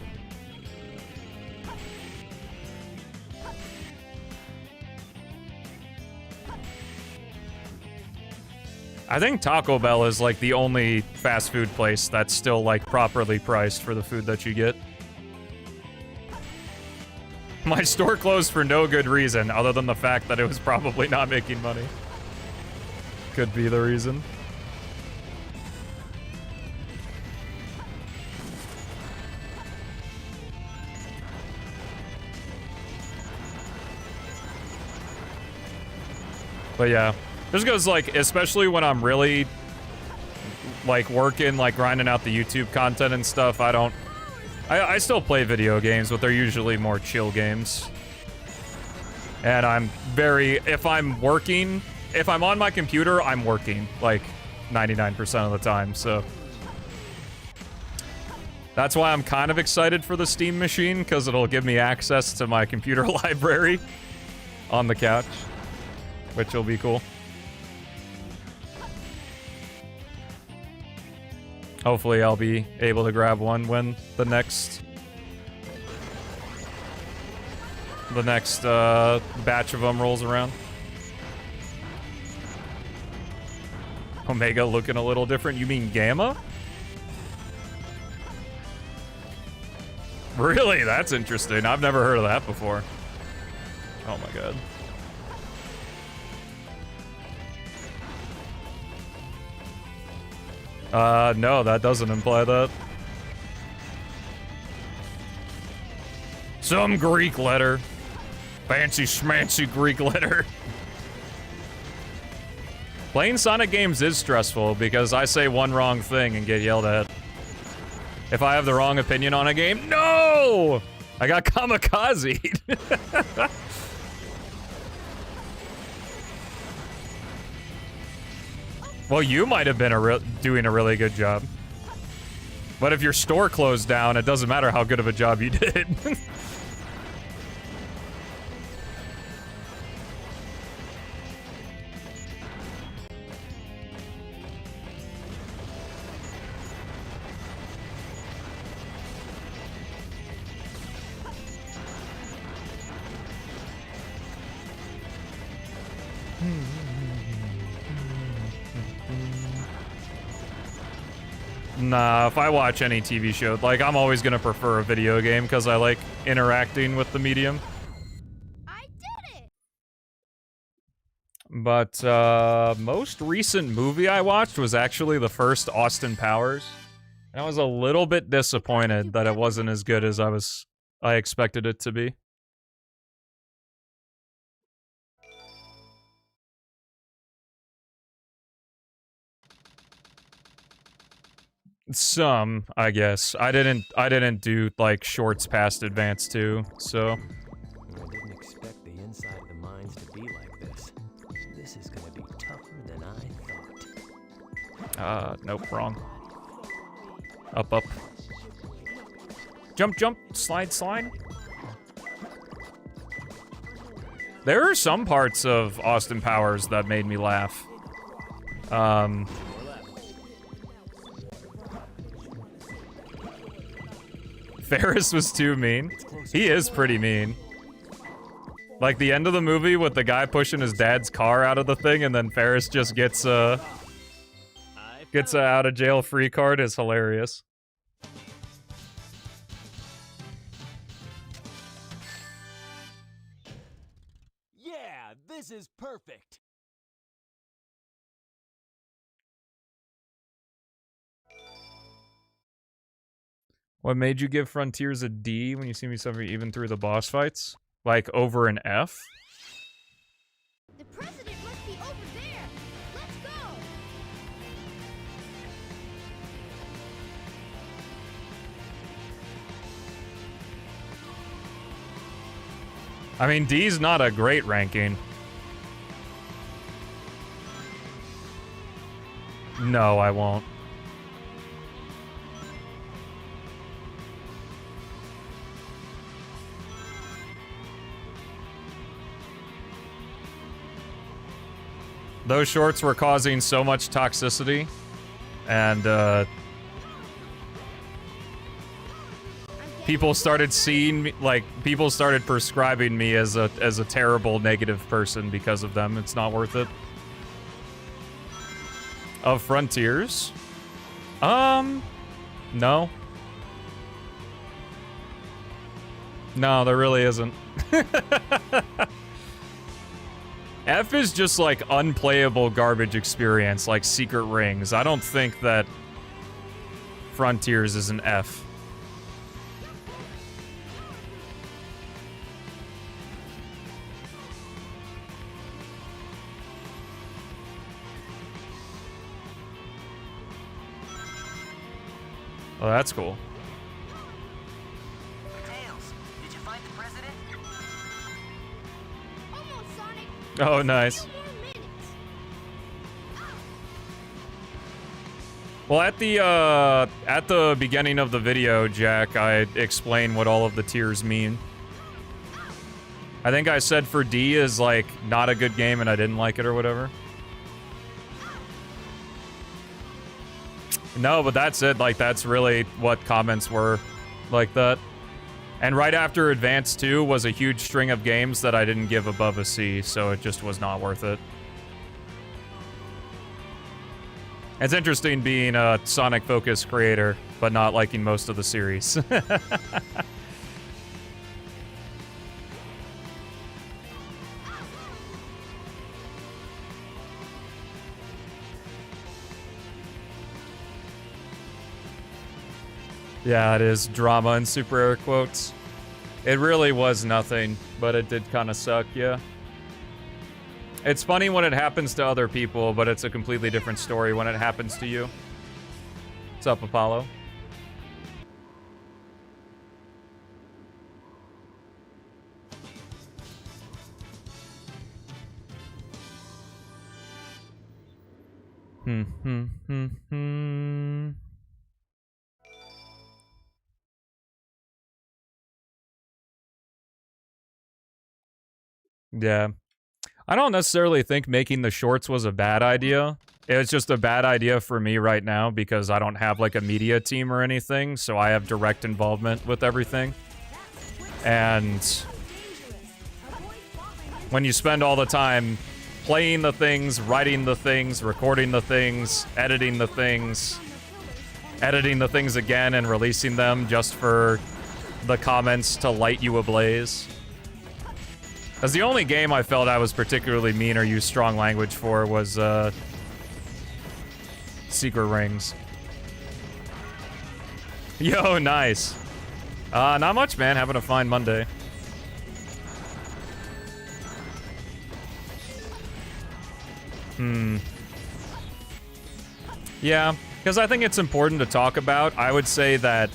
I think Taco Bell is like the only fast food place that's still like properly priced for the food that you get. My store closed for no good reason other than the fact that it was probably not making money. Could be the reason. But yeah, just goes like, especially when I'm really like working, like grinding out the YouTube content and stuff, I still play video games, but they're usually more chill games. And if I'm working, if I'm on my computer, I'm working like 99% of the time, so. That's why I'm kind of excited for the Steam machine, because it'll give me access to my computer library on the couch, which will be cool. Hopefully I'll be able to grab one when the next batch of them rolls around. Omega looking a little different. You mean Gamma? Really? That's interesting. I've never heard of that before. Oh my god. No, that doesn't imply that. Some Greek letter. Fancy schmancy Greek letter. Playing Sonic games is stressful because I say one wrong thing and get yelled at. If I have the wrong opinion on a game, no! I got kamikazed. Well, you might have been doing a really good job. But if your store closed down, it doesn't matter how good of a job you did. Nah, if I watch any TV show, like, I'm always gonna prefer a video game because I like interacting with the medium. I did it! But, most recent movie I watched was actually the first Austin Powers. And I was a little bit disappointed that it wasn't as good as I expected it to be. Some, I guess. I didn't do like shorts past Advanced 2, so. I didn't expect the inside of the mines to be like this. This is gonna be tougher than I thought. Nope, wrong. Up, up. Jump, jump, slide, slide. There are some parts of Austin Powers that made me laugh. Ferris was too mean. He is pretty mean. Like the end of the movie with the guy pushing his dad's car out of the thing and then Ferris just gets a out of jail free card is hilarious. Yeah, this is perfect. What made you give Frontiers a D when you see me suffer even through the boss fights? Like over an F? The president must be over there. Let's go. I mean, D's not a great ranking. No, I won't. Those shorts were causing so much toxicity, and people started seeing me, like, people started prescribing me as a terrible negative person because of them. It's not worth it. Of Frontiers? No. No, there really isn't. F is just like unplayable garbage experience, like Secret Rings. I don't think that Frontiers is an F. Oh, that's cool. Tails, did you find the president? Almost, Sonic. Oh, nice. 2 more minutes. Well, at the beginning of the video, Jack, I explained what all of the tiers mean. I think I said for D is like not a good game and I didn't like it or whatever. No, but that's it. Like, that's really what comments were like that. And right after Advance 2 was a huge string of games that I didn't give above a C, so it just was not worth it. It's interesting being a Sonic-focused creator, but not liking most of the series. Yeah, it is drama in super air quotes. It really was nothing, but it did kind of suck, yeah. It's funny when it happens to other people, but it's a completely different story when it happens to you. What's up, Apollo? Yeah. I don't necessarily think making the shorts was a bad idea. It's just a bad idea for me right now because I don't have like a media team or anything, so I have direct involvement with everything. And when you spend all the time playing the things, writing the things, recording the things, editing the things again and releasing them just for the comments to light you ablaze. As the only game I felt I was particularly mean or used strong language for was, Secret Rings. Yo, nice. Not much, man. Having a fine Monday. Yeah, because I think it's important to talk about. I would say that...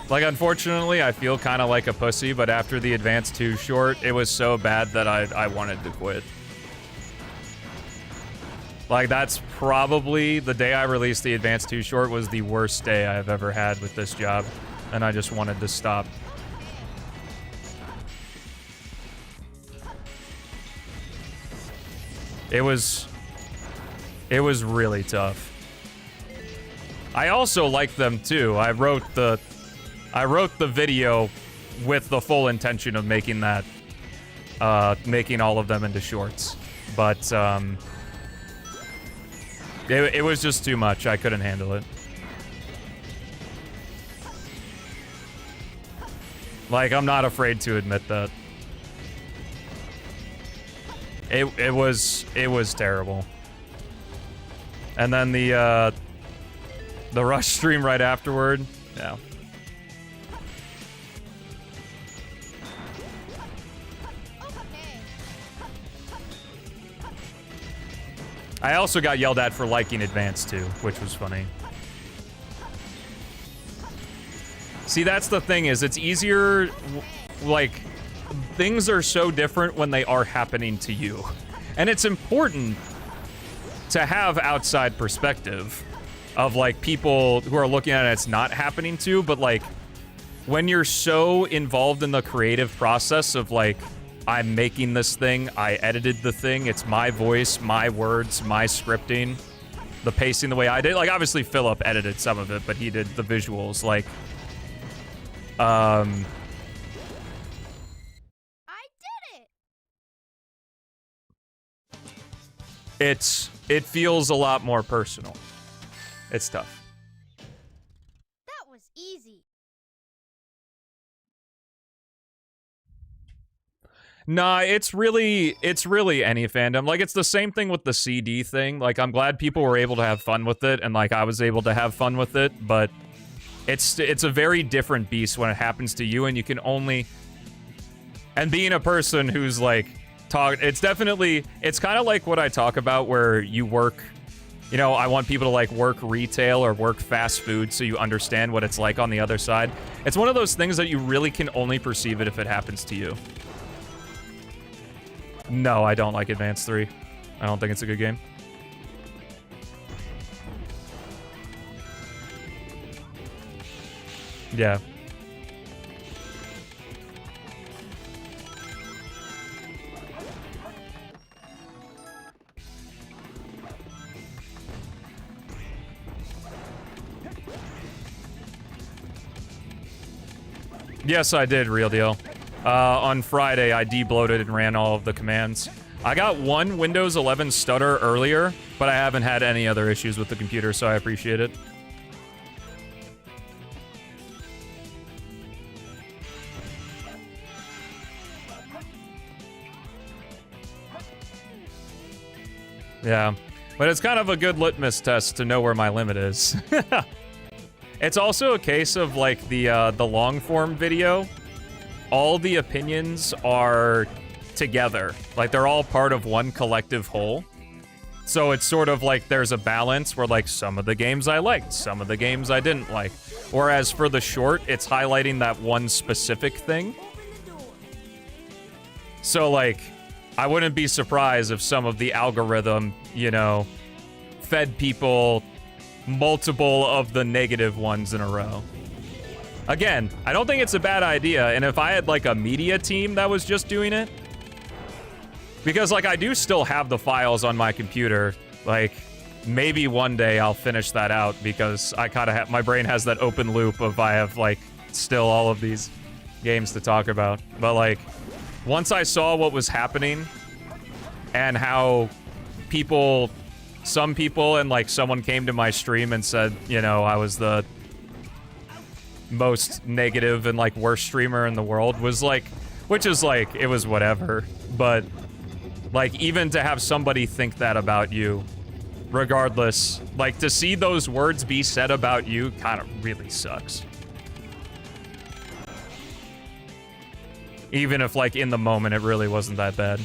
Like, unfortunately, I feel kind of like a pussy, but after the Advance 2 short, it was so bad that I wanted to quit. Like, that's probably the day I released the Advance 2 short was the worst day I've ever had with this job, and I just wanted to stop. It was really tough. I also liked them too. I wrote the video with the full intention of making that, making all of them into shorts. But, it was just too much. I couldn't handle it. Like, I'm not afraid to admit that. It was terrible. And then the Rush stream right afterward, yeah. I also got yelled at for liking Advance 2, which was funny. See, that's the thing is, it's easier, like, things are so different when they are happening to you. And it's important to have outside perspective of, like, people who are looking at it, it's not happening to, but, like, when you're so involved in the creative process of, like, I'm making this thing, I edited the thing, it's my voice, my words, my scripting, the pacing the way I did. Like, obviously, Philip edited some of it, but he did the visuals, like, I did it! it feels a lot more personal. It's tough. That was easy. Nah, it's really any fandom. Like, it's the same thing with the CD thing. Like, I'm glad people were able to have fun with it, and, like, I was able to have fun with it, but it's a very different beast when it happens to you, and you can only... And being a person who's, like, it's kind of like what I talk about, where you work You know, I want people to like work retail or work fast food so you understand what it's like on the other side. It's one of those things that you really can only perceive it if it happens to you. No, I don't like Advance 3. I don't think it's a good game. Yeah. Yes, I did, real deal. On Friday, I debloated and ran all of the commands. I got one Windows 11 stutter earlier, but I haven't had any other issues with the computer, so I appreciate it. Yeah, but it's kind of a good litmus test to know where my limit is. It's also a case of like the long form video. All the opinions are together, like they're all part of one collective whole. So it's sort of like there's a balance where like some of the games I liked, some of the games I didn't like. Whereas for the short, it's highlighting that one specific thing. So like, I wouldn't be surprised if some of the algorithm, you know, fed people multiple of the negative ones in a row. Again, I don't think it's a bad idea, and if I had like a media team that was just doing it, because like I do still have the files on my computer, like maybe one day I'll finish that out because I kind of have, my brain has that open loop of I have like still all of these games to talk about. But like once I saw what was happening and how people, some people and like someone came to my stream and said, you know, I was the most negative and like worst streamer in the world, was like, which is like, it was whatever, but like even to have somebody think that about you, regardless, like to see those words be said about you kind of really sucks. Even if like in the moment it really wasn't that bad.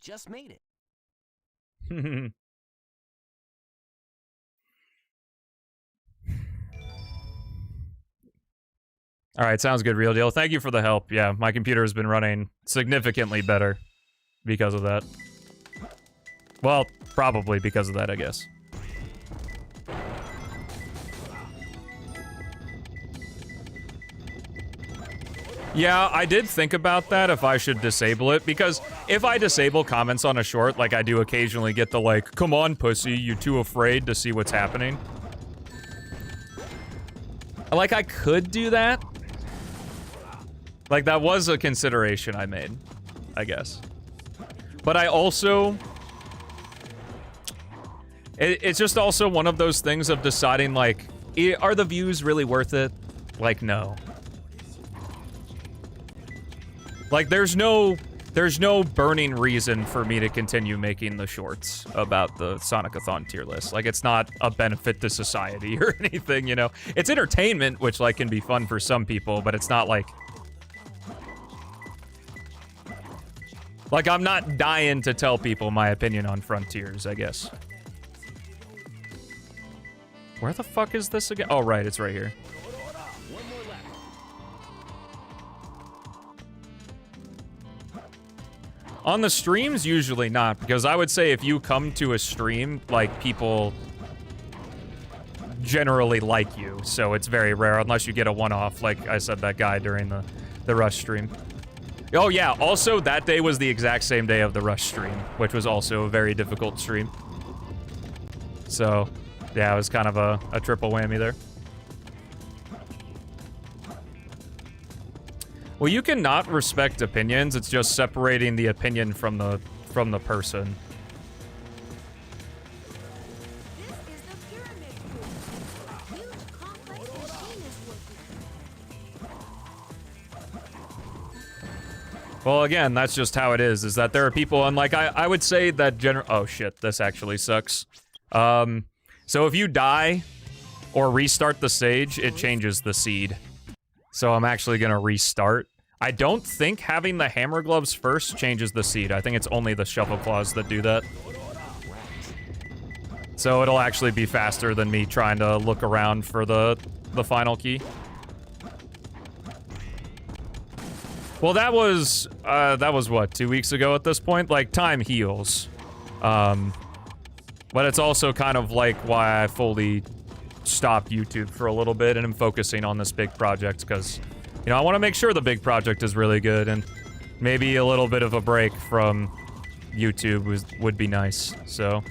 Just made it. All right, sounds good, real deal. Thank you for the help. Yeah, my computer has been running significantly better because of that. Well, probably because of that, I guess. Yeah, I did think about that, if I should disable it, because if I disable comments on a short, like I do occasionally get the like, come on, pussy, you too afraid to see what's happening. Like, I could do that. Like, that was a consideration I made, I guess. But I also... It's just also one of those things of deciding, like, are the views really worth it? Like, no. Like, there's no burning reason for me to continue making the shorts about the Sonic-a-thon tier list. Like, it's not a benefit to society or anything, you know? It's entertainment, which, like, can be fun for some people, but it's not, like... Like, I'm not dying to tell people my opinion on Frontiers, I guess. Where the fuck is this again? Oh, right, it's right here. On the streams, usually not, because I would say if you come to a stream, like, people generally like you, so it's very rare, unless you get a one-off, like I said, that guy during the Rush stream. Oh yeah, also, that day was the exact same day of the Rush stream, which was also a very difficult stream. So, yeah, it was kind of a triple whammy there. Well, you can not respect opinions. It's just separating the opinion from the person. This is the pyramid group. A huge complex machine is working. Well, again, that's just how it is that there are people, and like, I would say that oh shit, this actually sucks. So if you die or restart the stage, it changes the seed. So I'm actually gonna restart. I don't think having the hammer gloves first changes the seed. I think it's only the shuffle claws that do that. So it'll actually be faster than me trying to look around for the final key. Well, that was what, 2 weeks ago at this point? Like, time heals. But it's also kind of like why I fully stopped YouTube for a little bit and am focusing on this big project, because, you know, I want to make sure the big project is really good, and maybe a little bit of a break from YouTube would be nice, so.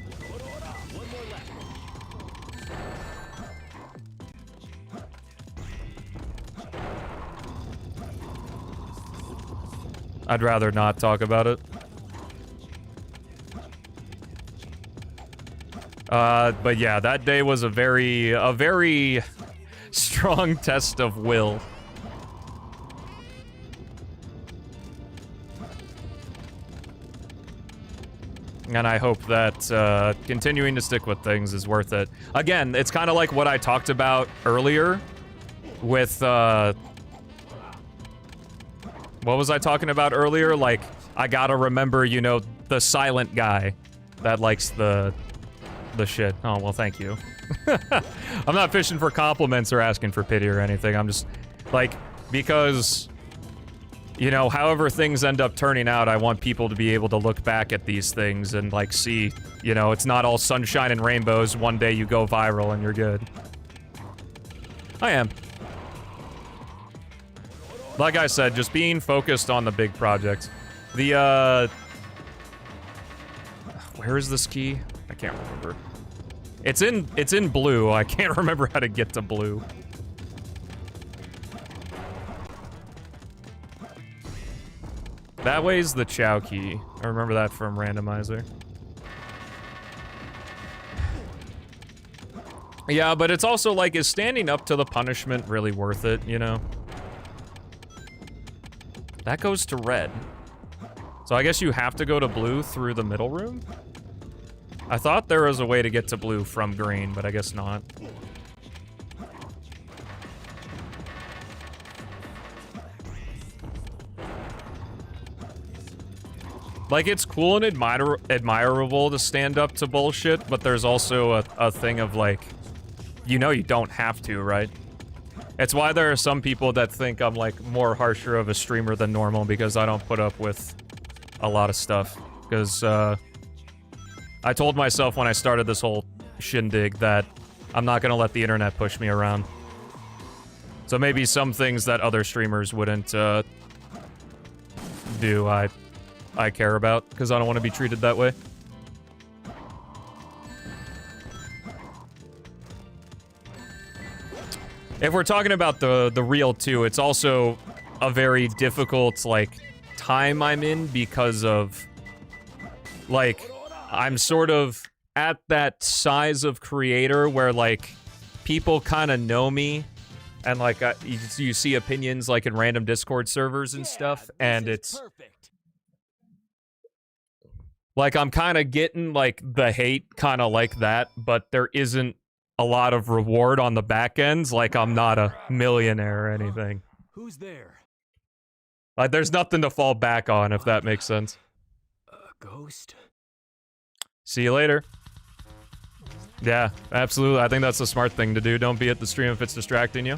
I'd rather not talk about it. But yeah, that day was a very strong test of will. And I hope that continuing to stick with things is worth it. Again, it's kind of like what I talked about earlier with, what was I talking about earlier? Like, I gotta remember, you know, the silent guy that likes the shit. Oh, well, thank you. I'm not fishing for compliments or asking for pity or anything. I'm just, like, because, you know, however things end up turning out, I want people to be able to look back at these things and, like, see, you know, it's not all sunshine and rainbows. One day you go viral and you're good. I am. Like I said, just being focused on the big project. The, where is this key? I can't remember. It's in blue. I can't remember how to get to blue. That way's the Chow key. I remember that from randomizer. Yeah, but it's also like, is standing up to the punishment really worth it, you know? That goes to red. So I guess you have to go to blue through the middle room? I thought there was a way to get to blue from green, but I guess not. Like, it's cool and admirable to stand up to bullshit, but there's also a thing of, like, you know you don't have to, right? It's why there are some people that think I'm, like, more harsher of a streamer than normal, because I don't put up with a lot of stuff. Because, I told myself when I started this whole shindig that I'm not gonna let the internet push me around. So maybe some things that other streamers wouldn't, do, I care about, because I don't want to be treated that way. If we're talking about the real too, it's also a very difficult, like, time I'm in because of, like, I'm sort of at that size of creator where, like, people kind of know me, and, like, you see opinions, like, in random Discord servers and stuff, and it's... Perfect. Like, I'm kind of getting, like, the hate kind of like that, but there isn't a lot of reward on the back ends. Like, I'm not a millionaire or anything. Who's there? Like, there's nothing to fall back on, if that makes sense. A ghost? See you later. Yeah, absolutely. I think that's the smart thing to do. Don't be at the stream if it's distracting you.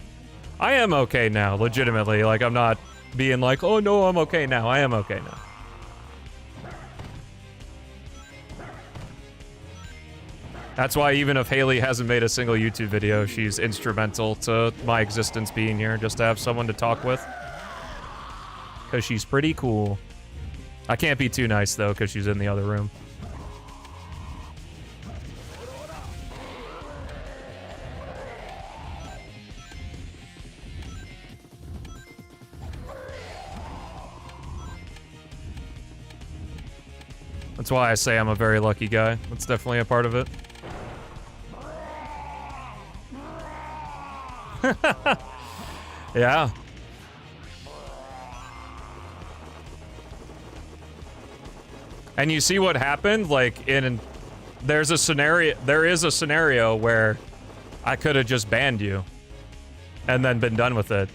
I am okay now, legitimately. Like, I'm not being like, oh no, I'm okay now. I am okay now. That's why even if Haley hasn't made a single YouTube video, she's instrumental to my existence being here, just to have someone to talk with. Because she's pretty cool. I can't be too nice, though, because she's in the other room. That's why I say I'm a very lucky guy. That's definitely a part of it. Yeah. And you see what happened? Like, there is a scenario where I could have just banned you and then been done with it.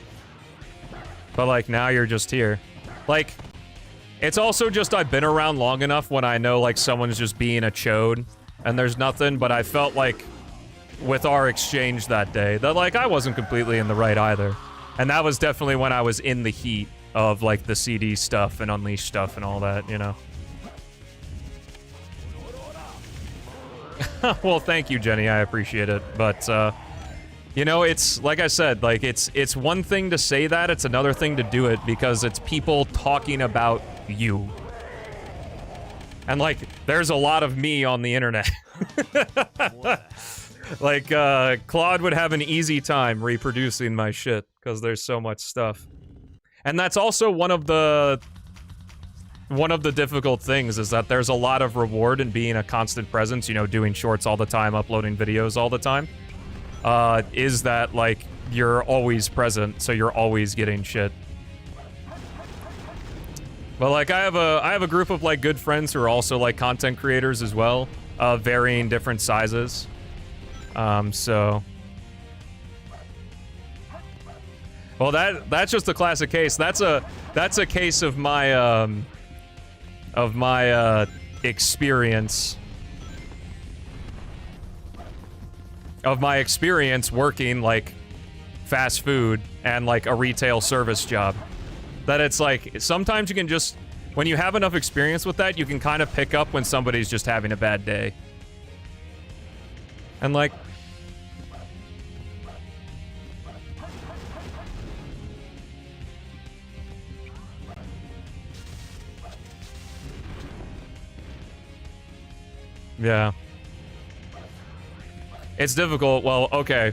But, like, now you're just here. Like, it's also just I've been around long enough when I know, like, someone's just being a chode and there's nothing, but I felt like with our exchange that day that, like, I wasn't completely in the right either. And that was definitely when I was in the heat of, like, the CD stuff and Unleash stuff and all that, you know? Well, thank you, Jenny. I appreciate it. But, you know, it's, like I said, like, it's one thing to say that, it's another thing to do it because it's people talking about you. And, like, there's a lot of me on the internet. Like, Claude would have an easy time reproducing my shit because there's so much stuff. And that's also one of the difficult things is that there's a lot of reward in being a constant presence, you know, doing shorts all the time, uploading videos all the time. Is that, like, you're always present, so you're always getting shit. But, like, I have a group of, like, good friends who are also, like, content creators as well, varying different sizes. So... Well, that's just a classic case. That's a case of my, experience. Of my experience working, like, fast food and, like, a retail service job. That it's, like, sometimes you can just... When you have enough experience with that, you can kind of pick up when somebody's just having a bad day. And, like... Yeah. It's difficult. Well, okay.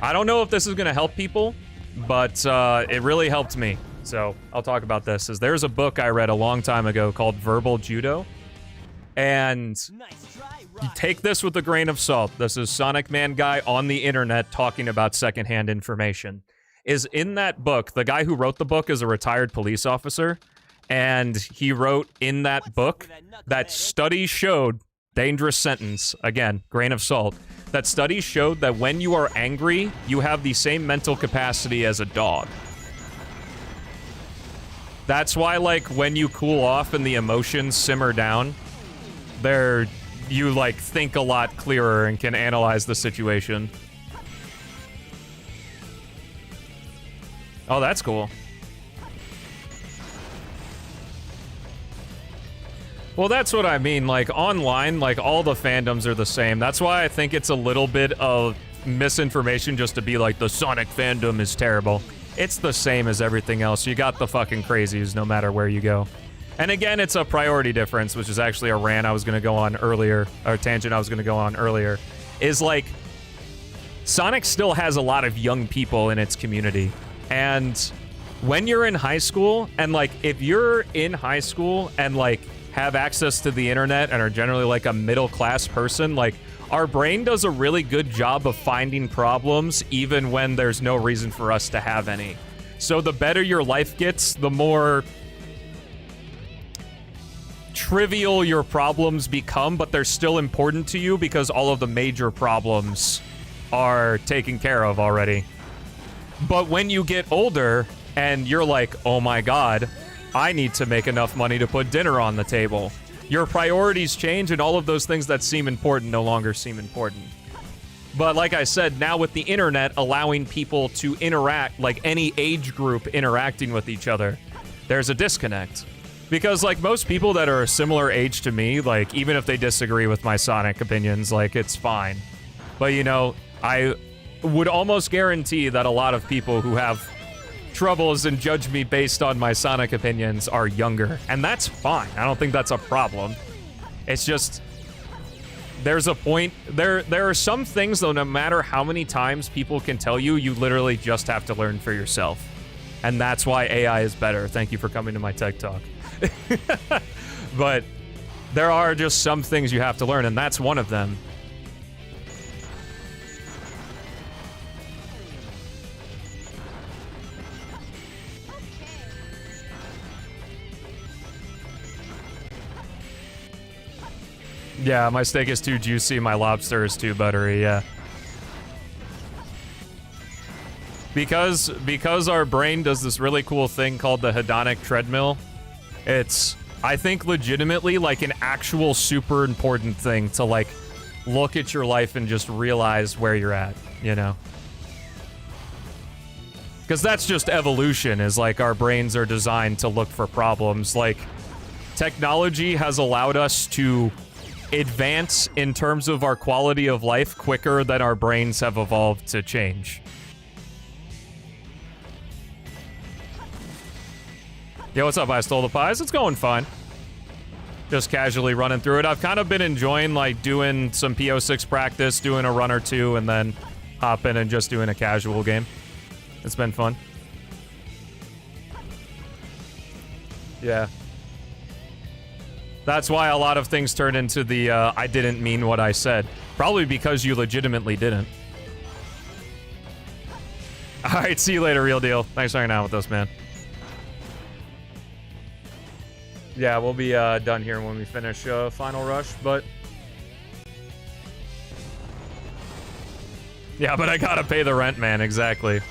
I don't know if this is going to help people, but it really helped me. So I'll talk about this. There's a book I read a long time ago called Verbal Judo. And you take this with a grain of salt. This is Sonic Man Guy on the internet talking about secondhand information. Is in that book, the guy who wrote the book is a retired police officer. And he wrote in that book that studies showed... Dangerous sentence. Again, grain of salt. That studies showed that when you are angry, you have the same mental capacity as a dog. That's why, like, when you cool off and the emotions simmer down, you, like, think a lot clearer and can analyze the situation. Oh, that's cool. Well, that's what I mean, like, online, like, all the fandoms are the same. That's why I think it's a little bit of misinformation just to be like, the Sonic fandom is terrible. It's the same as everything else. You got the fucking crazies no matter where you go. And again, it's a priority difference, which is actually a rant I was gonna go on earlier, or tangent I was gonna go on earlier, is like, Sonic still has a lot of young people in its community. And when you're in high school, and like, if you're in high school and like, have access to the internet and are generally like a middle-class person, like, our brain does a really good job of finding problems even when there's no reason for us to have any. So the better your life gets, the more trivial your problems become, but they're still important to you because all of the major problems are taken care of already. But when you get older and you're like, oh my god, I need to make enough money to put dinner on the table. Your priorities change and all of those things that seem important no longer seem important. But like I said, now with the internet allowing people to interact, like any age group interacting with each other, there's a disconnect. Because like most people that are a similar age to me, like even if they disagree with my Sonic opinions, like it's fine. But you know, I would almost guarantee that a lot of people who have troubles and judge me based on my Sonic opinions are younger, and that's fine. I don't think that's a problem. It's just there's a point there are some things though, no matter how many times people can tell you, you literally just have to learn for yourself. And that's why AI is better. Thank you for coming to my tech talk. But there are just some things you have to learn, and that's one of them. Yeah, my steak is too juicy, my lobster is too buttery, yeah. Because our brain does this really cool thing called the hedonic treadmill, it's, I think, legitimately, like, an actual super important thing to, like, look at your life and just realize where you're at, you know? Because that's just evolution, is, like, our brains are designed to look for problems. Like, technology has allowed us to advance in terms of our quality of life quicker than our brains have evolved to change. Yo, what's up? I stole the pies. It's going fine. Just casually running through it. I've kind of been enjoying, like, doing some P-06 practice, doing a run or two, and then hop in and just doing a casual game. It's been fun. Yeah. That's why a lot of things turn into the, I didn't mean what I said. Probably because you legitimately didn't. Alright, see you later, real deal. Thanks for hanging out with us, man. Yeah, we'll be done here when we finish Final Rush, but... Yeah, but I gotta pay the rent, man, exactly.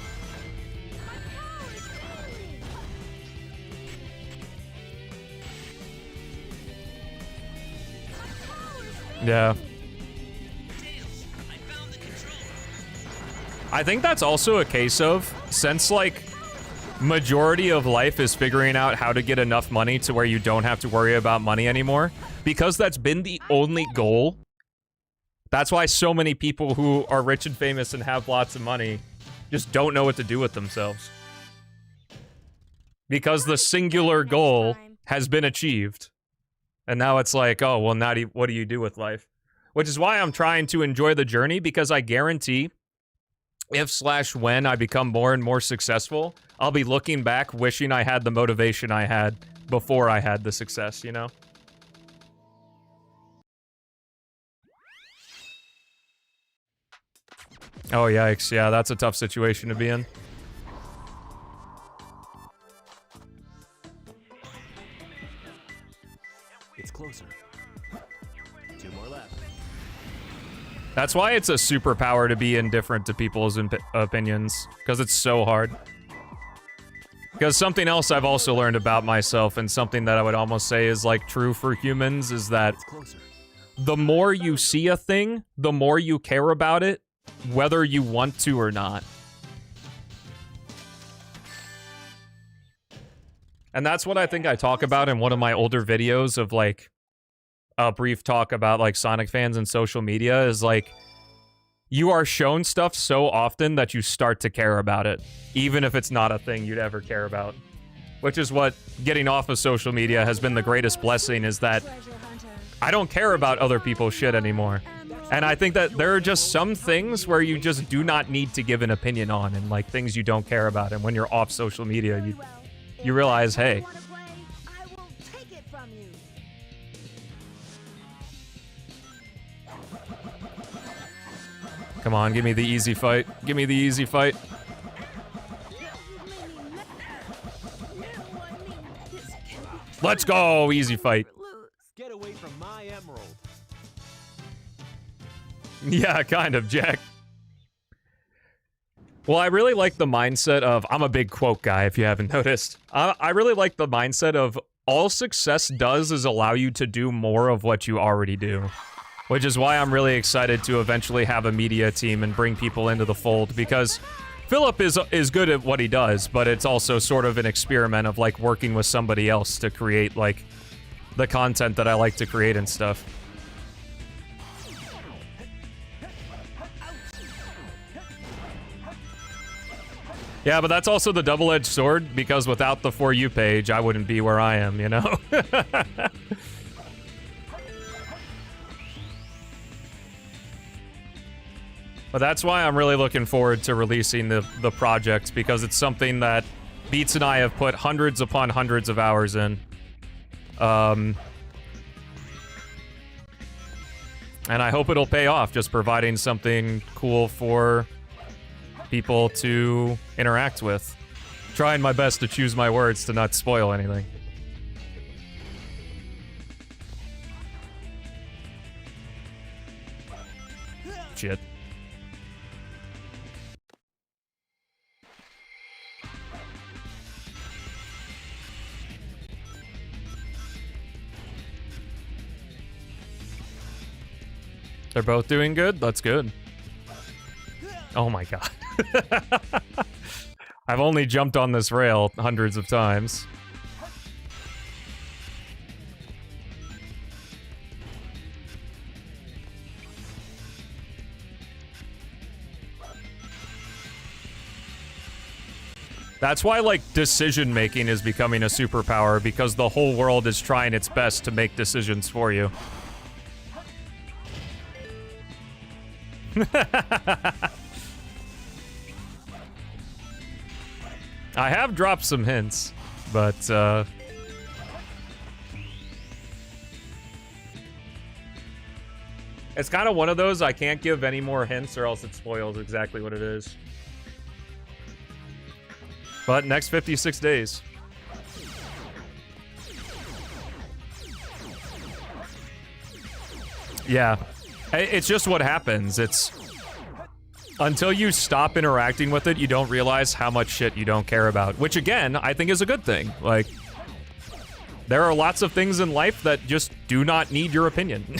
Yeah. I think that's also a case of, since, like, majority of life is figuring out how to get enough money to where you don't have to worry about money anymore, because that's been the only goal. That's why so many people who are rich and famous and have lots of money just don't know what to do with themselves. Because the singular goal has been achieved. And now it's like, oh, well, now what do you do with life? Which is why I'm trying to enjoy the journey, because I guarantee if/when I become more and more successful, I'll be looking back wishing I had the motivation I had before I had the success, you know? Oh, yikes. Yeah, that's a tough situation to be in. It's closer. 2 more left. That's why it's a superpower to be indifferent to people's opinions, because it's so hard. Because something else I've also learned about myself, and something that I would almost say is, like, true for humans, is that the more you see a thing, the more you care about it, whether you want to or not. And that's what I think I talk about in one of my older videos of, like, a brief talk about, like, Sonic fans and social media, is, like, you are shown stuff so often that you start to care about it, even if it's not a thing you'd ever care about. Which is what getting off of social media has been the greatest blessing, is that I don't care about other people's shit anymore. And I think that there are just some things where you just do not need to give an opinion on, and, like, things you don't care about. And when you're off social media, you realize, hey, come on, give me the easy fight. Give me the easy fight. Let's go, easy fight. Get away from my emerald. Yeah, kind of, Jack. Well, I really like the mindset of, I'm a big quote guy, if you haven't noticed. I really like the mindset of, all success does is allow you to do more of what you already do. Which is why I'm really excited to eventually have a media team and bring people into the fold, because Philip is good at what he does, but it's also sort of an experiment of, like, working with somebody else to create, like, the content that I like to create and stuff. Yeah, but that's also the double-edged sword, because without the For You page, I wouldn't be where I am, you know? But that's why I'm really looking forward to releasing the project, because it's something that Beats and I have put hundreds upon hundreds of hours in. And I hope it'll pay off, just providing something cool for people to interact with. Trying my best to choose my words to not spoil anything. shit. They're both doing good? That's good. Oh my god. I've only jumped on this rail hundreds of times. That's why, like, decision-making is becoming a superpower, because the whole world is trying its best to make decisions for you. I have dropped some hints, but, it's kind of one of those, I can't give any more hints or else it spoils exactly what it is. But next 56 days. Yeah. It's just what happens. It's... Until you stop interacting with it, you don't realize how much shit you don't care about. Which, again, I think is a good thing. Like, there are lots of things in life that just do not need your opinion.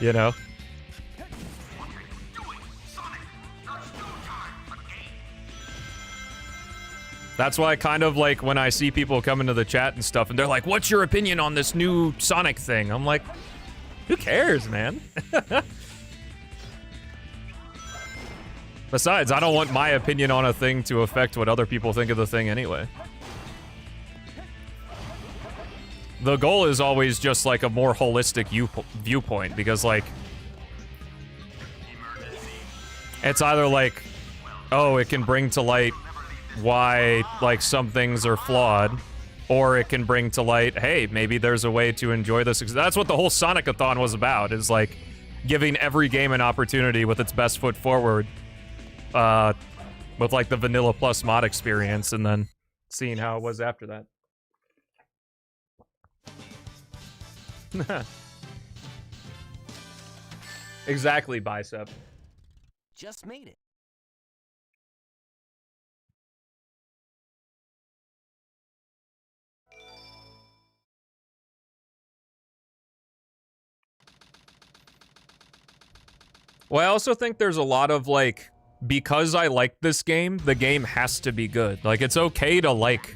You know? That's why I kind of like when I see people come into the chat and stuff and they're like, what's your opinion on this new Sonic thing? I'm like, who cares, man? Besides, I don't want my opinion on a thing to affect what other people think of the thing anyway. The goal is always just like a more holistic viewpoint, because like, it's either like, oh, it can bring to light why like some things are flawed, or it can bring to light, hey, maybe there's a way to enjoy this. That's what the whole Sonic-a-thon was about, is like giving every game an opportunity with its best foot forward, with like the Vanilla Plus mod experience, and then seeing how it was after that. Exactly, Bicep. Just made it. Well, I also think there's a lot of, like, because I like this game, the game has to be good. Like, it's okay to like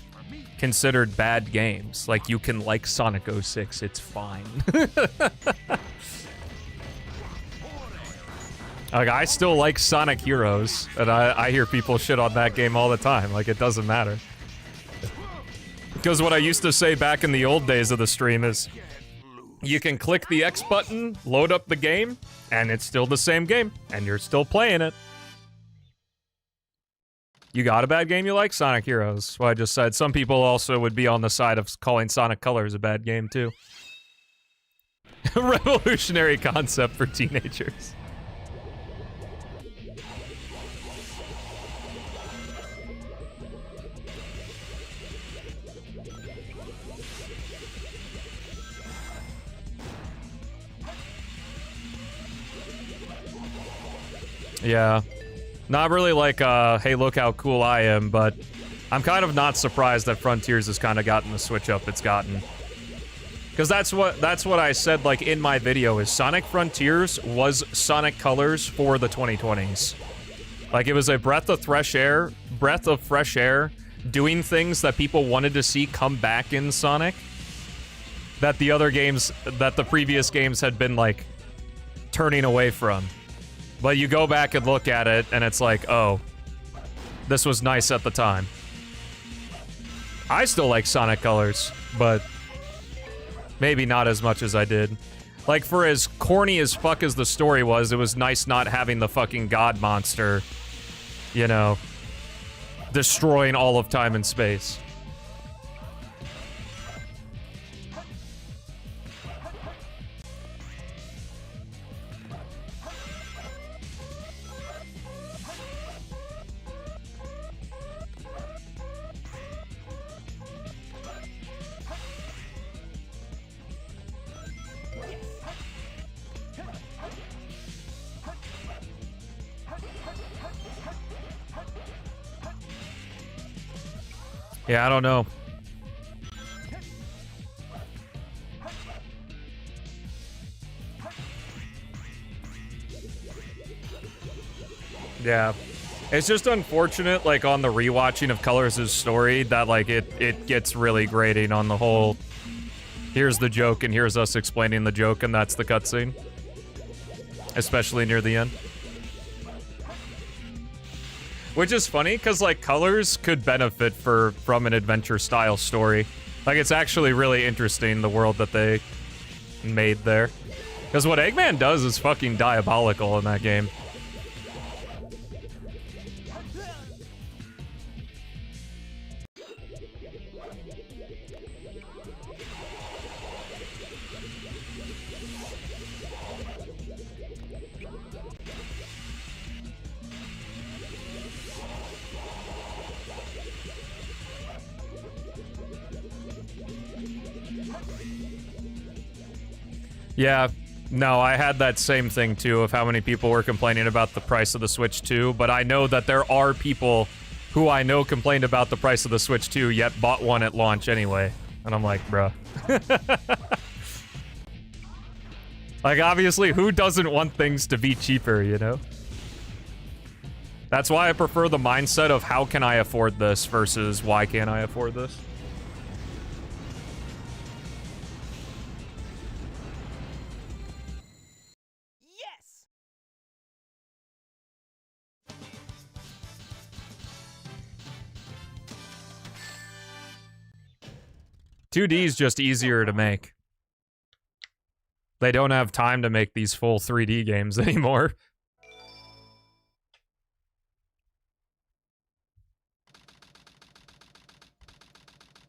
considered bad games. Like, you can like Sonic 06, it's fine. Like, I still like Sonic Heroes, and I hear people shit on that game all the time. Like, it doesn't matter. Because what I used to say back in the old days of the stream is, you can click the X button, load up the game, and it's still the same game, and you're still playing it. You got a bad game you like? Sonic Heroes. Well, I just said some people also would be on the side of calling Sonic Colors a bad game, too. Revolutionary concept for teenagers. Yeah. Not really like, hey, look how cool I am, but I'm kind of not surprised that Frontiers has kind of gotten the switch up it's gotten. Because that's what I said, like, in my video, is Sonic Frontiers was Sonic Colors for the 2020s. Like, it was a breath of fresh air, doing things that people wanted to see come back in Sonic, that the other games, that the previous games had been, like, turning away from. But you go back and look at it, and it's like, oh, this was nice at the time. I still like Sonic Colors, but maybe not as much as I did. Like, for as corny as fuck as the story was, it was nice not having the fucking god monster, you know, destroying all of time and space. Yeah, I don't know. Yeah. It's just unfortunate, like, on the rewatching of Colors' story, that, like, it gets really grating on the whole, here's the joke, and here's us explaining the joke, and that's the cutscene. Especially near the end. Which is funny, because, like, Colors could benefit from an adventure-style story. Like, it's actually really interesting, the world that they made there. Because what Eggman does is fucking diabolical in that game. Yeah, no, I had that same thing too of how many people were complaining about the price of the Switch 2, but I know that there are people who I know complained about the price of the Switch 2 yet bought one at launch anyway. And I'm like, bruh. Like, obviously, who doesn't want things to be cheaper, you know? That's why I prefer the mindset of how can I afford this versus why can't I afford this? Yes! 2D is just easier to make. They don't have time to make these full 3D games anymore.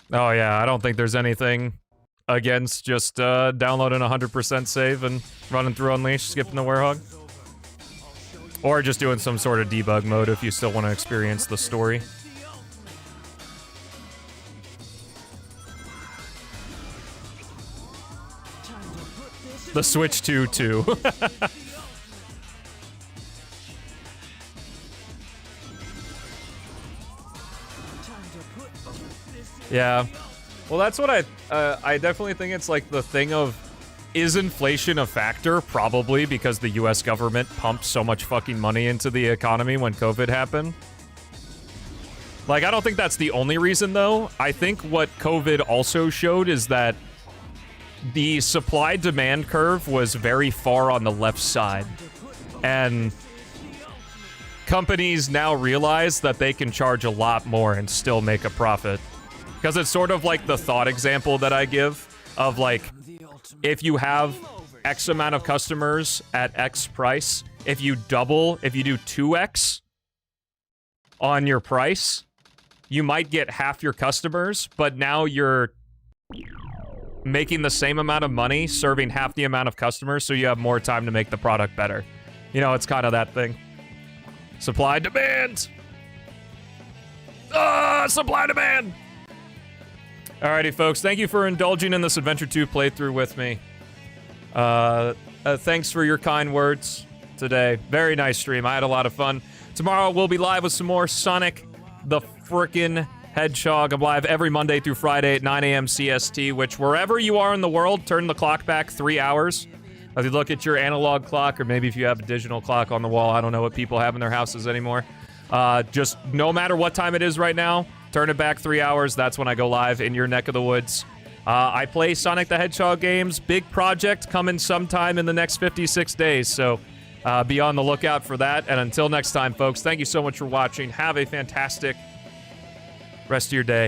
Oh yeah, I don't think there's anything against just downloading 100% save and running through Unleashed, skipping the Werehog. Or just doing some sort of debug mode if you still want to experience the story. The Switch 2 too. Yeah. Well, that's what I definitely think it's like the thing of, is inflation a factor? Probably, because the US government pumped so much fucking money into the economy when COVID happened. Like, I don't think that's the only reason, though. I think what COVID also showed is that the supply-demand curve was very far on the left side. And companies now realize that they can charge a lot more and still make a profit. Because it's sort of like the thought example that I give of, like, if you have X amount of customers at X price, if you do 2X on your price, you might get half your customers, but now you're making the same amount of money, serving half the amount of customers, so you have more time to make the product better. You know, it's kind of that thing. Supply, demand! Supply, demand! Alrighty, folks, thank you for indulging in this Adventure 2 playthrough with me. Thanks for your kind words today. Very nice stream. I had a lot of fun. Tomorrow, we'll be live with some more Sonic the Frickin' Hedgehog. I'm live every Monday through Friday at 9 a.m. CST, which, wherever you are in the world, turn the clock back 3 hours. If you look at your analog clock, or maybe if you have a digital clock on the wall, I don't know what people have in their houses anymore. Just no matter what time it is right now, turn it back 3 hours. That's when I go live in your neck of the woods. I play Sonic the Hedgehog games. Big project coming sometime in the next 56 days, so be on the lookout for that. And until next time, folks, thank you so much for watching. Have a fantastic rest of your day.